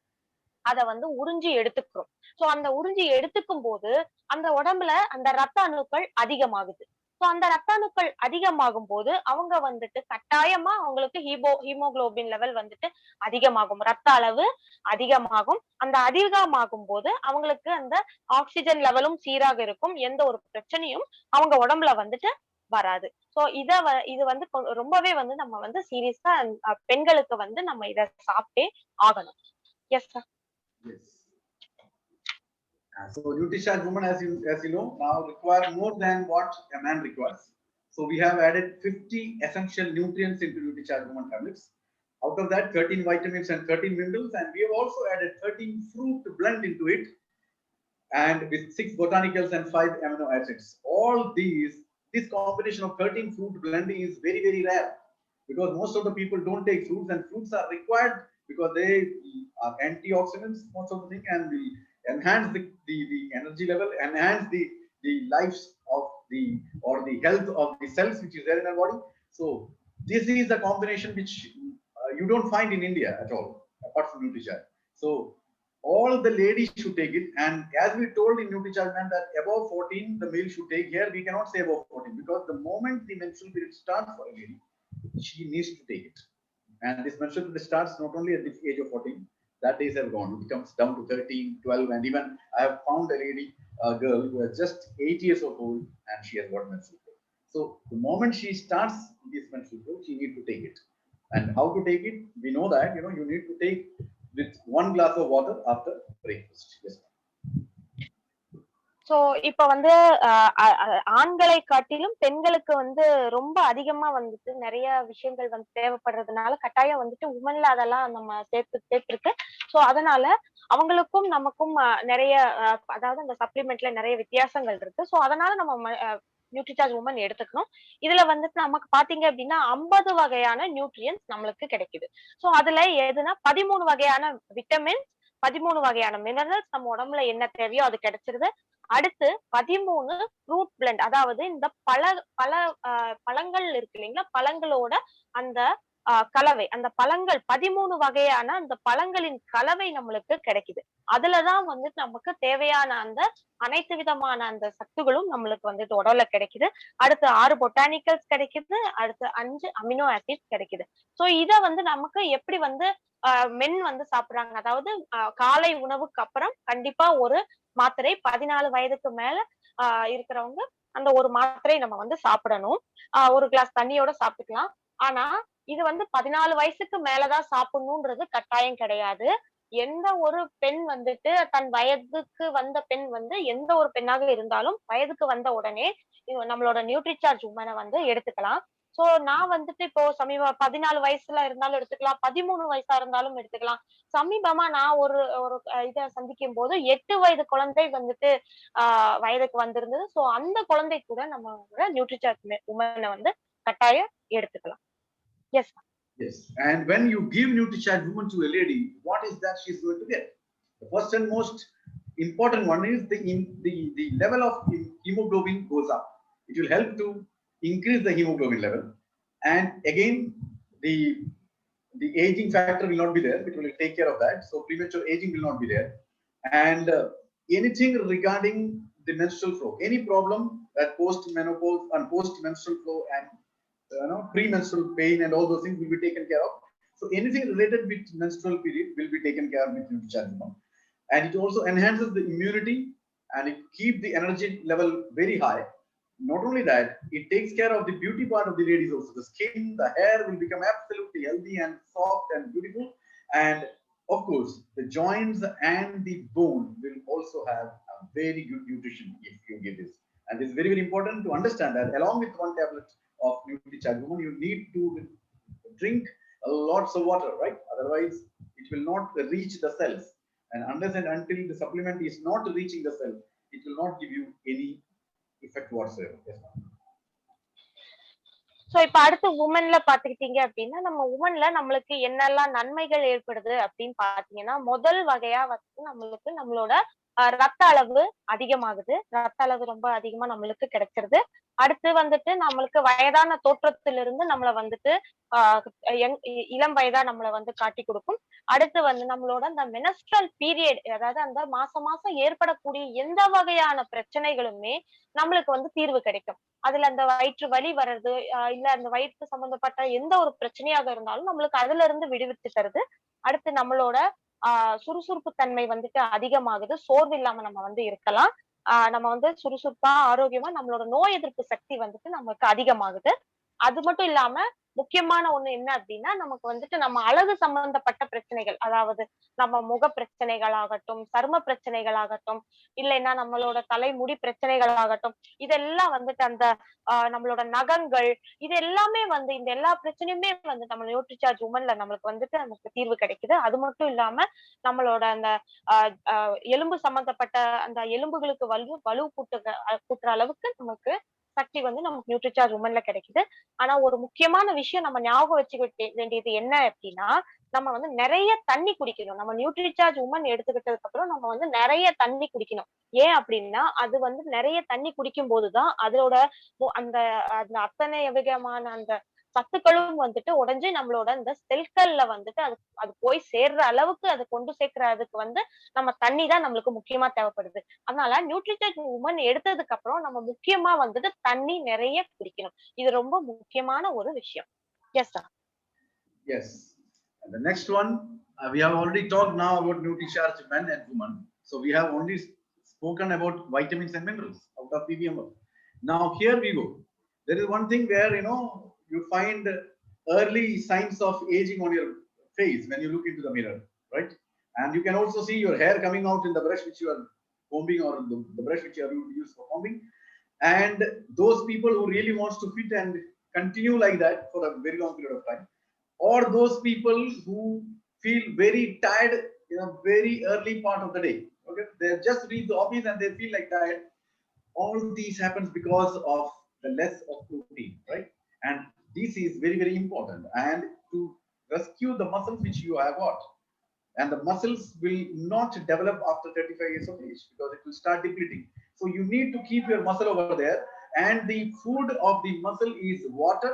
அதை வந்து உறிஞ்சி எடுத்துக்கிறோம். சோ அந்த உறிஞ்சி எடுத்துக்கும் போது அந்த உடம்புல அந்த ரத்த அணுக்கள் அதிகமாகுது. சோ அந்த ரத்த அணுக்கள் அதிகமாகும் போது அவங்க வந்துட்டு கட்டாயமா அவங்களுக்கு ஹீமோகுளோபின் லெவல் வந்துட்டு அதிகமாகும், ரத்த அளவு அதிகமாகும். அந்த அதிகமாகும் போது அவங்களுக்கு அந்த ஆக்சிஜன் லெவலும் சீராக இருக்கும், எந்த ஒரு பிரச்சனையும் அவங்க உடம்புல வந்துட்டு வராது. சோ இது வந்து ரொம்பவே வந்து நம்ம வந்து சீரியஸா பெண்களுக்கு வந்து நம்ம இத சாப்பிட்டே ஆகணும். S sir. Yes. So NutriCharge woman, as you know, now require more than what a man requires. So we have added 50 essential nutrients into NutriCharge woman tablets. Out of that, 13 vitamins and 13 minerals, and we have also added 13 fruit to blend into it, and with 6 botanicals and 5 amino acids. All this combination of 13 fruit blending is very, very rare because most of the people don't take fruits, and fruits are required because they are antioxidants, most of the thing, and will enhance the energy level, enhance the lives of the health of the cells which is there in our body. So this is a combination which you don't find in India at all, apart from NutriCharge. So all the ladies should take it, and as we told in NutriCharge man that above 14 the male should take. Here we cannot say above 14 because the moment the menstrual period starts for a lady, she needs to take it. And this menstrual period starts not only at the age of 14, that days have gone. It comes down to 13, 12, and even I have found a lady, a girl who is just 8 years old, and she has got menstrual period. So the moment she starts this menstrual period, she needs to take it. And how to take it? We know that you need to take with 1 glass of water after breakfast. Yes. So இப்ப வந்து ஆண்களை காட்டிலும் பெண்களுக்கு வந்து ரொம்ப அதிகமா வந்துட்டு நிறைய விஷயங்கள் வந்து தேவைப்படுறதுனால கட்டாயம் வந்துட்டு உமன்ல அதெல்லாம் நம்ம சேர்த்திருக்கு. சோ அதனால அவங்களுக்கும் நமக்கும் நிறைய அதாவது அந்த சப்ளிமெண்ட்ல நிறைய வித்தியாசங்கள் இருக்கு. சோ அதனால நம்ம நியூட்ரிசார்ஜ் உமன் எடுத்துக்கணும். இதுல வந்துட்டு நமக்கு பாத்தீங்க அப்படின்னா 50 வகையான நியூட்ரியன்ஸ் நம்மளுக்கு கிடைக்குது. சோ அதுல எதுனா 13 வகையான விட்டமின், 13 வகையான மினரல்ஸ் நம்ம உடம்புல என்ன தேவையோ அது கிடைச்சிருது. அடுத்து 13 ஃப்ரூட் பிளெண்ட், அதாவது இந்த பல பழங்கள் இருக்கு இல்லைங்களா, பழங்களோட அந்த கலவை, அந்த பழங்கள் 13 வகையான அந்த பழங்களின் கலவை நம்மளுக்கு கிடைக்குது. அதுலதான் வந்து நமக்கு தேவையான அந்த அனைத்து விதமான அந்த சத்துகளும் நம்மளுக்கு வந்துட்டு உடல்ல கிடைக்குது. அடுத்து 6 பொட்டானிக்கல்ஸ் கிடைக்குது. அடுத்து 5 அமினோ ஆசிட்ஸ் கிடைக்குது. சோ இத வந்து நமக்கு எப்படி வந்து மென் வந்து சாப்பிடுறாங்க, அதாவது காலை உணவுக்கு அப்புறம் கண்டிப்பா ஒரு மாத்திரை, 14 வயதுக்கு மேல இருக்கிறவங்க அந்த ஒரு மாத்திரை நம்ம வந்து சாப்பிடணும். ஒரு கிளாஸ் தண்ணியோட சாப்பிட்டுக்கலாம். ஆனா இது வந்து 14 வயசுக்கு மேலதான் சாப்பிடணும்ன்றது கட்டாயம் கிடையாது. எந்த ஒரு பெண் வந்துட்டு தன் வயதுக்கு வந்த பெண் வந்து எந்த ஒரு பெண்ணாக இருந்தாலும் வயதுக்கு வந்த உடனே நம்மளோட நியூட்ரிசார்ஜ் உமனை வந்து எடுத்துக்கலாம். சோ நான் வந்துட்டு இப்போ 14 வயசுல இருந்தாலும் எடுத்துக்கலாம், 13 வயசா இருந்தாலும் எடுத்துக்கலாம். சமீபமா நான் ஒரு ஒரு இத சந்திக்கும் போது 8 வயது குழந்தை வந்துட்டு வயதுக்கு வந்திருந்தது. சோ அந்த குழந்தை கூட நம்ம நியூட்ரிசார்ஜ் உமனை வந்து கட்டாயம் எடுத்துக்கலாம். S. Yes. And when you give NutriCharge woman to a lady, what is that she's going to get? The first and most important one is the level of hemoglobin goes up. It will help to increase the hemoglobin level. And again, the aging factor will not be there. It will take care of that. So premature aging will not be there. And anything regarding the menstrual flow, any problem that post-menopause and post-menstrual flow and premenstrual pain and all those things will be taken care of. So anything related with menstrual period will be taken care of with NutriCharge. And it also enhances the immunity and it keeps the energy level very high. Not only that, it takes care of the beauty part of the ladies also. The skin, the hair will become absolutely healthy and soft and beautiful. And of course, the joints and the bone will also have a very good nutrition if you give this. And it's very, very important to understand that along with one tablet of NutriCharge woman, you need to drink lots of water, right? Otherwise, it will not reach the cells. And unless and until the supplement is not reaching the cell, it will not give you any effect whatsoever. Yes, ma'am. So இப்ப அடுத்து உமன்ல பாத்துக்கிட்டீங்க அப்படின்னா, நம்ம உமன்ல நம்மளுக்கு என்னெல்லாம் நன்மைகள் ஏற்படுது அப்படின்னு பாத்தீங்கன்னா, முதல் வகையா வந்து நம்மளுக்கு நம்மளோட ரத்த அளவு அதிகமாகுது. ரத்த அளவு ரொம்ப அதிகமா நம்மளுக்கு கிடைச்சிருது. அடுத்து வந்துட்டு நம்மளுக்கு வயதான தோற்றத்திலிருந்து நம்மள வந்துட்டு இளம் வயதா நம்மள வந்து காட்டி கொடுக்கும். அடுத்து வந்து நம்மளோட அந்த மெனஸ்ட்ரல் பீரியட், அதாவது அந்த மாசம் மாசம் ஏற்படக்கூடிய எந்த வகையான பிரச்சனைகளுமே நம்மளுக்கு வந்து தீர்வு கிடைக்கும். அதுல அந்த வயிற்று வலி வர்றது, இல்ல அந்த வயிற்று சம்பந்தப்பட்ட எந்த ஒரு பிரச்சனையாக இருந்தாலும் நம்மளுக்கு அதுல இருந்து விடுவித்து தருது. அடுத்து நம்மளோட சுறுசுறுப்பு தன்மை வந்துட்டு அதிகமாகுது. சோர்வு இல்லாம நம்ம வந்து இருக்கலாம். நம்ம வந்து சுறுசுறுப்பா ஆரோக்கியமா நம்மளோட நோய் எதிர்ப்பு சக்தி வந்துட்டு நமக்கு அதிகமாகுது. அது மட்டும் இல்லாம முக்கியமான ஒண்ணு என்ன அப்படின்னா, நமக்கு வந்துட்டு நம்ம அழகு சம்பந்தப்பட்ட பிரச்சனைகள், அதாவது நம்ம முக பிரச்சனைகள் ஆகட்டும், சரும பிரச்சனைகள் ஆகட்டும், இல்லைன்னா நம்மளோட தலைமுடி பிரச்சனைகள் ஆகட்டும், இதெல்லாம் வந்துட்டு அந்த நம்மளோட நகங்கள், இது எல்லாமே வந்து இந்த எல்லா பிரச்சனையுமே வந்து நம்ம நியூட்ரிசார்ஜ் உமன்ல நம்மளுக்கு வந்துட்டு நமக்கு தீர்வு கிடைக்குது. அது மட்டும் இல்லாம நம்மளோட அந்த எலும்பு சம்பந்தப்பட்ட அந்த எலும்புகளுக்கு வலு கூட்டுற அளவுக்கு நமக்கு சக்தி வந்து நமக்கு நியூட்ரிசார்ஜ் உமன்ல கிடைக்குது. ஆனா ஒரு முக்கியமான விஷயம் நம்ம ஞாபகம் வச்சுக்க வேண்டியது என்ன அப்படின்னா, நம்ம வந்து நிறைய தண்ணி குடிக்கணும். நம்ம நியூட்ரிசார்ஜ் உமன் எடுத்துக்கிட்டதுக்கு அப்புறம் நம்ம வந்து நிறைய தண்ணி குடிக்கணும். ஏன் அப்படின்னா, அது வந்து நிறைய தண்ணி குடிக்கும் போதுதான் அதோட அந்த அந்த அத்தனை விதமான அந்த சத்துக்களும் வந்துட்டு உடைஞ்சு நம்மளோட இந்த செல்கள்ல வந்துட்டு அது போய் சேர்ற அளவுக்கு அதை கொண்டு சேர்க்கறதுக்கு வந்து நம்ம தண்ணி தான் நம்மளுக்கு முக்கியமா தேவைப்படுது. அதனால நியூட்ரிசார்ஜ் உமன் எடுத்ததுக்கு அப்புறம் நம்ம முக்கியமா வந்துட்டு தண்ணி நிறைய குடிக்கணும். இது ரொம்ப முக்கியமான ஒரு விஷயம். S sir. Yes. And the next one, we have already talked now about NutriCharge men and women. So we have only spoken about vitamins and minerals out of PVM. Now here we go. There is one thing where you find early signs of aging on your face when you look into the mirror, right? And you can also see your hair coming out in the brush which you are combing or the brush which you are used for combing. And those people who really wants to fit and continue like that for a very long period of time, or those people who feel very tired in a very early part of the day. Okay, they just reach the office and they feel like tired. All these happens because of the less of protein, right? And this is very, very important. And to rescue the muscles which you have got, and the muscles will not develop after 35 years of age because it will start depleting. So you need to keep your muscle over there, and the food of the muscle is water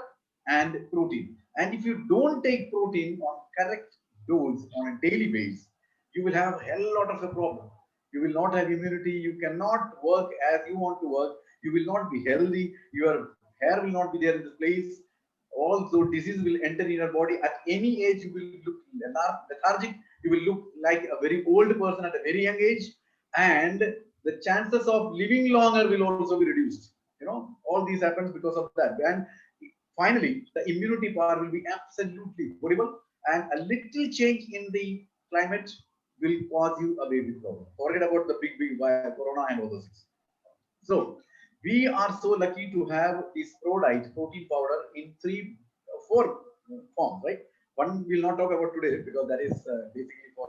and protein. And if you don't take protein on correct dose on a daily basis, you will have a hell lot of a problem. You will not have immunity, you cannot work as you want to work, you will not be healthy, your hair will not be there in this place. Also disease will enter in your body. At any age you will look lethargic, you will look like a very old person at a very young age, and the chances of living longer will also be reduced. You know, all these happens because of that. And finally the immunity power will be absolutely horrible, and a little change in the climate will cause you a baby problem. Forget about the big corona and all those things. So we are so lucky to have this Prodite protein powder in 4 forms, right? One we'll not talk about today because that is basically for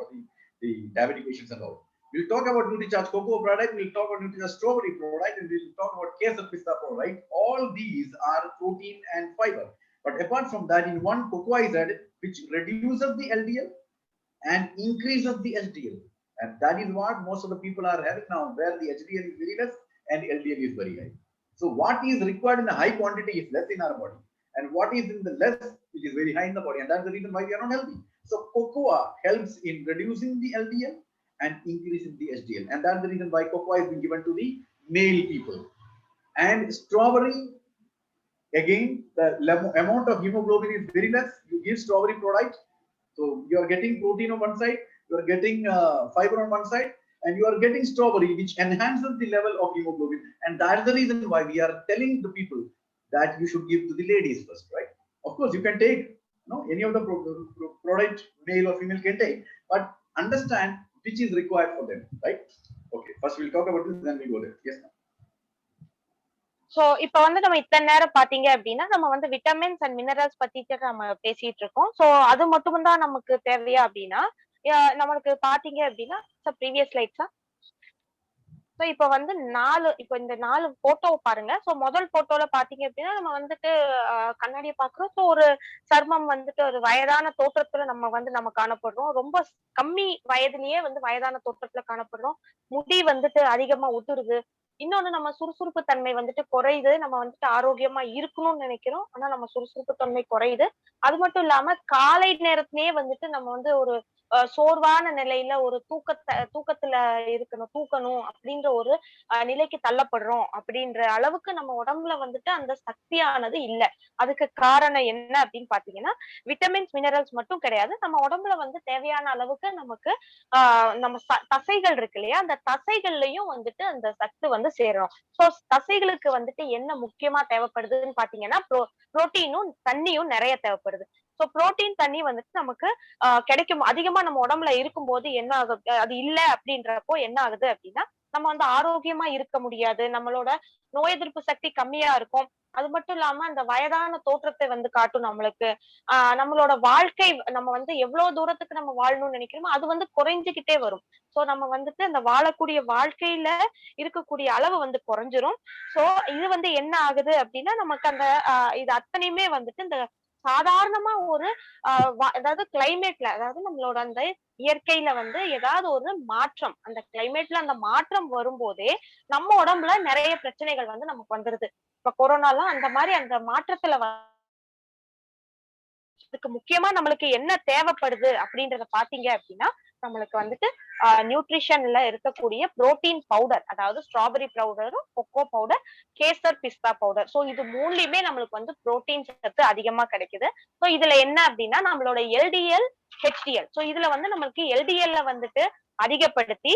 the diabetic patients and all. We'll talk about NutriCharge cocoa product, we'll talk about NutriCharge strawberry product, and we'll talk about Kesar pista product. All these are protein and fiber. But apart from that, in one cocoa is added, which reduces the LDL and increases the HDL. And that is what most of the people are having now, where the HDL is very less and LDL is very high. So what is required in a high quantity is less in our body, and what is in the less, it is very high in the body, and that's the reason why we are not healthy. So cocoa helps in reducing the LDL and increasing the HDL, and that's the reason why cocoa is being given to the male people. And strawberry, again, the amount of hemoglobin is very less. You give strawberry product, so you are getting protein on one side, you are getting fiber on one side, and you are getting strawberry, which enhances the level of hemoglobin. And that's the reason why we are telling the people that you should give to the ladies first, right? Of course, you can take any of the product, male or female can take, but understand which is required for them, right? Okay, first we'll talk about this, then we'll go there. Yes, ma'am. So இப்ப வந்து நம்ம இத்தனை நேரம் பாத்தீங்க அப்படின்னா நம்ம வந்து விட்டமின்ஸ் அண்ட் மினரல்ஸ் பத்தி நம்ம பேசிட்டு இருக்கோம். சோ அது மட்டும் தான் நமக்கு தேவையா அப்படின்னா நம்மளுக்கு பாத்தீங்க அப்படின்னா ப்ரீவியஸ் ஸ்லைட்ஸா. சோ இப்ப வந்து இந்த 4 போட்டோ பாருங்க. சோ முதல் போட்டோல பாத்தீங்க அப்படின்னா நம்ம வந்துட்டு கண்ணாடியை பாக்குறோம். சோ ஒரு சர்மம் வந்துட்டு ஒரு வயதான தோற்றத்துல நம்ம காணப்படுறோம். ரொம்ப கம்மி வயதிலேயே வந்து வயதான தோற்றத்துல காணப்படுறோம். முடி வந்துட்டு அதிகமா உதிருது. இன்னொன்னு, நம்ம சுறுசுறுப்பு தன்மை வந்துட்டு குறையுது. நம்ம வந்துட்டு ஆரோக்கியமா இருக்கணும்னு நினைக்கிறோம், ஆனா நம்ம சுறுசுறுப்பு தன்மை குறையுது. அது மட்டும் இல்லாம காலை நேரத்திலேயே வந்துட்டு நம்ம வந்து ஒரு சோர்வான நிலையில ஒரு தூக்கத்துல தூக்கணும் அப்படின்ற ஒரு நிலைக்கு தள்ளப்படுறோம். அப்படின்ற அளவுக்கு நம்ம உடம்புல வந்துட்டு அந்த சக்தியானது இல்ல. அதுக்கு காரணம் என்ன அப்படின்னு பாத்தீங்கன்னா, விட்டமின்ஸ் மினரல்ஸ் மட்டும் கிடையாது, நம்ம உடம்புல வந்து தேவையான அளவுக்கு நமக்கு நம்ம தசைகள் இருக்கு இல்லையா, அந்த தசைகள்லயும் வந்துட்டு அந்த சத்து வந்து சேரும். சோ தசைகளுக்கு வந்துட்டு என்ன முக்கியமா தேவைப்படுதுன்னு பாத்தீங்கன்னா, புரோட்டீனும் தண்ணியும் நிறைய தேவைப்படுது. சோ புரோட்டீன், தண்ணி வந்துட்டு நமக்கு கிடைக்கும். அதிகமா நம்ம உடம்புல இருக்கும்போது என்ன ஆகுது, அது இல்ல அப்படின்றப்போ என்ன ஆகுது அப்படின்னா, நம்ம வந்து ஆரோக்கியமா இருக்க முடியாது. நம்மளோட நோய் எதிர்ப்பு சக்தி கம்மியா இருக்கும். அது மட்டும் இல்லாம அந்த வயதான தோற்றத்தை வந்து காட்டும் நம்மளுக்கு. நம்மளோட வாழ்க்கை, நம்ம வந்து எவ்வளவு தூரத்துக்கு நம்ம வாழணும்னு நினைக்கிறோமோ அது வந்து குறைஞ்சுக்கிட்டே வரும். சோ நம்ம வந்துட்டு அந்த வாழக்கூடிய வாழ்க்கையில இருக்கக்கூடிய அளவு வந்து குறைஞ்சிரும். சோ இது வந்து என்ன ஆகுது அப்படின்னா, நமக்கு அந்த இது அத்தனையுமே வந்துட்டு இந்த சாதாரணமா ஒரு அதாவது கிளைமேட்ல, அதாவது நம்மளோட அந்த இயற்கையில வந்து ஏதாவது ஒரு மாற்றம், அந்த கிளைமேட்ல அந்த மாற்றம் வரும்போதே நம்ம உடம்புல நிறைய பிரச்சனைகள் வந்து நமக்கு வந்துருது. இப்ப கொரோனாலாம் அந்த மாதிரி அந்த மாற்றத்துல இதுக்கு முக்கியமா நம்மளுக்கு என்ன தேவைப்படுது அப்படின்றத பாத்தீங்க அப்படின்னா, நம்மளுக்கு வந்துட்டு நியூட்ரிஷன்ல இருக்கக்கூடிய புரோட்டீன் பவுடர், அதாவது ஸ்ட்ராபெரி பவுடரும், கொக்கோ பவுடர், கேசர் பிஸ்தா பவுடர். சோ இது மூணுலயுமே நம்மளுக்கு வந்து புரோட்டீன் சத்து அதிகமா கிடைக்குது. சோ இதுல என்ன அப்படின்னா, நம்மளோட LDL, HDL. சோ இதுல வந்து நம்மளுக்கு LDL வந்துட்டு அதிகப்படுத்தி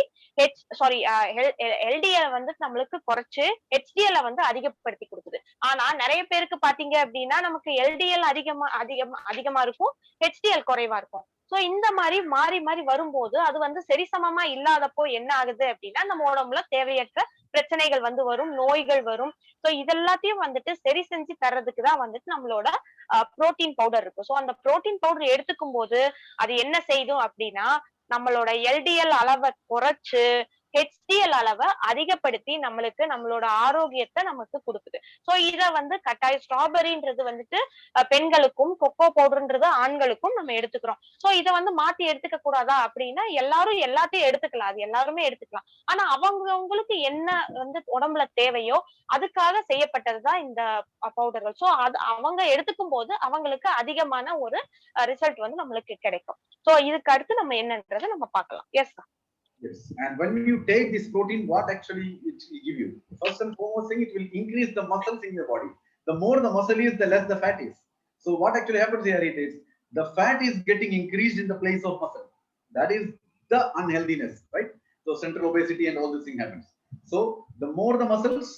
LDL வந்து நம்மளுக்கு குறைச்சு HDL வந்து அதிகப்படுத்தி கொடுக்குது. ஆனா நிறைய பேருக்கு பாத்தீங்க அப்படின்னா, நமக்கு LDL அதிகமா இருக்கும், HDL குறைவா இருக்கும். சோ சோ இந்த மாதிரி மாறி மாறி வரும்போது அது வந்து சரிசமமா இல்லாதப்போ என்ன ஆகுது அப்படின்னா நம்ம உடம்புல தேவையற்ற பிரச்சனைகள் வந்து வரும், நோய்கள் வரும். சோ இதெல்லாத்தையும் வந்துட்டு சரி செஞ்சு தர்றதுக்கு தான் வந்துட்டு நம்மளோட புரோட்டீன் பவுடர் இருக்கு. சோ அந்த புரோட்டீன் பவுடர் எடுத்துக்கும் போது அது என்ன செய்யும் அப்படின்னா நம்மளோட எல்டிஎல் அளவை குறைச்சு ஹெச்டிஎல் அளவை அதிகப்படுத்தி நம்மளுக்கு நம்மளோட ஆரோக்கியத்தை நமக்கு கொடுக்குது. சோ இத வந்து கட்டாயம் ஸ்ட்ராபெரின்றது வந்துட்டு பெண்களுக்கும், கொக்கோ பவுடர்ன்றது ஆண்களுக்கும் நம்ம எடுத்துக்கிறோம். சோ இத வந்து மாத்தி எடுத்துக்க கூடாதா அப்படின்னா எல்லாரும் எல்லாத்தையும் எடுத்துக்கலாம், அது எல்லாருமே எடுத்துக்கலாம். ஆனா அவங்களுக்கு என்ன வந்து உடம்புல தேவையோ அதுக்காக செய்யப்பட்டதுதான் இந்த பவுடர்கள். சோ அது அவங்க எடுத்துக்கும் போது அவங்களுக்கு அதிகமான ஒரு ரிசல்ட் வந்து நம்மளுக்கு கிடைக்கும். சோ இதுக்கு அடுத்து நம்ம என்னன்றதை நம்ம பார்க்கலாம். S sir. Yes. And when you take this protein, what actually it will give you? First and foremost thing, it will increase the muscles in your body. The more the muscle is, the less the fat is. So what actually happens here it is, the fat is getting increased in the place of muscle. That is the unhealthiness, right? So central obesity and all this thing happens. So the more the muscles,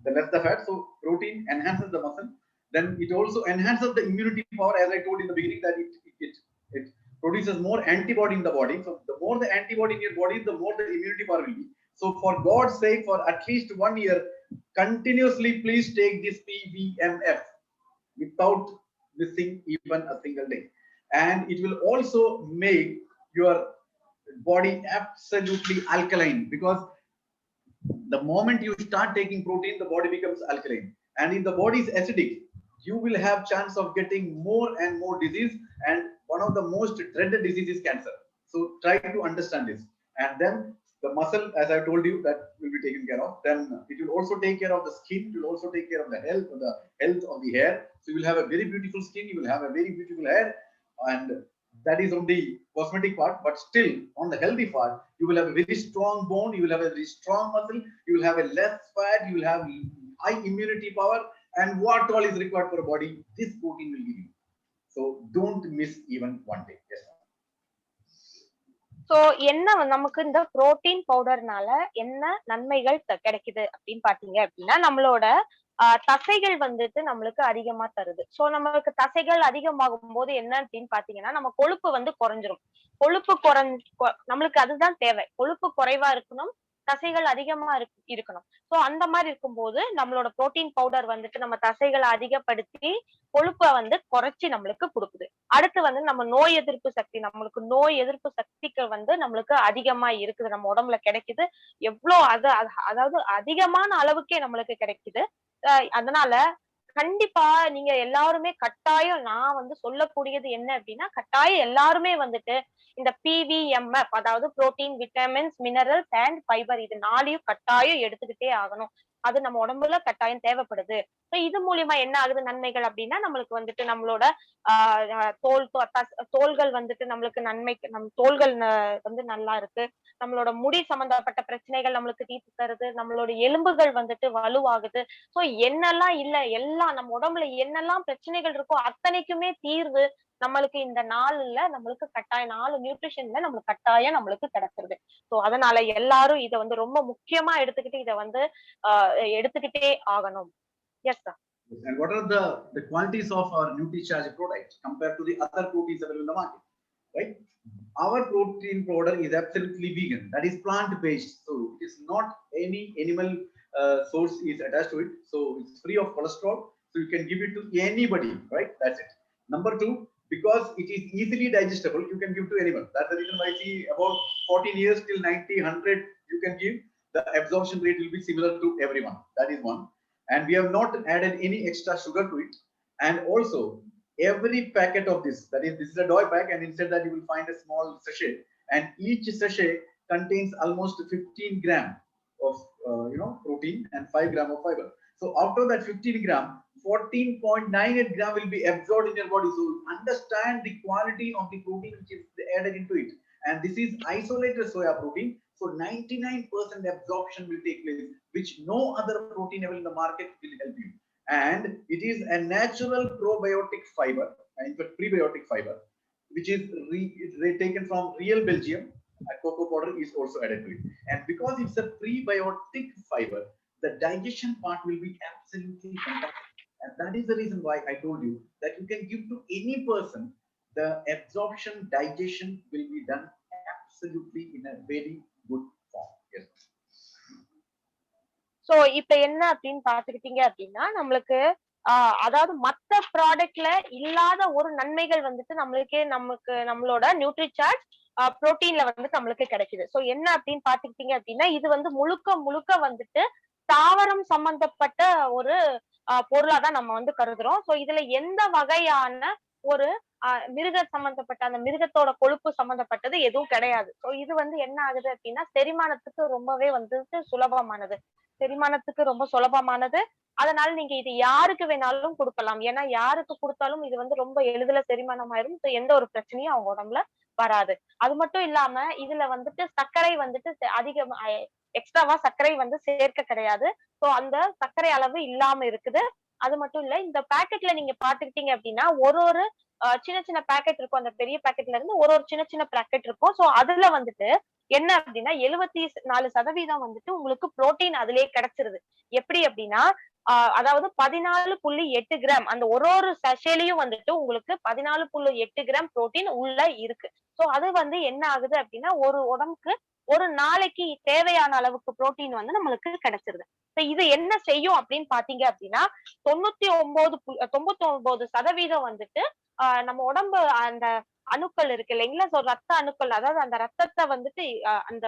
the less the fat. So protein enhances the muscle. Then it also enhances the immunity power, as I told in the beginning, that it produces more antibody in the body. So the more the antibody in your body, the more the immunity power will be. So for God's sake, for at least 1 year, continuously please take this PVMF without missing even a single day. And it will also make your body absolutely alkaline, because the moment you start taking protein, the body becomes alkaline. And if the body is acidic, you will have chance of getting more and more disease, and one of the most dreaded diseases is cancer. So try to understand this. And then the muscle, as I told you, that will be taken care of. Then it will also take care of the skin, it will also take care of the health of the hair. So you will have a very beautiful skin, you will have a very beautiful hair, and that is on the cosmetic part. But still on the healthy part, you will have a very strong bone, you will have a very strong muscle, you will have a less fat, you will have high immunity power, and what all is required for a body, this protein will give you. So don't miss even one day. Yes. So என்ன நமக்கு இந்த புரோட்டீன் பவுடர்னால என்ன நன்மைகள் கிடைக்குது அப்படின்னு பாத்தீங்க அப்படின்னா நம்மளோட தசைகள் வந்துட்டு நம்மளுக்கு அதிகமா தருது. சோ நம்மளுக்கு தசைகள் அதிகமாகும் போது என்ன அப்படின்னு பாத்தீங்கன்னா நம்ம கொழுப்பு வந்து குறைஞ்சிரும். கொழுப்பு நம்மளுக்கு அதுதான் தேவை. கொழுப்பு குறைவா இருக்கணும், தசைகள் அதிகமா இருக்கணும். சோ அந்த மாதிரி இருக்கும்போது நம்மளோட புரோட்டீன் பவுடர் வந்துட்டு நம்ம தசைகளை அதிகப்படுத்தி கொழுப்பை வந்து குறைச்சி நம்மளுக்கு கொடுக்குது. அடுத்து வந்து நம்ம நோய் எதிர்ப்பு சக்தி, நம்மளுக்கு நோய் எதிர்ப்பு சக்திக்கு வந்து நம்மளுக்கு அதிகமா இருக்குது, நம்ம உடம்புல கிடைக்குது. எவ்வளவு அதாவது அதிகமான அளவுக்கே நம்மளுக்கு கிடைக்குது. அதனால கண்டிப்பா நீங்க எல்லாருமே கட்டாயம், நான் வந்து சொல்லக்கூடியது என்ன அப்படின்னா கட்டாயம் எல்லாருமே வந்துட்டு இந்த PVMF, அதாவது protein, vitamins, minerals and fibre, இது 4ஐயும் கட்டாயம் எடுத்துக்கிட்டே ஆகணும். அது நம்ம உடம்புல கட்டாயம் தேவைப்படுது. இது மூலியமா என்ன ஆகுது நன்மைகள் அப்படின்னா நம்மளுக்கு வந்துட்டு நம்மளோட தோள்கள் வந்துட்டு நம்மளுக்கு நன்மைக்கு, நம்ம தோள்கள் வந்து நல்லா இருக்கு. நம்மளோட முடி சம்பந்தப்பட்ட பிரச்சனைகள் நம்மளுக்கு தீர்த்து தருது. நம்மளோட எலும்புகள் வந்துட்டு வலுவாகுது. சோ என்னெல்லாம் இல்ல, எல்லாம் நம்ம உடம்புல என்னெல்லாம் பிரச்சனைகள் இருக்கோ அத்தனைக்குமே தீர்வு நம்மளுக்கு இந்த நாள்ல நம்மளுக்கு கட்டாயம் 4 நியூட்ரிஷன்ல நம்மளுக்கு கட்டாயம் நம்மளுக்கு கிடைச்சிருது. சோ அதனால எல்லாரும் இத வந்து ரொம்ப முக்கியமா எடுத்துக்கிட்டு இத வந்து எடுத்துக்கிட்டே ஆகணும். Yes sir. And what are the qualities of our NutriCharge product compared to the other proteins available in the market, right? Our protein powder is absolutely vegan, that is plant based, so it is not any animal source is attached to it, so it's free of cholesterol, so you can give it to anybody, right? That's it. Number 2, because it is easily digestible, you can give to anyone. That's the reason why I see about 14 years till 90, 100 you can give. The absorption rate will be similar to everyone. That is one. And we have not added any extra sugar to it. And also every packet of this is a doi pack, and instead that you will find a small sachet, and each sachet contains almost 15 gram of protein and 5 gram of fiber. So after that 15 gram, 14.98 gram will be absorbed in your body. So understand the quality of the protein which is added into it. And this is isolated soya protein, so 99% absorption will take place, which no other protein available in the market will help you. And it is a natural probiotic fiber, in fact prebiotic fiber, which is taken from real Belgium. A cocoa powder is also added to it. And because it's a prebiotic fiber, the digestion part will be absolutely fantastic. And that is the reason why I told you that you can give to any person the absorption, digestion will be done absolutely in a very good form. Yes. So இப்ப என்ன அப்படின்னு பாத்துக்கிட்டீங்க அப்படின்னா நம்மளுக்கு அதாவது மத்த ப்ராடக்ட்ல இல்லாத ஒரு நன்மைகள் வந்துட்டு நமக்கு நம்மளோட நியூட்ரிசார்ஜ் புரோட்டீன்ல வந்துட்டு நம்மளுக்கு கிடைக்குது. சோ என்ன அப்படின்னு பாத்துக்கிட்டீங்க அப்படின்னா இது வந்து முழுக்க முழுக்க வந்துட்டு தாவரம் சம்பந்தப்பட்ட ஒரு பொருளா தான் நம்ம வந்து கருதுறோம். சோ இதுல எந்த வகையான ஒரு மிருக சம்பந்தப்பட்ட அந்த மிருகத்தோட கொழுப்பு சம்பந்தப்பட்டது எதுவும் கிடையாது. சோ இது வந்து என்ன ஆகுது அப்படின்னா செரிமானத்துக்கு ரொம்பவே வந்துட்டு சுலபமானது. செரிமானத்துக்கு ரொம்ப சுலபமானது. அதனால நீங்க இது யாருக்கு வேணாலும் கொடுக்கலாம். ஏன்னா யாருக்கு கொடுத்தாலும் இது வந்து ரொம்ப எளிதில செரிமானம் ஆயிரும். எந்த ஒரு பிரச்சனையும் அவங்க உடம்புல வராது. அது மட்டும் இல்லாம இதுல வந்துட்டு சர்க்கரை வந்துட்டு அதிகம் எக்ஸ்ட்ராவா சர்க்கரை வந்து சேர்க்க கிடையாது. சோ அந்த சர்க்கரை அளவு இல்லாம இருக்குது. அது மட்டும் இல்ல இந்த பாக்கெட்ல நீங்க பாத்துக்கிட்டீங்க அப்படின்னா ஒரு சின்ன சின்ன பாக்கெட் இருக்கும். அந்த பெரிய பாக்கெட்ல இருந்து ஒரு சின்ன சின்ன பாக்கெட் இருக்கும். சோ அதுல வந்துட்டு என்ன அப்படின்னா 74% வந்துட்டு உங்களுக்கு புரோட்டீன் அதிலேயே கிடைச்சிருது. எப்படி அப்படின்னா அதாவது 14.8 கிராம் அந்த ஒரு சஷேலையும் வந்துட்டு உங்களுக்கு 14.8 கிராம் புரோட்டீன் உள்ள இருக்கு. சோ அது வந்து என்ன ஆகுது அப்படின்னா ஒரு உடம்புக்கு ஒரு நாளைக்கு தேவையான அளவுக்கு புரோட்டீன் வந்து நம்மளுக்கு கிடைச்சிருது. இது என்ன செய்யும் அப்படின்னு பாத்தீங்க அப்படின்னா 99% வந்துட்டு நம்ம உடம்பு அந்த அணுக்கள் இருக்கு இல்லைங்களா? சோ ரத்த அணுக்கள் அதாவது அந்த ரத்தத்தை வந்துட்டு அந்த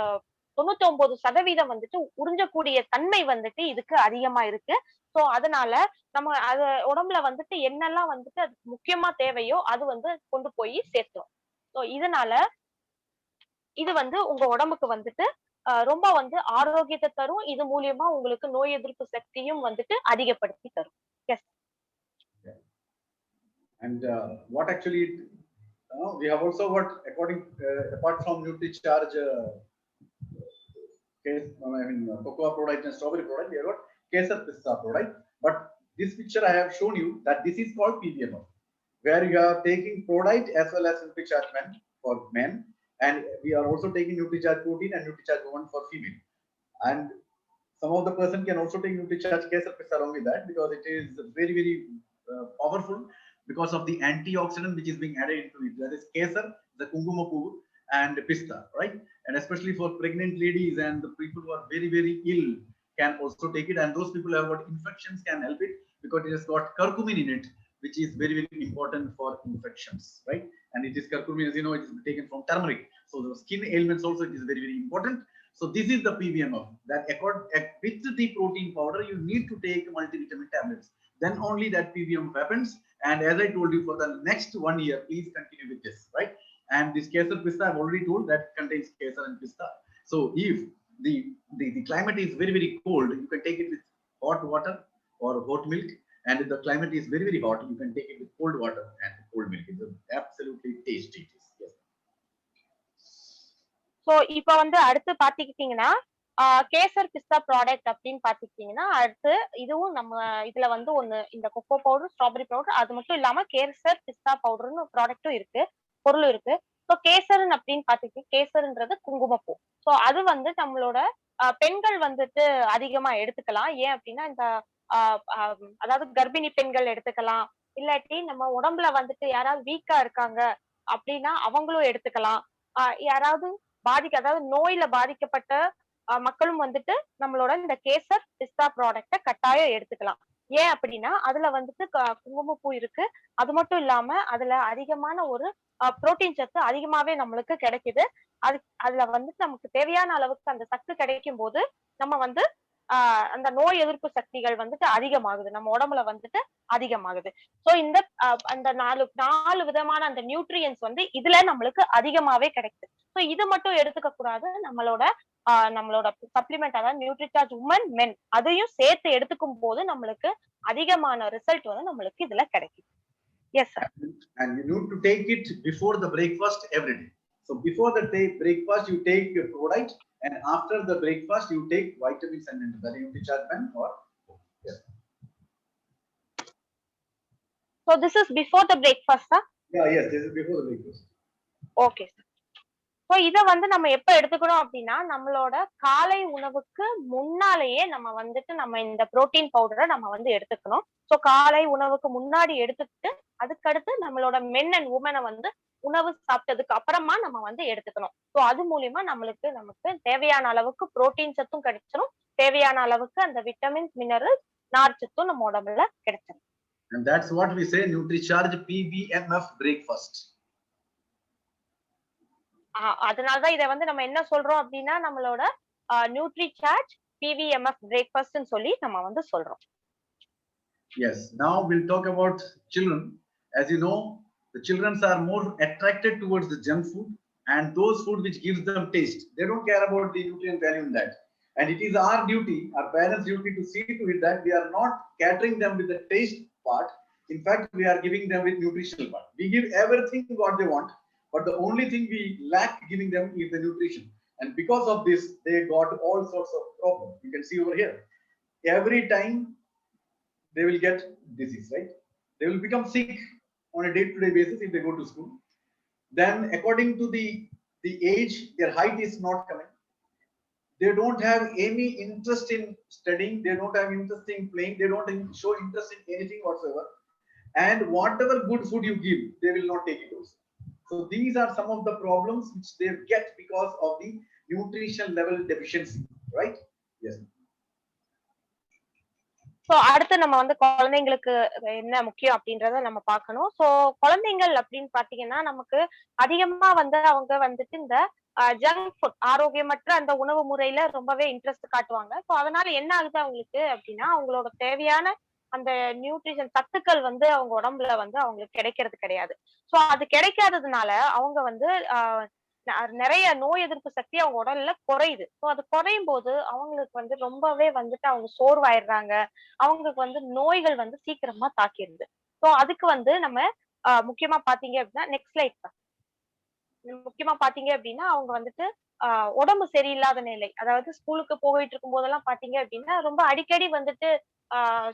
99% வந்துட்டு உறிஞ்சக்கூடிய தன்மை வந்துட்டு இதுக்கு அதிகமா இருக்கு. சோ அதனால நம்ம அது உடம்புல வந்துட்டு என்னெல்லாம் வந்துட்டு அது முக்கியமா தேவையோ அது வந்து கொண்டு போய் சேர்த்தோம். சோ இதனால இது வந்து உங்க உடம்புக்கு வந்துட்டு ரொம்ப வந்து ஆரோக்கியத்தை தரும். இது மூலியமா உங்களுக்கு நோய் எதிர்ப்பு சக்தியும் வந்துட்டு அதிகப்படுத்தி தரும். S. And what actually we have also got apart from NutriCharge cocoa product and strawberry product, we have got Kesar Pista product. But this picture I have shown you that this is called PBMO, where you are taking product as well as NutriCharge men for men, and we are also taking NutriCharge protein and NutriCharge woman for female. And some of the person can also take NutriCharge Kesar Pista along with that because it is very very powerful because of the antioxidant which is being added into it. That is Kesar, the Kungumapu, and Pista, right? And especially for pregnant ladies and the people who are very very ill can also take it, and those people who have got infections can help it because it has got curcumin in it, which is very very important for infections, right? And it is curcumin, as you know, it is taken from turmeric. So the skin ailments also it is very very important. So this is the PBMO that with the protein powder you need to take multivitamin tablets. Then only that PBM happens. And as I told you, for the next 1 year, please continue with this, right? And this Kesar Pista, I've already told that contains Kesar and Pista. So if the climate is very very cold, you can take it with hot water or hot milk. And if the climate is very very hot, you can take it with cold water and cold milk. It's absolutely tasty. Yes. So இப்ப வந்து அடுத்து பாத்துக்கிட்டீங்கன்னா கேசர் பிஸ்தா ப்ராடக்ட் அப்படின்னு பாத்துக்கிட்டீங்கன்னா அடுத்து இதுவும் நம்ம இதுல வந்து ஒண்ணு இந்த கொக்கோ பவுடர், ஸ்ட்ராபெரி பவுடர், அது மட்டும் இல்லாம கேசர் பிஸ்தா பவுடர்னு ப்ராடக்டும் இருக்கு, பொருளும் இருக்கு. ஸோ கேசரன் அப்படின்னு பாத்துக்கிட்டீங்க, கேசர்ன்றது குங்குமப்பூ. ஸோ அது வந்து நம்மளோட பெண்கள் வந்துட்டு அதிகமா எடுத்துக்கலாம். ஏன் அப்படின்னா இந்த அதாவது கர்ப்பிணி பெண்கள் எடுத்துக்கலாம், இல்லாட்டி நம்ம உடம்புல வந்துட்டு யாராவது வீக்கா இருக்காங்க அப்படின்னா அவங்களும் எடுத்துக்கலாம். யாராவது அதாவது நோயில பாதிக்கப்பட்ட மக்களும் வந்துட்டு நம்மளோட இந்த கேசர் பிஸ்தா ப்ராடக்ட கட்டாயம் எடுத்துக்கலாம். ஏன் அப்படின்னா அதுல வந்துட்டு குங்குமப்பூ இருக்கு. அது மட்டும் இல்லாம அதுல அதிகமான ஒரு புரோட்டீன் சத்து அதிகமாவே நம்மளுக்கு கிடைக்குது. அதுல வந்துட்டு நமக்கு தேவையான அளவுக்கு அந்த சத்து கிடைக்கும் போது நம்ம வந்து அந்த நோய் எதிர்ப்பு சக்திகள் வந்துட்டு அதிகமாகுது, நம்ம உடம்புல வந்துட்டு அதிகமாகுது. சோ இந்த அந்த நாலு விதமான அந்த நியூட்ரியன்ஸ் வந்து இதுல நம்மளுக்கு அதிகமாவே கிடைக்குது. சோ இது மட்டும் எடுத்துக்க கூடாது, நம்மளோட சப்ளிமெண்ட் அதாவது நியூட்ரிசார்ஜ் உமன் மென் அதையும் சேர்த்து எடுத்துக்கும் போது நம்மளுக்கு அதிகமான ரிசல்ட் வந்து நம்மளுக்கு இதுல கிடைக்குது. Yes sir. And you need to take it before the breakfast every day. So before the breakfast you take a product, and after the breakfast you take vitamins and minerals, that is NutriCharge men or yes. So this is before the breakfast sir? Yeah, yes, this is before the breakfast. Okay sir. So இதை வந்து நம்ம எப்ப எடுத்துக்கணும் அப்படின்னா நம்மளோட காலை உணவுக்கு முன்னாலேயே நம்ம வந்துட்டு நம்ம இந்த புரோட்டீன் பவுடரை நம்ம வந்து எடுத்துக்கணும். சோ காலை உணவுக்கு முன்னாடி எடுத்துக்கிட்டு அதுக்கடுத்து நம்மளோட மென் அண்ட் உமனை வந்து உணவு சாப்பிட்டதுக்கு அப்புறமா நம்ம வந்து எடுத்துக்கணும். சோ அது மூலியமா நமக்கு தேவையான அளவுக்கு புரோட்டீன் சத்தும் கிடைச்சிடும், தேவையான அளவுக்கு அந்த விட்டமின்ஸ் மினரல்ஸ் நார் சத்தும் நம்ம உடம்புல கிடைச்சிடும். And that's what we say NutriCharge PVMF breakfast. அதனாலதான் இதை வந்து நம்ம என்ன சொல்றோம் அப்படின்னா நம்மளோட NutriCharge PVMF breakfast சொல்லி நம்ம வந்து சொல்றோம். Yes, now we'll talk about children. As you know, the children are more attracted towards the junk food and those food which gives them taste. They don't care about the nutrient value in that. And it is our duty, our parents' duty, to see to it that we are not catering them with the taste part. In fact, we are giving them with nutritional part. We give everything what they want, but the only thing we lack giving them is the nutrition. And because of this, they got all sorts of problems. You can see over here. Every time they will get disease, right? They will become sick on a day-to-day basis if they go to school. Then according to the age, their height is not coming. They don't have any interest in studying. They don't have interest in playing. They don't show interest in anything whatsoever. And whatever good food you give, they will not take it also. So these are some of the problems which they get because of the nutrition level deficiency, right? Yes. So அடுத்து நம்ம வந்து குழந்தைங்களுக்கு என்ன முக்கியம் அப்படின்றத நம்ம பார்க்கணும். சோ குழந்தைங்கள் அப்படின்னு பாத்தீங்கன்னா நமக்கு அதிகமா வந்து அவங்க வந்துட்டு இந்த ஜங்க் ஃபுட் ஆரோக்கியமற்ற அந்த உணவு முறையில ரொம்பவே இன்ட்ரெஸ்ட் காட்டுவாங்க. சோ அதனால என்ன ஆகுது அவங்களுக்கு அப்படின்னா அவங்களோட தேவையான அந்த நியூட்ரிஷன் சத்துக்கள் வந்து அவங்க உடம்புல வந்து அவங்களுக்கு கிடைக்கிறது கிடையாது. சோ அது கிடைக்காததுனால அவங்க வந்து நிறைய நோய் எதிர்ப்பு சக்தி அவங்க உடல்ல குறையுது. சோ அது குறையும் போது அவங்களுக்கு வந்து ரொம்பவே வந்துட்டு அவங்க சோர்வாயிடுறாங்க. அவங்களுக்கு வந்து நோய்கள் வந்து சீக்கிரமா தாக்கிடுது. சோ அதுக்கு வந்து நம்ம முக்கியமா பாத்தீங்க அப்படின்னா நெக்ஸ்ட் ஸ்லைட் முக்கியமா பாத்தீங்க அப்படின்னா அவங்க வந்துட்டு உடம்பு சரியில்லாத நிலை, அதாவது ஸ்கூலுக்கு போயிட்டு இருக்கும் போதெல்லாம் பாத்தீங்க அப்படின்னா ரொம்ப அடிக்கடி வந்துட்டு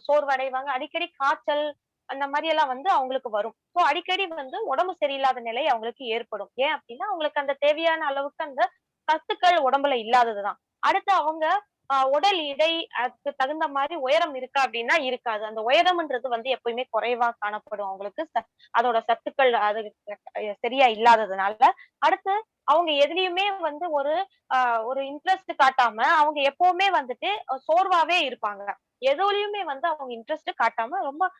சோர்வடைவாங்க, அடிக்கடி காய்ச்சல் அந்த மாதிரி எல்லாம் வந்து அவங்களுக்கு வரும். சோ அடிக்கடி வந்து உடம்பு சரியில்லாத நிலை அவங்களுக்கு ஏற்படும். ஏன் அப்படின்னா அவங்களுக்கு அந்த தேவையான அளவுக்கு அந்த சத்துக்கள் உடம்புல இல்லாததுதான். அடுத்து அவங்க உடல் எடை அதுக்கு தகுந்த மாதிரி உயரம் இருக்கா அப்படின்னா இருக்காது. அந்த உயரம்ன்றது வந்து எப்பயுமே குறைவா காணப்படும் அவங்களுக்கு, அதோட சத்துக்கள் அது சரியா இல்லாததுனால. அடுத்து அவங்க எதுலயுமே வந்து ஒரு இன்ட்ரெஸ்ட் காட்டாம அவங்க எப்பவுமே வந்துட்டு சோர்வாவே இருப்பாங்க. எதுலயுமே வந்து அவங்க இன்ட்ரெஸ்ட் காட்டாம ரொம்ப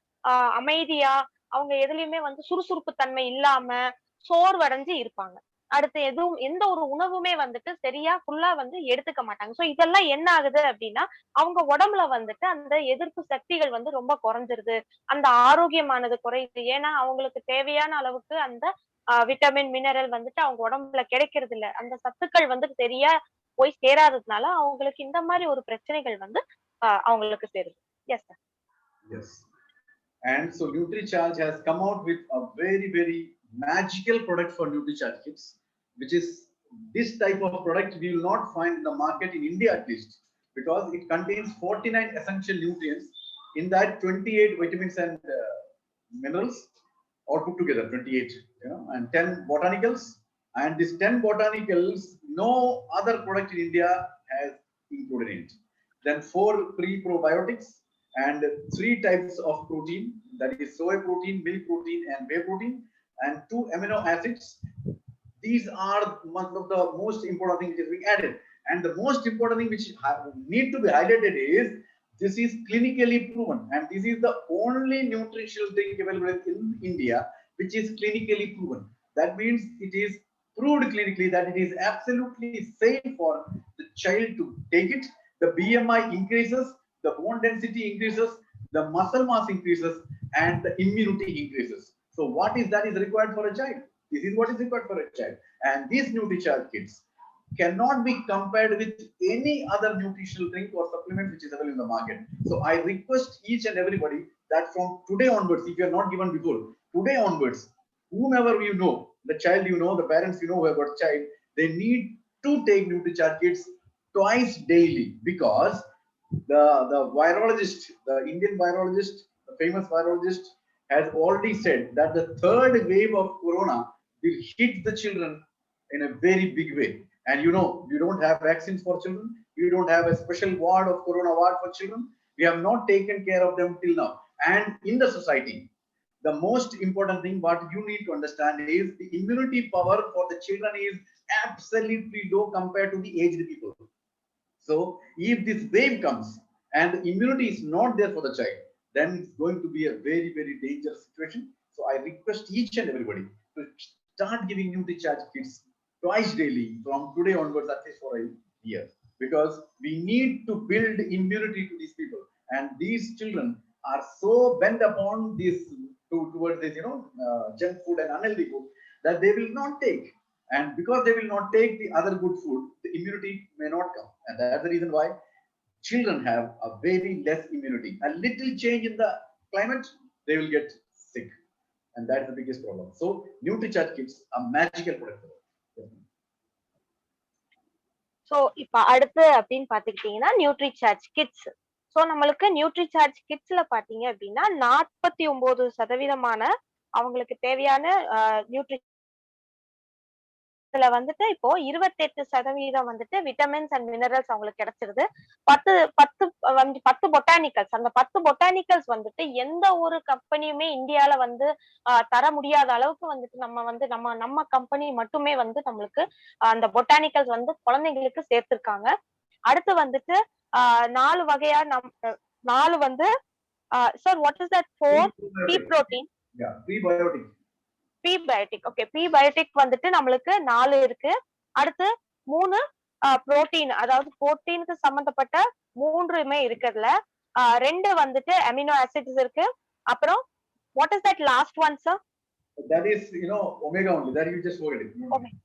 அமைதியா அவங்க எதுலயுமே வந்து சுறுசுறுப்பு தன்மை இல்லாம சோர்வடைஞ்சு இருப்பாங்க. அடுத்து எந்த ஒரு உணவுமே வந்துட்டு சரியா ஃபுல்லா வந்து எடுத்துக்க மாட்டாங்க. சோ இதெல்லாம் என்ன ஆகுது அப்படின்னா அவங்க உடம்புல வந்துட்டு அந்த எதிர்ப்பு சக்திகள் வந்து ரொம்ப குறைஞ்சிருது, அந்த ஆரோக்கியமானது குறையுது. ஏன்னா அவங்களுக்கு தேவையான அளவுக்கு அந்த விட்டமின் மினரல் வந்துட்டு அவங்க உடம்புல கிடைக்கிறது இல்ல, அந்த சத்துக்கள் வந்து சரியா போய் சேராததுனால அவங்களுக்கு இந்த மாதிரி ஒரு பிரச்சனைகள் வந்து அவங்களுக்கு சேருது. S sir. Yes. And so NutriCharge has come out with a very, very magical product for NutriCharge kids, which is this type of product we will not find in the market in India at least, because it contains 49 essential nutrients. In that 28 vitamins and minerals, all put together 28, and 10 botanicals. And these 10 botanicals, no other product in India has included in it. Then 4 pre-probiotics and 3 types of protein, that is soy protein, milk protein, and whey protein, and 2 amino acids. These are one of the most important things which is being added. And the most important thing which need to be highlighted is this is clinically proven, and this is the only nutritional drink available in India which is clinically proven. That means it is proved clinically that it is absolutely safe for the child to take it. The BMI increases, the bone density increases, the muscle mass increases, and the immunity increases. So what is that is required for a child? This is what is required for a child. And these NutriCharge kits cannot be compared with any other nutritional drink or supplement which is available in the market. So I request each and everybody that from today onwards, if you are not given before, today onwards, whomever you know, the child you know, the parents you know who have got child, they need to take NutriCharge kits twice daily, because the virologist, the Indian virologist, the famous virologist, has already said that the third wave of corona will hit the children in a very big way. And you don't have vaccines for children. You don't have a special ward of corona ward for children. We have not taken care of them till now. and in the society. The most important thing what you need to understand is the immunity power for the children is absolutely low compared to the aged people. So if this wave comes and the immunity is not there for the child, then it's going to be a very, very dangerous situation. So I request each and everybody to start giving NutriCharge kits twice daily from today onwards, at least for a year, because we need to build immunity to these people. And these children are so bent upon this towards this, junk food and unhealthy food, that they will not take. And because they will not take the other good food, the immunity may not come. And that's the reason why children have a very less immunity. A little change in the climate, they will get sick. And that's the biggest problem. So NutriCharge kits are magical product. So இப்ப அடுத்து அப்படின்னு பாத்துக்கிட்டீங்கன்னா நியூட்ரிசார்ஜ் கிட்ஸ். சோ நம்மளுக்கு நியூட்ரிசார்ஜ் கிட்ஸ்ல பாத்தீங்க அப்படின்னா 49% அவங்களுக்கு தேவையான நியூட்ரி இதுல வந்துட்டு இப்போ 28% வந்துட்டு விட்டமின்ஸ் அண்ட் மினரல்ஸ் அவங்களுக்கு கிடைச்சிருது. 10 பொட்டானிக்கல்ஸ், அந்த 10 பொட்டானிக்கல்ஸ் வந்துட்டு எந்த ஒரு கம்பெனியுமே இந்தியால வந்து தர முடியாத அளவுக்கு வந்துட்டு நம்ம கம்பெனி மட்டுமே வந்து நம்மளுக்கு அந்த பொட்டானிக்கல்ஸ் வந்து குழந்தைங்களுக்கு சேர்த்திருக்காங்க. அடுத்து வந்துட்டு 4 வகையா 4 வந்து sir what is that for P protein? Prebiotic. Prebiotic. Okay, prebiotic வந்துட்டு நம்மளுக்கு 4 இருக்கு. அடுத்து 3 புரோட்டீன், அதாவது புரோட்டீனுக்கு சம்பந்தப்பட்ட 3மே இருக்குதுல. 2 வந்துட்டு அமினோ ஆசிட்ஸ் இருக்கு. அப்புறம் what is that last one sir? That is, omega only. That you just forget it.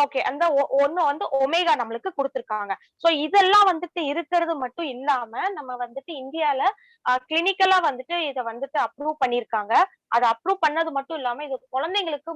Okay, அந்த ஒண்ணு வந்து ஒமேகா நம்மளுக்கு கொடுத்திருக்காங்க. சோ இதெல்லாம் வந்துட்டு இருக்கிறது மட்டும் இல்லாம நம்ம வந்துட்டு இந்தியால கிளினிக்கலா வந்துட்டு இத வந்துட்டு அப்ரூவ் பண்ணிருக்காங்க. அது அப்ரூவ் பண்ணது மட்டும் இல்லாம இது குழந்தைங்களுக்கு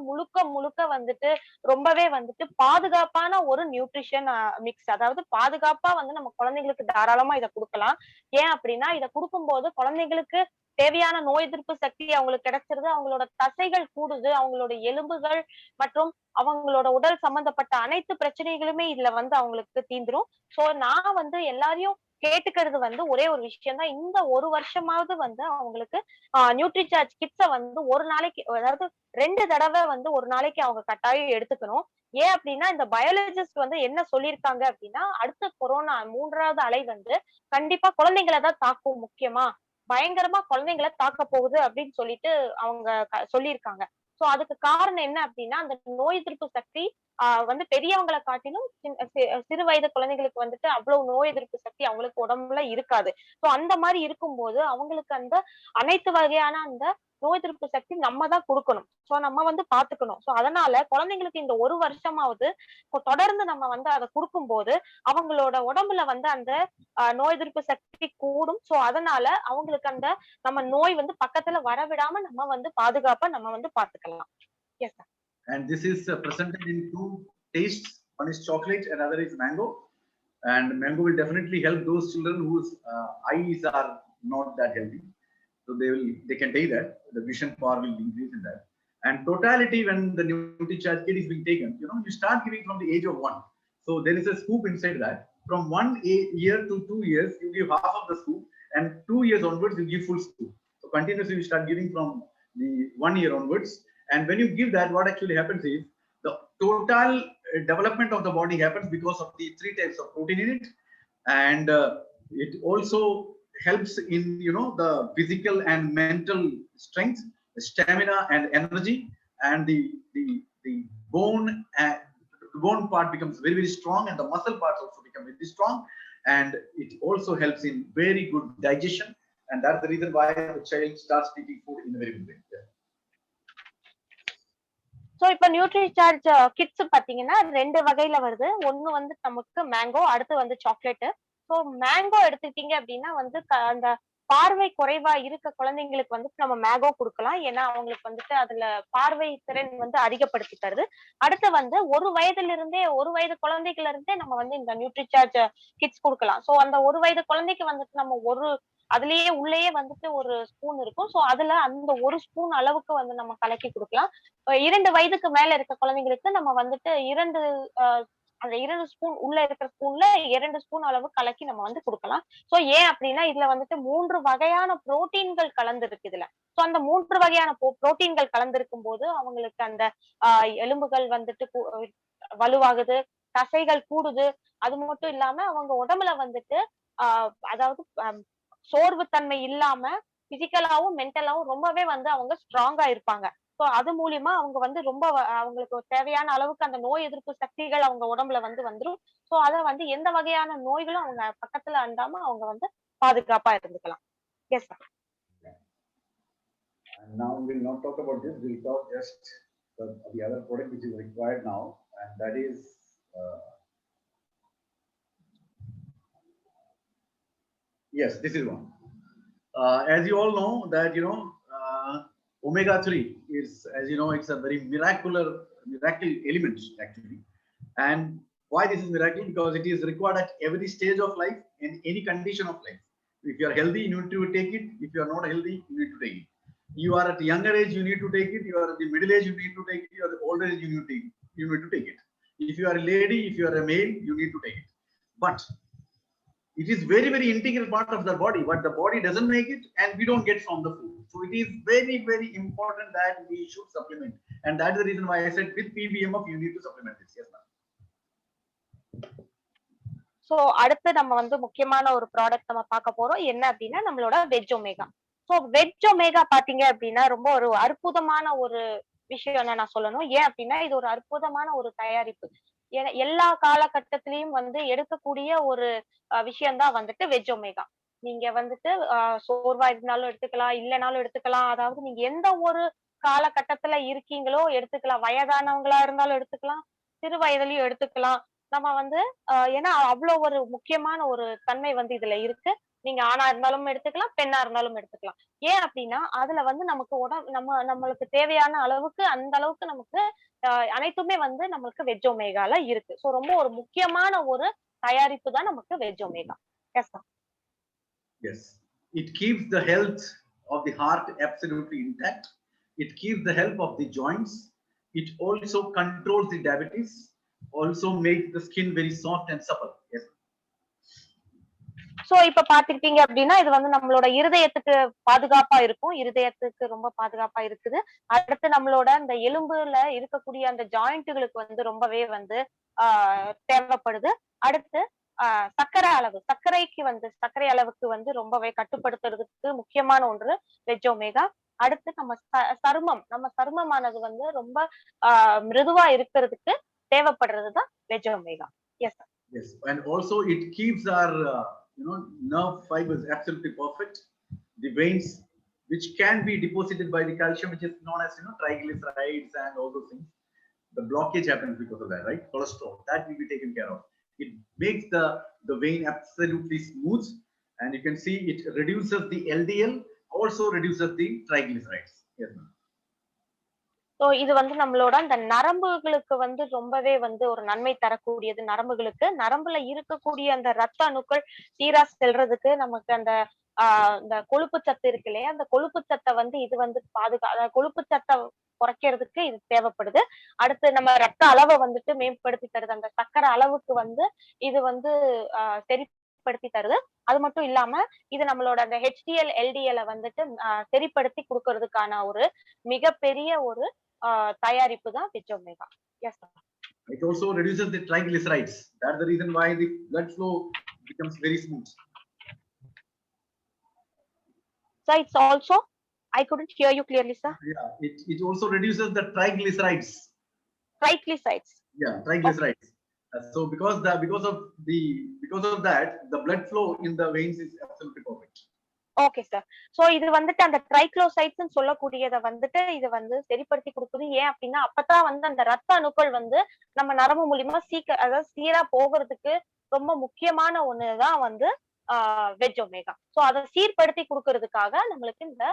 முழுக்க வந்துட்டு ரொம்பவே வந்துட்டு பாதுகாப்பான ஒரு நியூட்ரிஷன் மிக்ஸ். அதாவது பாதுகாப்பா வந்து நம்ம குழந்தைங்களுக்கு தாராளமா இதை கொடுக்கலாம். ஏன் அப்படின்னா இதை கொடுக்கும்போது குழந்தைங்களுக்கு தேவையான நோய் எதிர்ப்பு சக்தி அவங்களுக்கு கிடைச்சிருது. அவங்களோட தசைகள் கூடுது, அவங்களோட எலும்புகள் மற்றும் அவங்களோட உடல் சம்பந்தப்பட்ட அனைத்து பிரச்சனைகளுமே இதுல வந்து அவங்களுக்கு தீந்துரும். சோ நான் வந்து எல்லாரையும் கேட்டுக்கிறது வந்து ஒரே ஒரு விஷயம் தான், இந்த ஒரு வருஷமாவது வந்து அவங்களுக்கு நியூட்ரிசார்ஜ் கிட்ஸ வந்து ஒரு நாளைக்கு, அதாவது 2 தடவை வந்து ஒரு நாளைக்கு அவங்க கட்டாயம் எடுத்துக்கணும். ஏன் அப்படின்னா இந்த பயாலஜிஸ்ட் வந்து என்ன சொல்லியிருக்காங்க அப்படின்னா அடுத்த கொரோனா 3வது அலை வந்து கண்டிப்பா குழந்தைங்களை தான் தாக்கும், முக்கியமா பயங்கரமா குழந்தைங்களை தாக்க போகுது அப்படின்னு சொல்லிட்டு அவங்க சொல்லியிருக்காங்க. சோ அதுக்கு காரணம் என்ன அப்படின்னா அந்த நோய் எதிர்ப்பு சக்தி வந்து பெரியவங்களை காட்டிலும் சிறு வயது குழந்தைகளுக்கு வந்துட்டு அவ்வளவு நோய் எதிர்ப்பு சக்தி அவங்களுக்கு உடம்புல இருக்காது. சோ அந்த மாதிரி இருக்கும்போது அவங்களுக்கு அந்த அனைத்து வகையான அந்த நோய் எதிர்ப்பு சக்தி நம்ம தான் கொடுக்கணும். சோ நம்ம வந்து பாத்துக்கணும். சோ அதனால குழந்தைங்களுக்கு இந்த ஒரு வருஷமாவது தொடர்ந்து நம்ம வந்து அதை கொடுக்கும்போது அவங்களோட உடம்புல வந்து அந்த நோய் எதிர்ப்பு சக்தி கூடும். சோ அதனால அவங்களுக்கு அந்த நம்ம நோய் வந்து பக்கத்துல வரவிடாம நம்ம வந்து பாதுகாப்பா நம்ம வந்து பாத்துக்கலாம். Yes, sir. And this is presented in 2 tastes. One is chocolate and other is mango. And mango will definitely help those children whose eyes are not that healthy. So they can take that. The vision power will increase in that. And totality, when the NutriCharge kit is being taken, you start giving from the age of 1. So there is a scoop inside that. From 1 year to 2 years, you give half of the scoop, and 2 years onwards, you give full scoop. So continuously, you start giving from the 1 year onwards. And when you give that, what actually happens is the total development of the body happens because of the 3 types of protein in it. And it also helps in, the physical and mental strength, stamina and energy, and the bone part becomes very, very strong, and the muscle parts also become very strong. And it also helps in very good digestion. And that's the reason why the child starts taking food in a very good way. Yeah. So இப்ப நியூட்ரிசார்ஜ் கிட்ஸ் பாத்தீங்கன்னா 2 வகையில வருது. ஒண்ணு வந்து நமக்கு மேங்கோ, அடுத்து வந்து சாக்லேட். சோ மேங்கோ எடுத்துக்கிட்டீங்க அப்படின்னா வந்து அந்த பார்வை குறைவா இருக்க குழந்தைங்களுக்கு வந்து நம்ம மேங்கோ கொடுக்கலாம். ஏன்னா அவங்களுக்கு வந்துட்டு அதுல பார்வை திறன் வந்து அதிகப்படுத்தி தருது. அடுத்து வந்து 1 வயது குழந்தைகள்ல இருந்தே நம்ம வந்து இந்த நியூட்ரிசார்ஜ் கிட்ஸ் கொடுக்கலாம். சோ அந்த 1 வயது குழந்தைக்கு வந்துட்டு நம்ம அதுலயே உள்ளேயே வந்துட்டு ஒரு ஸ்பூன் இருக்கும். சோ அதுல அந்த 1 ஸ்பூன் அளவுக்கு வந்து நம்ம கலக்கி கொடுக்கலாம். 2 வயதுக்கு மேல இருக்க குழந்தைங்களுக்கு நம்ம வந்துட்டு 2 அந்த 2 ஸ்பூன் உள்ள இருக்கிற ஸ்பூன்ல 2 ஸ்பூன் அளவு கலக்கி நம்ம வந்து கொடுக்கலாம். சோ ஏன் அப்படின்னா இதுல வந்துட்டு 3 வகையான புரோட்டீன்கள் கலந்து இருக்கு இதுல. சோ அந்த 3 வகையான புரோட்டீன்கள் கலந்திருக்கும் போது அவங்களுக்கு அந்த எலும்புகள் வந்துட்டு வலுவாகுது, தசைகள் கூடுது. அது மட்டும் இல்லாம அவங்க உடம்புல வந்துட்டு அதாவது சோர்வுத்தன்மை இல்லாம பிசிக்கலாவும் மென்டலாவும் ரொம்பவே வந்து அவங்க ஸ்ட்ராங்கா இருப்பாங்க. சோ அது மூலியமா அவங்க வந்து ரொம்ப அவங்களுக்கு தேவையான அளவுக்கு அந்த நோய் எதிர்ப்பு சக்திகள் அவங்க உடம்புல வந்து வந்துரும். சோ அத வந்து எந்த வகையான நோய்களும் அவங்க பக்கத்துல அண்டாம அவங்க வந்து பாதுகாப்பா இருந்துக்கலாம். Yes sir. And now we'll not talk about this. We'll talk just the other product which is required now, and that is yes, this is one. As you all know that omega-3 is, as you know, it's a very miracle element actually. And why this is miracle? Because it is required at every stage of life in any condition of life. If you are healthy, you need to take it. If you are not healthy, you need to take it. You are at a younger age, you need to take it. You are at the middle age, you need to take it. You are the older age, you need to take it. If you are a lady, if you are a male, you need to take it. But it is very, very integral part of the body, but the body doesn't make it and we don't get from the food. So it is very, very important that we should supplement. And that is the reason why I said with PBMF, you need to supplement this. Yes, ma'am. So அடுத்து நம்ம வந்து முக்கியமான ஒரு ப்ராடக்ட் நம்ம பார்க்க போறோம். என்ன அப்படின்னா நம்மளோட veg omega. So veg omega பாத்தீங்க அப்படின்னா ரொம்ப ஒரு அற்புதமான ஒரு விஷயம் நான் சொல்லணும். ஏன் அப்படின்னா இது ஒரு அற்புதமான ஒரு தயாரிப்பு. எல்லா காலகட்டத்திலயும் வந்து எடுக்கக்கூடிய ஒரு விஷயம் தான் வந்துட்டு வெஜ் ஒமேகா. நீங்க வந்துட்டு சோர்வா இருந்தாலும் எடுத்துக்கலாம், இல்லைனாலும் எடுத்துக்கலாம். அதாவது நீங்க எந்த ஒரு காலகட்டத்துல இருக்கீங்களோ எடுத்துக்கலாம். வயதானவங்களா இருந்தாலும் எடுத்துக்கலாம், சிறு வயதுலயும் எடுத்துக்கலாம். நம்ம வந்து ஏன்னா அவ்வளவு ஒரு முக்கியமான ஒரு தன்மை வந்து இதுல இருக்கு. நீங்க ஆணா இருந்தாலும் எடுத்துக்கலாம், பெண்ணா இருந்தாலும் எடுத்துக்கலாம். ஏன் அப்படின்னா அதுல வந்து நமக்கு நம்மளுக்கு தேவையான அளவுக்கு அந்த அளவுக்கு நமக்கு அனைத்துமே வந்து நமக்கு வெஜ் ஒமேகால இருக்கு. சோ ரொம்ப ஒரு முக்கியமான ஒரு தயாரிப்பு தான் நமக்கு veg omega. Yes sir. Yes, it keeps the health of the heart absolutely intact. It keeps the health of the joints. It also controls the diabetes. Also makes the skin very soft and supple. Yes. So இப்ப பாத்துக்கிட்டீங்க அப்படின்னா இது வந்து நம்மளோட இருதயத்துக்கு பாதுகாப்பா இருக்கும். இருதயத்துக்கு ரொம்ப பாதுகாப்பா இருக்குது. அடுத்து நம்மளோட அந்த எலும்புல இருக்கக்கூடிய அந்த ஜாயிண்ட்டுகளுக்கு வந்து ரொம்பவே வந்து தேவைப்படுது. அடுத்து சர்க்கரை அளவுக்கு வந்து ரொம்பவே கட்டுப்படுத்துறதுக்கு முக்கியமான ஒன்று வெஜ் ஒமேகா. அடுத்து நம்ம சருமமானது வந்து ரொம்ப மிருதுவா இருக்கிறதுக்கு தேவைப்படுறதுதான் veg omega. Yes sir. Yes, and also it keeps our nerve fibers absolutely perfect. The veins which can be deposited by the calcium, which is known as triglycerides and all those things. The blockage happens because of that, right? Cholesterol that will be taken care of. It makes the vein absolutely smooth, and you can see it reduces the LDL, also reduces the triglycerides. Yes, ma'am. So இது வந்து நம்மளோட அந்த நரம்புகளுக்கு வந்து ரொம்பவே வந்து ஒரு நன்மை தரக்கூடியது. நரம்புல இருக்கக்கூடிய அந்த ரத்த அணுக்கள் சீரா செல்றதுக்கு நமக்கு அந்த இந்த கொழுப்பு சத்து இருக்கு இல்லையா, அந்த கொழுப்பு சத்தை வந்து இது வந்து கொழுப்பு சத்தை குறைக்கிறதுக்கு இது தேவைப்படுது. அடுத்து நம்ம ரத்த அளவை வந்துட்டு மேம்படுத்தி தருது. அந்த சர்க்கரை அளவுக்கு வந்து இது வந்து சரிப்படுத்தி தருது. அது மட்டும் இல்லாம இது நம்மளோட அந்த HDL LDL வந்துட்டு சரிப்படுத்தி கொடுக்கறதுக்கான ஒரு மிகப்பெரிய ஒரு தயாரிப்பு தான் veg omega. Yes sir. It also reduces the triglycerides. That's the reason why the blood flow becomes very smooth. So it's also, I couldn't hear you clearly, sir. Yeah, it also reduces the triglycerides. Triglycerides. Yeah, triglycerides. So because of that, the blood flow in the veins is absolutely perfect. Okay sir. So இது வந்துட்டு அந்த ட்ரைக்ளோசைட்ஸ் சொல்லக்கூடியதை வந்துட்டு இது வந்து சரிப்படுத்தி கொடுக்குது. ஏன் அப்படின்னா அப்பதான் வந்து அந்த ரத்த அணுக்கள் வந்து நம்ம நரம்பு மூலியமா அதாவது சீரா போகிறதுக்கு ரொம்ப முக்கியமான ஒண்ணுதான் வந்து வெஜ் ஒமேகா. சோ அதை சீர்படுத்தி கொடுக்கறதுக்காக நம்மளுக்கு இந்த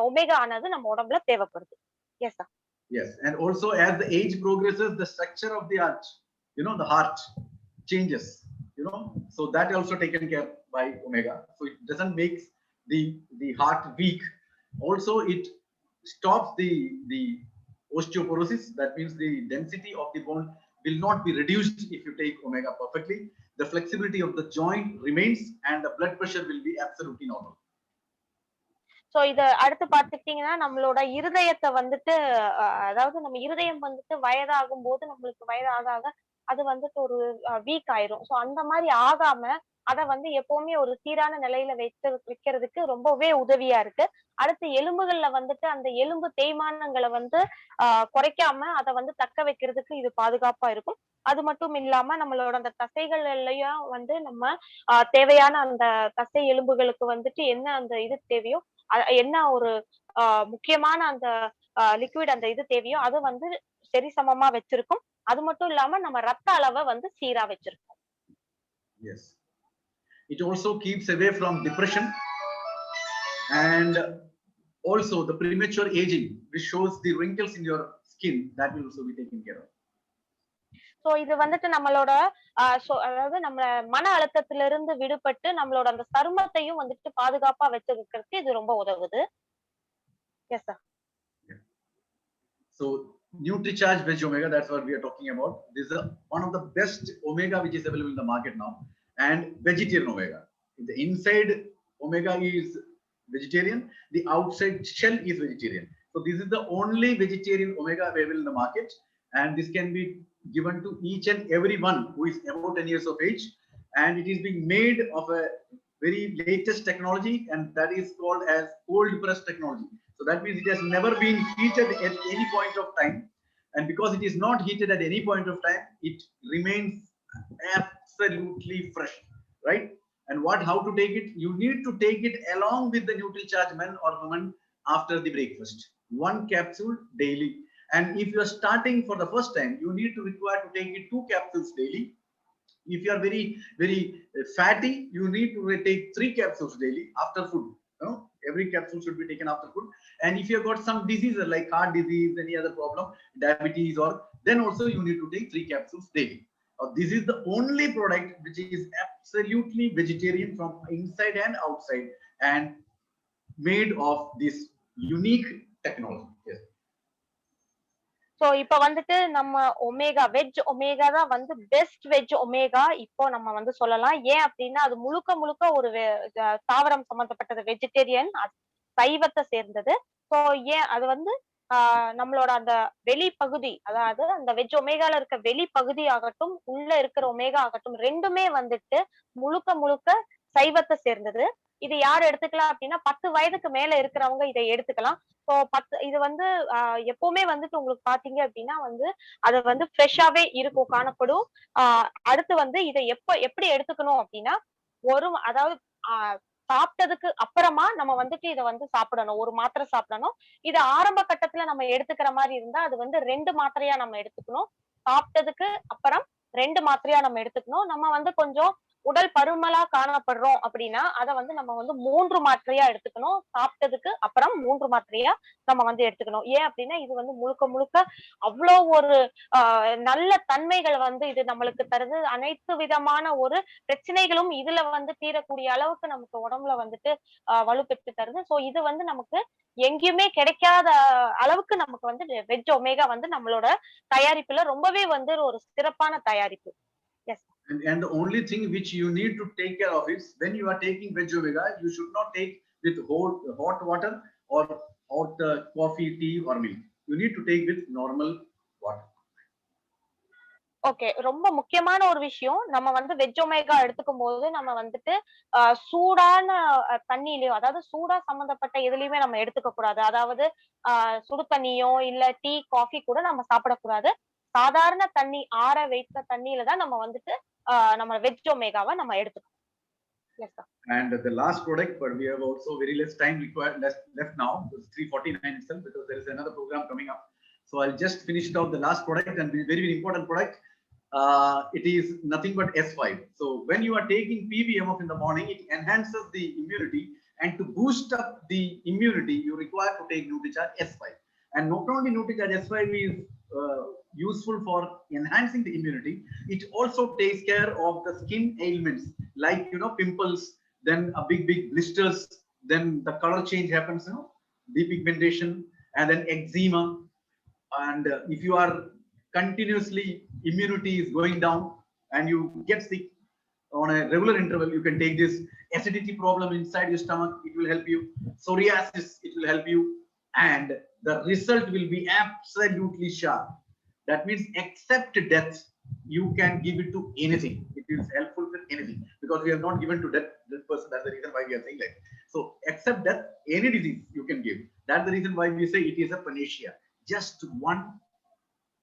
ஒமேகா ஆனது நம்ம உடம்புல தேவைப்படுது. S sir. Yes, and also as the age progresses, the structure of the heart, the heart changes, so that also taken care by omega. So it doesn't make the heart weak. Also it stops the osteoporosis. That means the density of the bone will not be reduced if you take omega perfectly. The flexibility of the joint remains and the blood pressure will be absolutely normal. So இத அடுத்து பாத்துக்கிட்டீங்கன்னா நம்மளோட இருதயத்தை வந்துட்டு அதாவது நம்ம இருதயம் வந்துட்டு வயதாகும் போது நம்மளுக்கு வயது ஆக ஆக அது வந்துட்டு ஒரு வீக் ஆயிரும். சோ அந்த மாதிரி ஆகாம அத வந்து எப்பவுமே ஒரு சீரான நிலையில வைக்கிறதுக்கு ரொம்பவே உதவியா இருக்கு. அடுத்து எலும்புகள்ல வந்துட்டு அந்த எலும்பு தேய்மானங்களை வந்து குறைக்காம அதை வந்து தக்க வைக்கிறதுக்கு இது பாதுகாப்பா இருக்கும். அது மட்டும் இல்லாம நம்மளோட அந்த தசைகள்லயும் வந்து நம்ம தேவையான அந்த தசை எலும்புகளுக்கு வந்துட்டு என்ன அந்த இது தேவையோ என்ன ஒரு முக்கியமான அந்த லிக்விட் அந்த இது தேவையோ அது வந்து சரிசமமா வச்சிருக்கும். அது மட்டும் இல்லாம நம்ம ரத்த அளவை வந்து சீரா வச்சிருக்கோம். Yes. It also keeps away from depression and also the premature aging, which shows the wrinkles in your skin, that will also be taken care of. So இது வந்துட்டு நம்மளோட அதாவது நம்ம மன அழுத்தத்திலிருந்து விடுபட்டு நம்மளோட அந்த சருமத்தையும் வந்துட்டு பாதுகாப்பா வச்சிருக்கிறதுக்கு இது ரொம்ப உதவுது. Yes sir. Yeah. So NutriCharge Veg Omega, that's what we are talking about. This is one of the best omega which is available in the market now, and vegetarian omega. The inside omega is vegetarian, the outside shell is vegetarian. So this is the only vegetarian omega available in the market, and this can be given to each and everyone who is above 10 years of age, and it is being made of a very latest technology, and that is called as cold press technology. So that means it has never been heated at any point of time, and because it is not heated at any point of time, it remains absolutely fresh, right? And how to take it? You need to take it along with the NutriCharge men or women after the breakfast, 1 capsule daily. And if you are starting for the first time, you need to require to take it 2 capsules daily. If you are very fatty, you need to take 3 capsules daily after food. Every capsule should be taken after food. And if you have got some diseases like heart disease, any other problem, diabetes, or then also you need to take 3 capsules daily. This is the only product which is absolutely vegetarian from inside and outside, and made of this unique technology. Yes. So இப்ப வந்துட்டு நம்ம ஒமேகா வெஜ் ஒமேகா தான் வந்து பெஸ்ட் வெஜ் ஒமேகா இப்போ நம்ம வந்து சொல்லலாம். ஏன் அப்படின்னா அது முழுக்க முழுக்க ஒரு தாவரம் சம்பந்தப்பட்டது, வெஜிடேரியன், சைவத்தை சேர்ந்தது. சோ ஏன் அது வந்து நம்மளோட அந்த வெளிப்பகுதி, அதாவது அந்த வெஜ் ஒமேகால இருக்க வெளிப்பகுதி ஆகட்டும், உள்ள இருக்கிற ஒமேகா ஆகட்டும், ரெண்டுமே வந்துட்டு முழுக்க முழுக்க சைவத்தை சேர்ந்தது. இது யார் எடுத்துக்கலாம் அப்படின்னா 10 வயதுக்கு மேல இருக்கிறவங்க இதை எடுத்துக்கலாம். ஸோ இது வந்து எப்பவுமே வந்துட்டு உங்களுக்கு பாத்தீங்க அப்படின்னா வந்து அது வந்து ஃப்ரெஷ்ஷாவே இருக்கும், காணப்படும். அடுத்து வந்து இதை எப்படி எடுத்துக்கணும் அப்படின்னா அதாவது சாப்பிட்டதுக்கு அப்புறமா நம்ம வந்துட்டு இதை வந்து சாப்பிடணும், ஒரு மாத்திரை சாப்பிடணும். இது ஆரம்ப கட்டத்துல நம்ம எடுத்துக்கிற மாதிரி இருந்தா அது வந்து 2 மாத்திரையா நம்ம எடுத்துக்கணும். சாப்பிட்டதுக்கு அப்புறம் 2 மாத்திரையா நம்ம எடுத்துக்கணும். நம்ம வந்து கொஞ்சம் உடல் பருமலா காணப்படுறோம் அப்படின்னா அதை வந்து நம்ம வந்து 3 மாத்திரையா எடுத்துக்கணும். சாப்பிட்டதுக்கு அப்புறம் 3 மாத்திரையா நம்ம வந்து எடுத்துக்கணும். ஏன் அப்படின்னா இது வந்து முழுக்க முழுக்க அவ்வளோ ஒரு நல்ல தன்மைகள் வந்து இது நம்மளுக்கு தருது. அனைத்து விதமான ஒரு பிரச்சனைகளும் இதுல வந்து தீரக்கூடிய அளவுக்கு நமக்கு உடம்புல வந்துட்டு வலுப்பெற்று தருது. சோ இது வந்து நமக்கு எங்கேயுமே கிடைக்காத அளவுக்கு நமக்கு வந்து வெஜ் ஒமேகா வந்து நம்மளோட தயாரிப்புல ரொம்பவே வந்து ஒரு சிறப்பான தயாரிப்பு. Yes. And the only thing which you need to take care of is when you are taking veg omega, you should not take with hot water or hot coffee, tea or milk. You need to take with normal water. Okay, ரொம்ப முக்கியமான ஒரு விஷயம், நம்ம வந்து வெஜ் ஒமேகா எடுத்துக்கும் போது நம்ம வந்துட்டு சூடான தண்ணியிலயோ, அதாவது சூடா சம்பந்தப்பட்ட எதுலயுமே நம்ம எடுத்துக்க கூடாது. அதாவது சுடு தண்ணியோ இல்ல டீ காஃபி கூட நம்ம சாப்பிடக்கூடாது. சாதாரண தண்ணி, ஆற வைத்த தண்ணியில தான் நம்ம வந்துட்டு நம்ம வெஜ் ஒமேகாவை நம்ம எடுத்துக்கணும். Yes sir. And the last product, but we have also very less time left now. It's 3:49 itself because there is another program coming up. So I'll just finish it out the last product, and very, very important product. It is nothing but S5. So when you are taking PVMF in the morning, it enhances the immunity, and to boost up the immunity, you require to take NutriCharge S5. And not only NutriCharge S5 is useful for enhancing the immunity, it also takes care of the skin ailments like pimples, then a big blisters, then the color change happens, depigmentation, and then eczema. And if you are continuously immunity is going down and you get sick on a regular interval, you can take this. Acidity problem inside your stomach, it will help you. Psoriasis, it will help you, and the result will be absolutely sharp. That means except death, you can give it to anything. It is helpful with anything, because we have not given to death person. That's the reason why we are saying that. So except death, any disease you can give. That's the reason why we say it is a panacea. Just one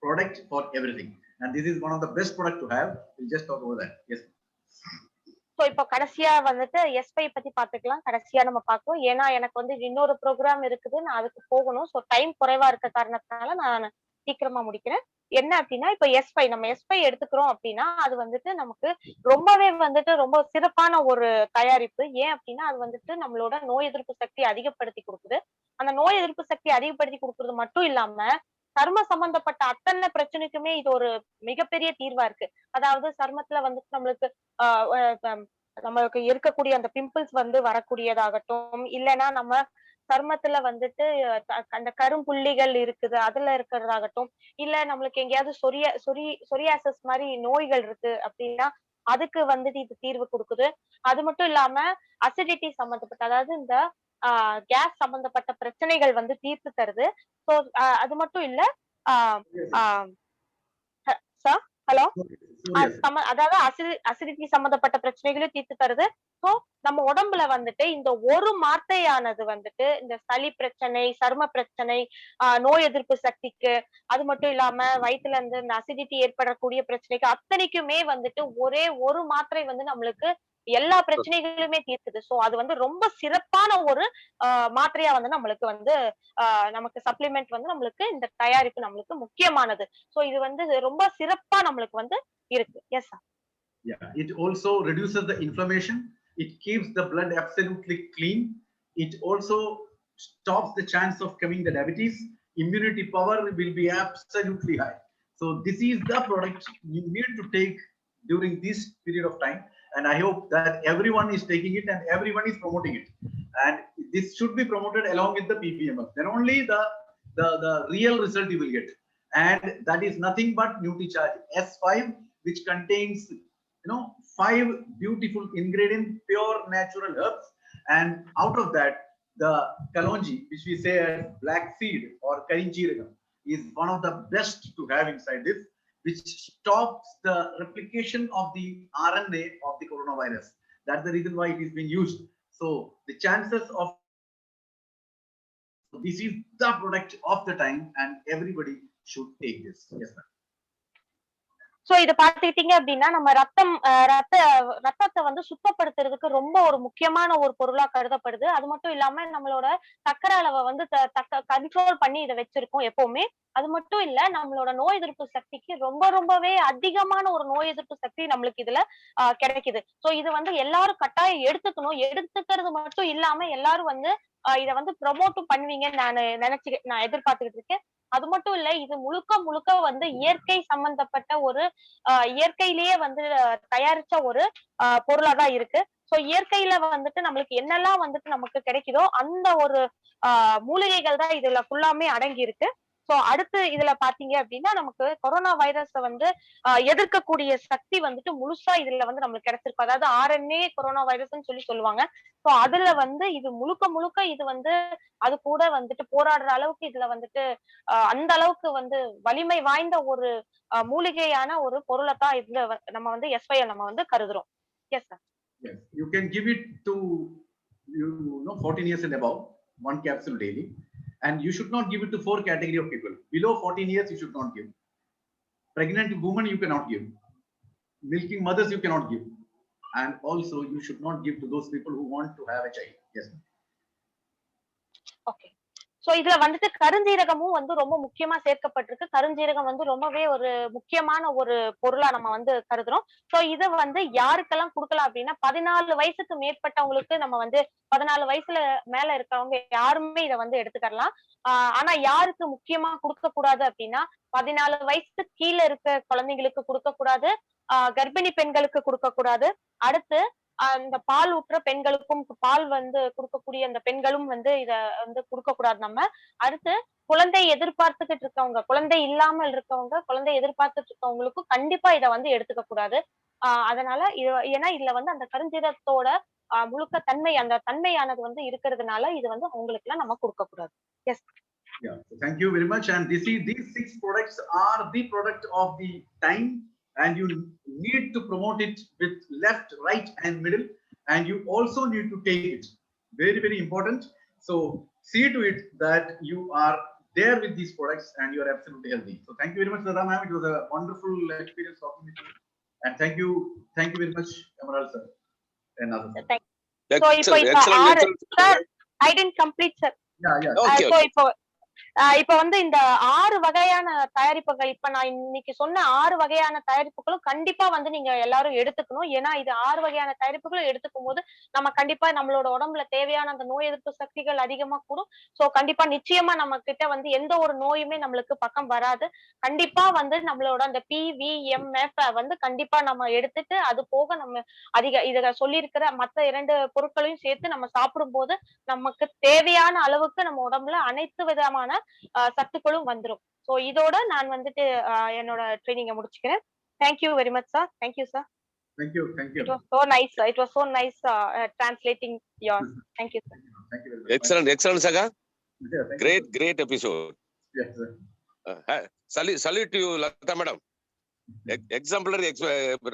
product for everything, and this is one of the best product to have. We'll just talk about that. Yes. So இப்போ கடைசியா வந்துட்டு எஸ்பை பத்தி பாத்துக்கலாம். கடைசியா நம்ம பார்ப்போம். ஏன்னா எனக்கு வந்து இன்னொரு ப்ரோக்ராம் இருக்குது, நான் அதுக்கு போகணும். சோ டைம் குறைவா இருக்க காரணத்தினால நான் சீக்கிரமா முடிக்கிறேன். என்ன அப்படின்னா, இப்ப எஸ்பை நம்ம எஸ்பை எடுத்துக்கிறோம் அப்படின்னா அது வந்துட்டு நமக்கு ரொம்பவே வந்துட்டு ரொம்ப சிறப்பான ஒரு தயாரிப்பு. ஏன் அப்படின்னா அது வந்துட்டு நம்மளோட நோய் எதிர்ப்பு சக்தி அதிகப்படுத்தி கொடுக்குது. அந்த நோய் எதிர்ப்பு சக்தி அதிகப்படுத்தி கொடுக்கறது மட்டும் இல்லாம சரும சம்பந்தப்பட்ட அத்தனை பிரச்சனைக்குமே இது ஒரு மிகப்பெரிய தீர்வா இருக்கு. அதாவது சருமத்துல வந்துட்டு நம்மளுக்கு நம்மளுக்கு இருக்கக்கூடிய அந்த பிம்பிள்ஸ் வந்து வரக்கூடியதாகட்டும், இல்லைன்னா நம்ம சருமத்துல வந்துட்டு அந்த கரும்புள்ளிகள் இருக்குது அதுல இருக்கிறதாகட்டும், இல்ல நம்மளுக்கு எங்கேயாவது சொரியாசிஸ் மாதிரி நோய்கள் இருக்கு அப்படின்னா அதுக்கு வந்துட்டு இது தீர்வு கொடுக்குது. அது மட்டும் இல்லாம அசிடிட்டி சம்பந்தப்பட்ட, அதாவது இந்த கேஸ் சம்பந்தப்பட்ட பிரச்சனைகள் வந்து தீர்த்து தருது. சோ அது மட்டும் இல்ல சார் ஹலோ, அதாவது அசிடிட்டி சம்பந்தப்பட்ட பிரச்சனைகளையும் தீர்த்து தருது. சோ நம்ம உடம்புல வந்துட்டு இந்த ஒரு மாத்திரையானது வந்துட்டு இந்த சளி பிரச்சனை, சரும பிரச்சனை, நோய் எதிர்ப்பு சக்திக்கு, அது மட்டும் இல்லாம வயிற்றுல இருந்து இந்த அசிடிட்டி ஏற்படக்கூடிய பிரச்சனைக்கு அத்தனைக்குமே வந்துட்டு ஒரே ஒரு மாத்திரை வந்து நம்மளுக்கு எல்லா பிரச்சனைகளுமே தீர்க்குது. சோ அது வந்து ரொம்ப சிறப்பான ஒரு மாத்திரையா வந்து நம்மளுக்கு வந்து நமக்கு சப்ளிமெண்ட் வந்து நம்மளுக்கு இந்த தயாரிப்பு நம்மளுக்கு முக்கியமானது. சோ இது வந்து ரொம்ப சிறப்பா நம்மளுக்கு வந்து இருக்கு. Yes sir. Yeah, it also reduces the inflammation. It keeps the blood absolutely clean. It also stops the chance of coming the diabetes. Immunity power will be absolutely high. So this is the product you need to take during this period of time, and I hope that everyone is taking it and everyone is promoting it, and this should be promoted along with the PPMF. Then only the real result you will get, and that is nothing but NUTRICHARGE S5, which contains 5 beautiful ingredients, pure natural herbs, and out of that the kalonji, which we say as black seed or karinjeeragam, is one of the best to have inside this, which stops the replication of the RNA of the coronavirus. That's the reason why it is being used. So the chances of this is the product of the time, and everybody should take this. Yes, ma'am. So இத பாத்துக்கிட்டீங்க அப்படின்னா நம்ம ரத்தத்தை வந்து சுத்தப்படுத்துறதுக்கு ரொம்ப ஒரு முக்கியமான ஒரு பொருளா கருதப்படுது. அது மட்டும் இல்லாம நம்மளோட சர்க்கரை அளவை வந்து கண்ட்ரோல் பண்ணி இதை வச்சிருக்கோம் எப்பவுமே. அது மட்டும் இல்ல, நம்மளோட நோய் எதிர்ப்பு சக்திக்கு ரொம்பவே அதிகமான ஒரு நோய் எதிர்ப்பு சக்தி நம்மளுக்கு இதுல கிடைக்குது. சோ இது வந்து எல்லாரும் கட்டாயம் எடுத்துக்கணும். எடுத்துக்கிறது மட்டும் இல்லாம எல்லாரும் வந்து இத வந்து ப்ரொமோட்டும் பண்ணுவீங்கன்னு நான் எதிர்பார்த்துக்கிட்டு இருக்கேன். அது மட்டும் இல்ல, இது முழுக்க வந்து இயற்கை சம்பந்தப்பட்ட ஒரு இயற்கையிலேயே வந்து தயாரிச்ச ஒரு பொருளாதான் இருக்கு. சோ இயற்கையில வந்துட்டு நம்மளுக்கு என்னெல்லாம் வந்துட்டு நமக்கு கிடைக்குதோ அந்த ஒரு மூலிகைகள் தான் இதுல ஃபுல்லாமே அடங்கி இருக்கு. சோ அடுத்து இதுல பாத்தீங்க அப்படின்னா நமக்கு கொரோனா வைரஸ வந்து எதிர்க்கக்கூடிய சக்தி வந்துட்டு முழுசா இதுல வந்து நம்மளுக்கு கிடைச்சிருக்கு. அதாவது RNA கொரோனா வைரஸ்ன்னு சொல்லுவாங்க. சோ அதுல வந்து இது முழுக்க இது வந்து அது கூட வந்துட்டு போராடுற அளவுக்கு இதுல வந்துட்டு அந்த அளவுக்கு வந்து வலிமை வாய்ந்த ஒரு மூலிகையான ஒரு பொருளைத்தான் இதுல நம்ம வந்து எஸ்வைஎல் நம்ம வந்து கருதுறோம். Yes sir. Yes, you can give it to 14 years and above, 1 capsule daily, and you should not give it to 4 category of people. Below 14 years you should not give. Pregnant women you cannot give. Milking mothers you cannot give, and also you should not give to those people who want to have a child. Yes. Okay. So இதுல வந்துட்டு கருஞ்சீரகமும் வந்து ரொம்ப முக்கியமா சேர்க்கப்பட்டிருக்கு. கருஞ்சீரகம் வந்து ரொம்பவே ஒரு முக்கியமான ஒரு பொருளா நம்ம வந்து கருதுறோம். சோ இது வந்து யாருக்கெல்லாம் கொடுக்கலாம் அப்படின்னா 14 வயசுக்கு மேற்பட்டவங்களுக்கு நம்ம வந்து 14 வயசுல மேல இருக்கவங்க யாருமே இதை வந்து எடுத்துக்கலாம். ஆனா யாருக்கு முக்கியமா கொடுக்க கூடாது அப்படின்னா 14 வயசுக்கு கீழே இருக்க குழந்தைங்களுக்கு கொடுக்க கூடாது, கர்ப்பிணி பெண்களுக்கு கொடுக்க கூடாது. அடுத்து அந்த பால் ஊற்ற பெண்களுக்கும் பால் வந்து கொடுக்கக்கூடிய அந்த பெண்களும் வந்து இத வந்து கொடுக்க கூடாது நம்ம. அடுத்து குழந்தை எதிர்பார்த்துக்கிட்டு இருக்கவங்க, குழந்தை இல்லாமல் இருக்கவங்க, குழந்தை எதிர்பார்த்துட்டு இருக்கவங்களுக்கும் கண்டிப்பா இத வந்து எடுத்துக்க கூடாது. அதனால ஏன்னா இதுல வந்து அந்த கருஞ்சீரகத்தோட முழுக்க தன்மை, அந்த தன்மையானது வந்து இருக்கிறதுனால இது வந்து அவங்களுக்கு எல்லாம் நம்ம கொடுக்க கூடாது. S. Yeah, so thank you very much. And these 6 products are the product of the time, and you need to promote it with left, right, and middle, and you also need to take it. Very, very important. So see to it that you are there with these products and you are absolutely healthy. So thank you very much, Ladha ma'am. It was a wonderful experience talking with you. And thank you very much, Emerald sir. And others. So Excellent. Sir, I didn't complete, sir. Yeah. Okay. இப்ப வந்து இந்த 6 வகையான தயாரிப்புகள், இப்ப நான் இன்னைக்கு சொன்ன 6 வகையான தயாரிப்புகளும் கண்டிப்பா வந்து நீங்க எல்லாரும் எடுத்துக்கணும். ஏன்னா இது 6 வகையான தயாரிப்புகளும் எடுத்துக்கும் போது நம்ம கண்டிப்பா நம்மளோட உடம்புல தேவையான அந்த நோய் எதிர்ப்பு சக்திகள் அதிகமா கூடும். சோ கண்டிப்பா நிச்சயமா நம்ம கிட்ட வந்து எந்த ஒரு நோயுமே நம்மளுக்கு பக்கம் வராது. கண்டிப்பா வந்து நம்மளோட அந்த PVMF வந்து கண்டிப்பா நம்ம எடுத்துட்டு, அது போக நம்ம இத சொல்லியிருக்கிற மத்த 2 பொருட்களையும் சேர்த்து நம்ம சாப்பிடும் போது நமக்கு தேவையான அளவுக்கு நம்ம உடம்புல அனைத்து விதமான சத்துக்களும் வந்துரும். சோ இதோட நான் வந்துட்டு என்னோட ட்ரெய்னிங்க முடிச்சுக்கிறேன். Thank you very much, sir. Thank you, sir. Thank you. It was so nice. It was so nice translating yours. Thank you, sir. Thank you very much. Excellent, Saga. Yeah, Great episode. Yes, sir. Salute to you, Latha madam. Exemplary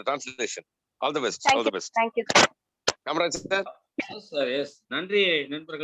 translation. All the best. Thank you. Kamran sir. Yes, sir. Yes. நன்றி நண்பர்களே.